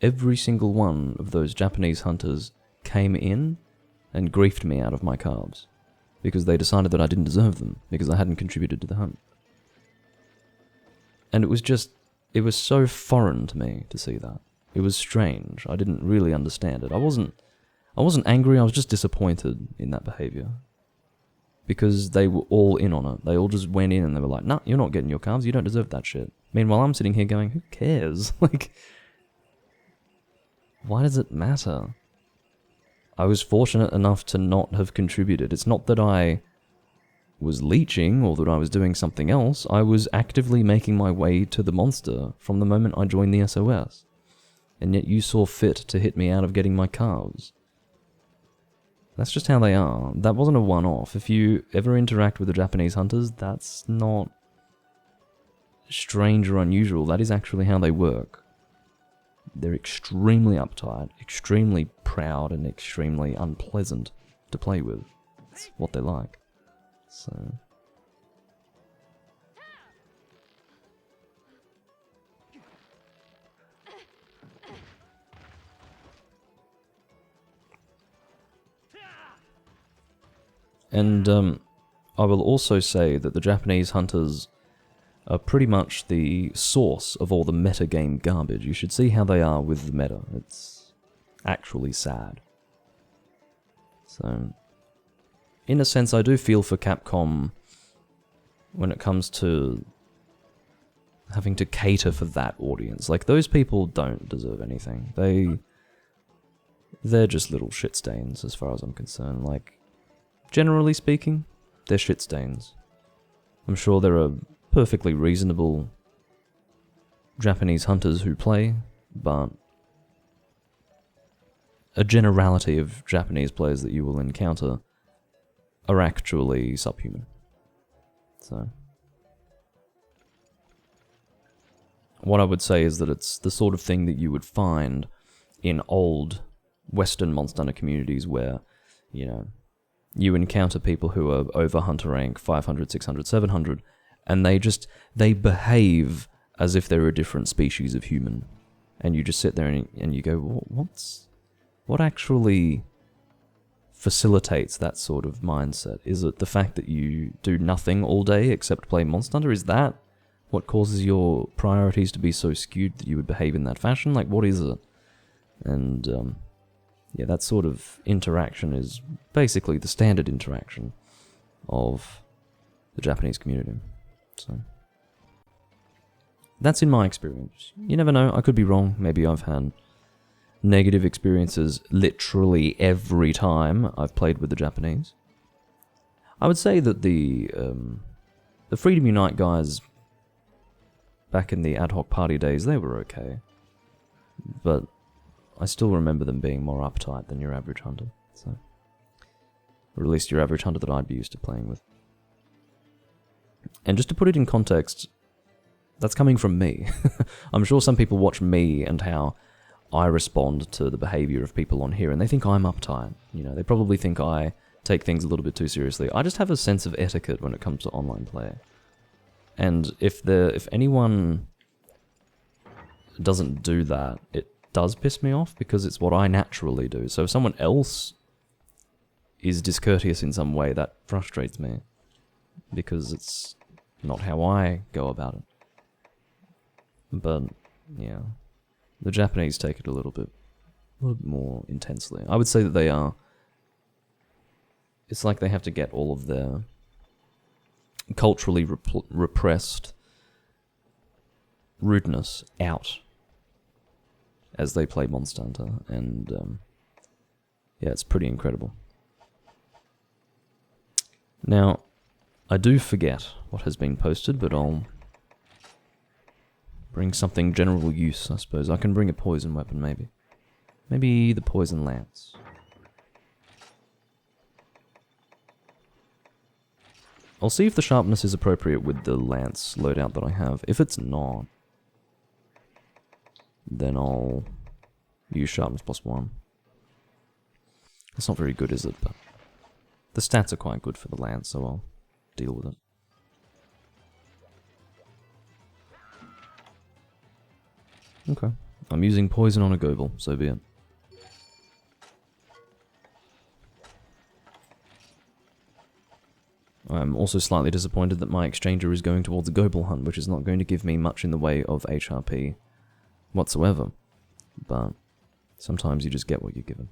every single one of those Japanese hunters came in and griefed me out of my calves because they decided that I didn't deserve them because I hadn't contributed to the hunt. And it was so foreign to me to see that. It was strange. I didn't really understand it. I wasn't angry, I was just disappointed in that behavior. Because they were all in on it. They all just went in and they were like, nah, you're not getting your calves, you don't deserve that shit. Meanwhile, I'm sitting here going, who cares? Like, why does it matter? I was fortunate enough to not have contributed. It's not that I was leeching or that I was doing something else. I was actively making my way to the monster from the moment I joined the SOS. And yet you saw fit to hit me out of getting my calves. That's just how they are. That wasn't a one-off. If you ever interact with the Japanese hunters, that's not strange or unusual. That is actually how they work. They're extremely uptight, extremely proud, and extremely unpleasant to play with. It's what they like. So... And I will also say that the Japanese hunters are pretty much the source of all the metagame garbage. You should see how they are with the meta. It's actually sad. So, in a sense, I do feel for Capcom when it comes to having to cater for that audience. Like, those people don't deserve anything. They're just little shit stains as far as I'm concerned. Like, generally speaking, they're shit stains. I'm sure there are perfectly reasonable Japanese hunters who play, but a generality of Japanese players that you will encounter are actually subhuman. So, what I would say is that it's the sort of thing that you would find in old Western Monster Hunter communities where, you know, you encounter people who are over Hunter rank 500, 600, 700, and they behave as if they're a different species of human. And you just sit there and you go, what actually facilitates that sort of mindset? Is it the fact that you do nothing all day except play Monster Hunter? Is that what causes your priorities to be so skewed that you would behave in that fashion? Like, what is it? And, yeah, that sort of interaction is basically the standard interaction of the Japanese community. So, that's in my experience. You never know, I could be wrong. Maybe I've had negative experiences literally every time I've played with the Japanese. I would say that the Freedom Unite guys back in the ad hoc party days, they were okay. But I still remember them being more uptight than your average hunter, so... Or at least your average hunter that I'd be used to playing with. And just to put it in context, that's coming from me. I'm sure some people watch me and how I respond to the behavior of people on here, and they think I'm uptight. You know, they probably think I take things a little bit too seriously. I just have a sense of etiquette when it comes to online play. And if anyone doesn't do that, it does piss me off because it's what I naturally do. So if someone else is discourteous in some way, that frustrates me because it's not how I go about it. But yeah, the Japanese take it a little bit more intensely. I would say that they are. It's like they have to get all of their culturally repressed rudeness out as they play Monster Hunter, and yeah, it's pretty incredible. Now, I do forget what has been posted, but I'll bring something general use, I suppose. I can bring a poison weapon, maybe. Maybe the poison lance. I'll see if the sharpness is appropriate with the lance loadout that I have. If it's not, then I'll use sharpness +1. It's not very good, is it? But the stats are quite good for the lance, so I'll deal with it. Okay. I'm using poison on a Goble, so be it. I'm also slightly disappointed that my exchanger is going towards a Goble hunt, which is not going to give me much in the way of HRP whatsoever. But sometimes you just get what you're given.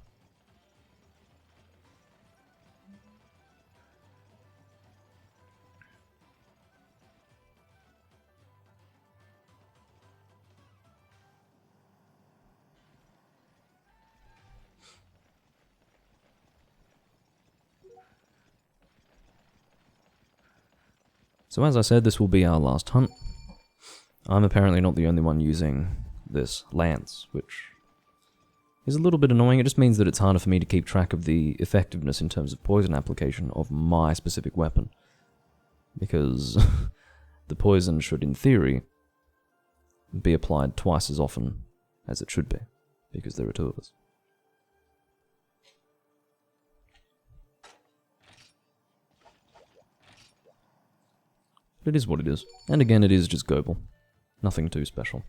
So as I said, this will be our last hunt. I'm apparently not the only one using this lance, which is a little bit annoying. It just means that it's harder for me to keep track of the effectiveness in terms of poison application of my specific weapon. Because the poison should, in theory, be applied twice as often as it should be, because there are two of us. But it is what it is. And again, it is just Goble. Nothing too special.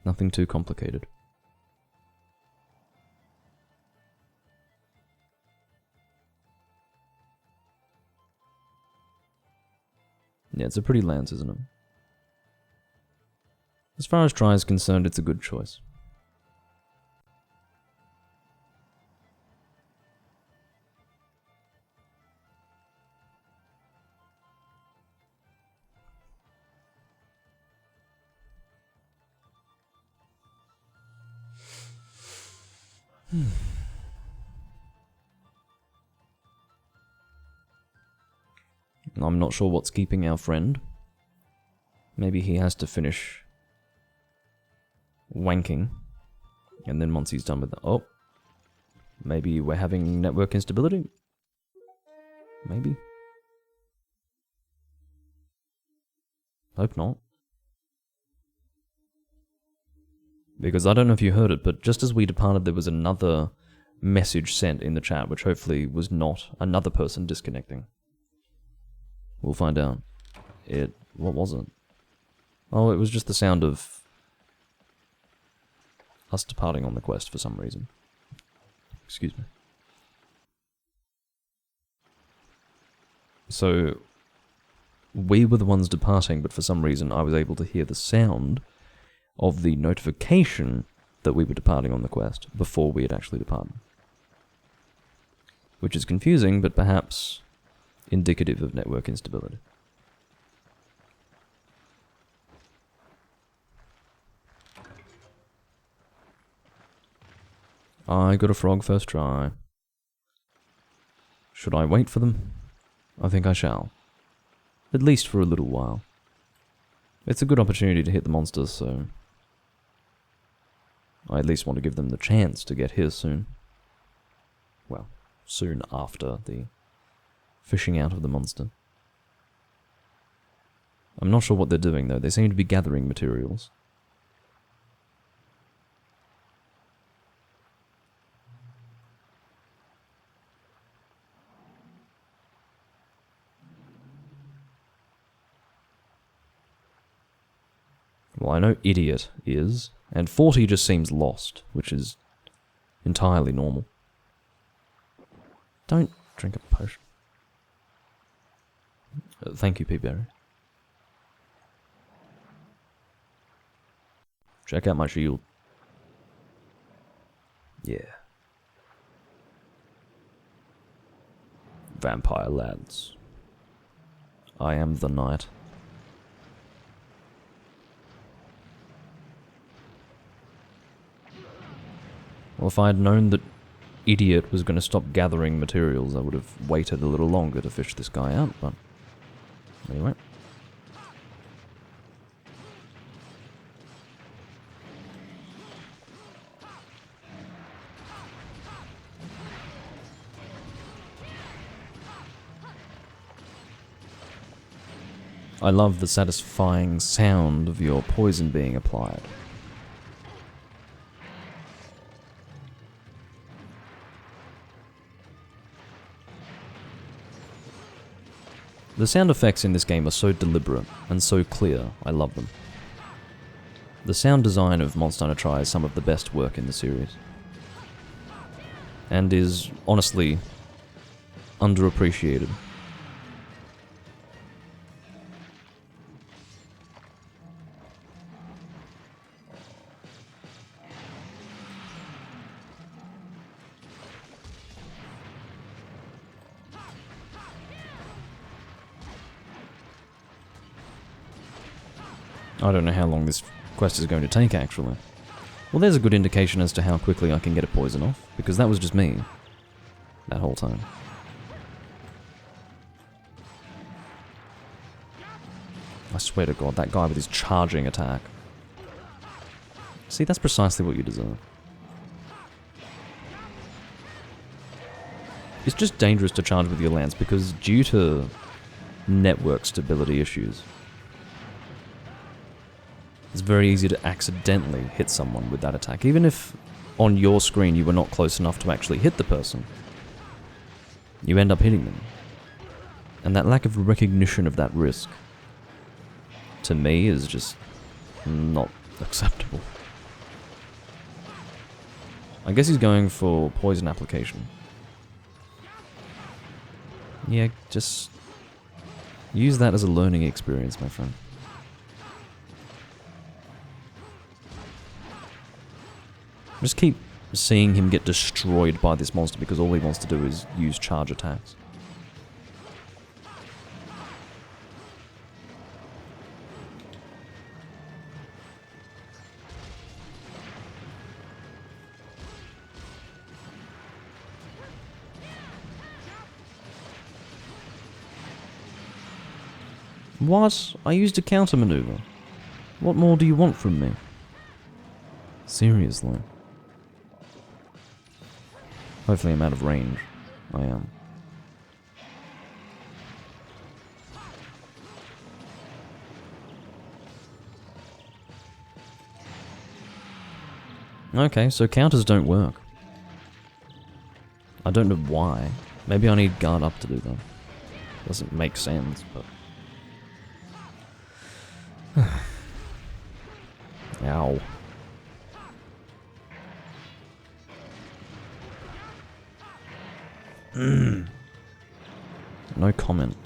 Nothing too complicated. Yeah, it's a pretty lance, isn't it? As far as Try is concerned, it's a good choice. I'm not sure what's keeping our friend. Maybe he has to finish wanking, and then once he's done with that... Oh! Maybe we're having network instability? Maybe. Hope not. Because I don't know if you heard it, but just as we departed, there was another message sent in the chat, which hopefully was not another person disconnecting. We'll find out. What was it? Oh, it was just the sound of us departing on the quest for some reason. Excuse me. So, we were the ones departing, but for some reason I was able to hear the sound of the notification that we were departing on the quest before we had actually departed. Which is confusing, but perhaps indicative of network instability. I got a frog first try. Should I wait for them? I think I shall. At least for a little while. It's a good opportunity to hit the monsters, so I at least want to give them the chance to get here soon. Well, soon after the fishing out of the monster. I'm not sure what they're doing though. They seem to be gathering materials. Well, I know Idiot is, and 40 just seems lost, which is entirely normal. Don't drink a potion. Thank you, P-Berry. Check out my shield. Yeah. Vampire lads. I am the knight. Well, if I had known that Idiot was going to stop gathering materials, I would have waited a little longer to fish this guy out, but anyway. I love the satisfying sound of your poison being applied. The sound effects in this game are so deliberate and so clear, I love them. The sound design of Monster Hunter Tri is some of the best work in the series. And is, honestly, underappreciated. I don't know how long this quest is going to take, actually. Well, there's a good indication as to how quickly I can get a poison off, because that was just me that whole time. I swear to God, that guy with his charging attack. See, that's precisely what you deserve. It's just dangerous to charge with your lance, because due to network stability issues, it's very easy to accidentally hit someone with that attack. Even if on your screen you were not close enough to actually hit the person, you end up hitting them. And that lack of recognition of that risk, to me, is just not acceptable. I guess he's going for poison application. Yeah, just use that as a learning experience, my friend. Just keep seeing him get destroyed by this monster because all he wants to do is use charge attacks. What? I used a counter maneuver. What more do you want from me? Seriously. Hopefully I'm out of range. I am. Okay, so counters don't work. I don't know why. Maybe I need guard up to do that. Doesn't make sense, but... Ow. No comment.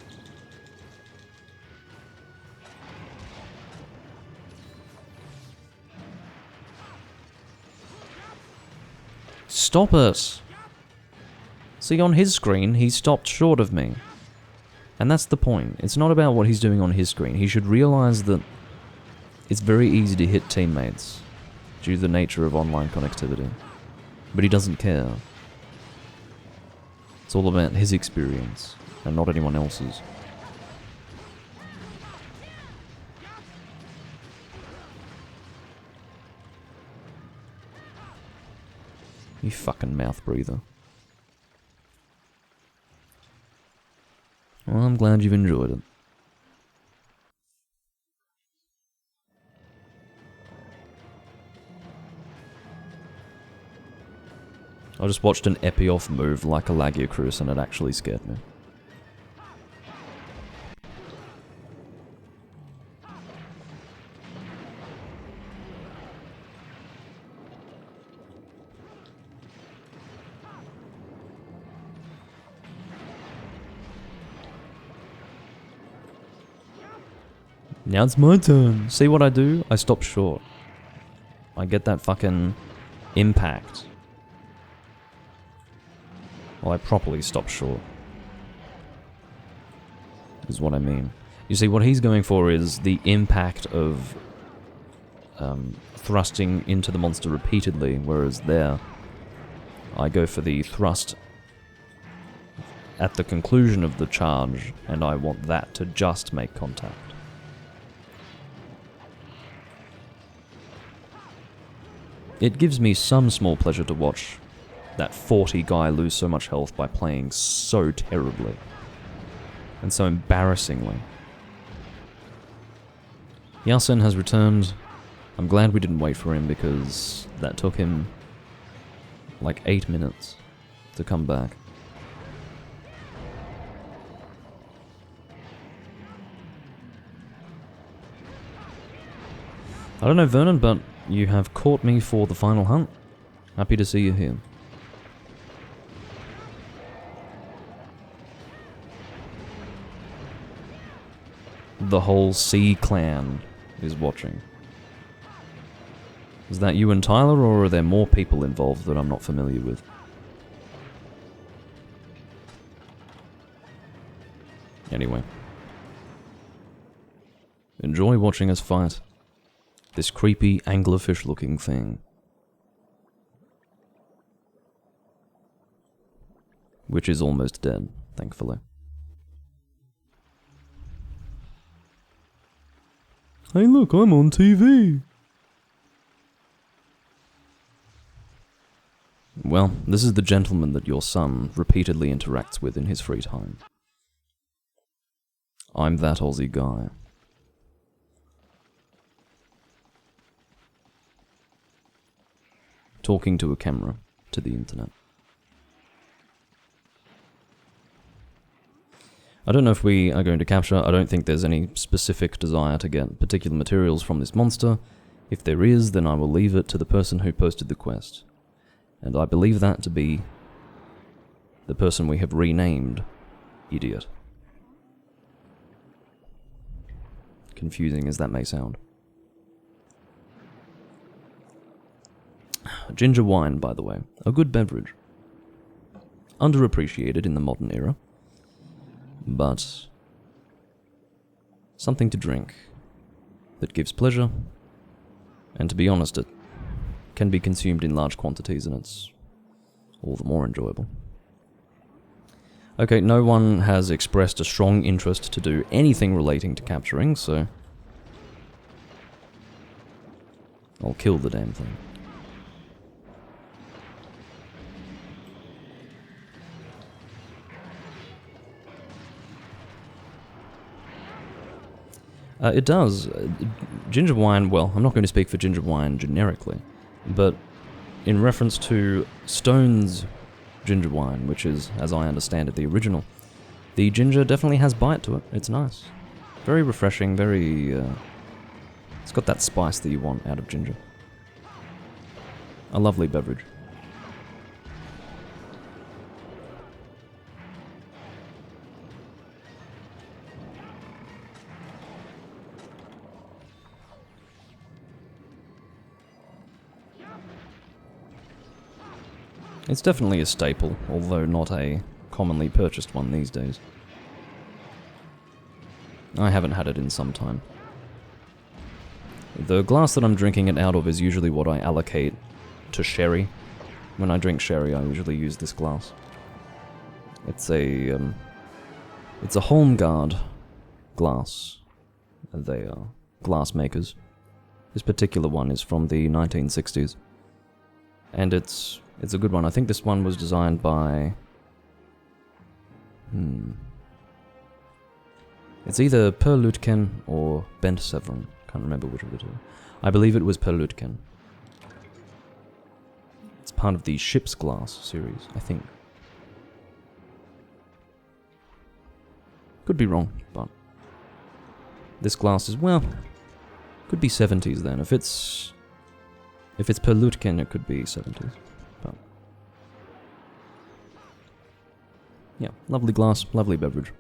Stop it! See, on his screen, he stopped short of me. And that's the point. It's not about what he's doing on his screen. He should realize that it's very easy to hit teammates due to the nature of online connectivity. But he doesn't care. It's all about his experience, and not anyone else's. You fucking mouth breather. Well, I'm glad you've enjoyed it. I just watched an Epioff move like a Lagiacruz and it actually scared me. Now it's my turn. See what I do? I stop short. I get that fucking impact. Well, I properly stop short. Is what I mean. You see, what he's going for is the impact of thrusting into the monster repeatedly, whereas there, I go for the thrust at the conclusion of the charge, and I want that to just make contact. It gives me some small pleasure to watch that 40 guy lose so much health by playing so terribly. And so embarrassingly. Yasin has returned. I'm glad we didn't wait for him because that took him like 8 minutes to come back. I don't know, Vernon, but you have caught me for the final hunt. Happy to see you here. The whole C clan is watching. Is that you and Tyler, or are there more people involved that I'm not familiar with? Anyway. Enjoy watching us fight this creepy anglerfish-looking thing. Which is almost dead, thankfully. Hey look, I'm on TV! Well, this is the gentleman that your son repeatedly interacts with in his free time. I'm that Aussie guy. Talking to a camera, to the internet. I don't know if we are going to capture. I don't think there's any specific desire to get particular materials from this monster. If there is, then I will leave it to the person who posted the quest. And I believe that to be the person we have renamed Idiot. Confusing as that may sound. Ginger wine, by the way. A good beverage. Underappreciated in the modern era. But something to drink that gives pleasure, and to be honest, it can be consumed in large quantities and it's all the more enjoyable. Okay, no one has expressed a strong interest to do anything relating to capturing, so I'll kill the damn thing. It does. Ginger wine, well, I'm not going to speak for ginger wine generically, but in reference to Stone's ginger wine, which is, as I understand it, the original, the ginger definitely has bite to it. It's nice. Very refreshing, very... it's got that spice that you want out of ginger. A lovely beverage. It's definitely a staple, although not a commonly purchased one these days. I haven't had it in some time. The glass that I'm drinking it out of is usually what I allocate to sherry. When I drink sherry, I usually use this glass. It's a Holmgard glass. They are glass makers. This particular one is from the 1960s. And it's a good one. I think this one was designed by... It's either Per Lutken or Bent Severin. Can't remember which of the two. I believe it was Per Lutken. It's part of the Ship's Glass series, I think. Could be wrong, but... This glass is, well... Could be 70s then. If it's Per Lutken, it could be 70s. But yeah, lovely glass, lovely beverage.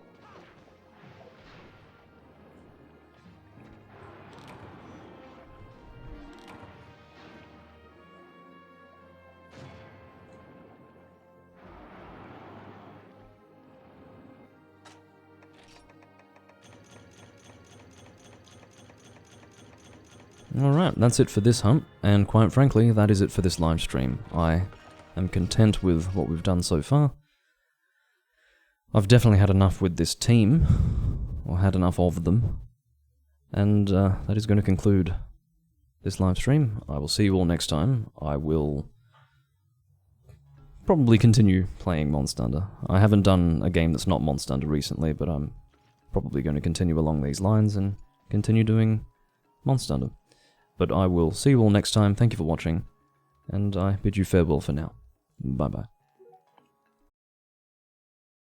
Alright, that's it for this hunt, and quite frankly, that is it for this live stream. I am content with what we've done so far. I've definitely had enough with this team, or had enough of them, and that is going to conclude this live stream. I will see you all next time. I will probably continue playing Monster Hunter. I haven't done a game that's not Monster Hunter recently, but I'm probably going to continue along these lines and continue doing Monster Hunter. But I will see you all next time. Thank you for watching, and I bid you farewell for now. Bye-bye.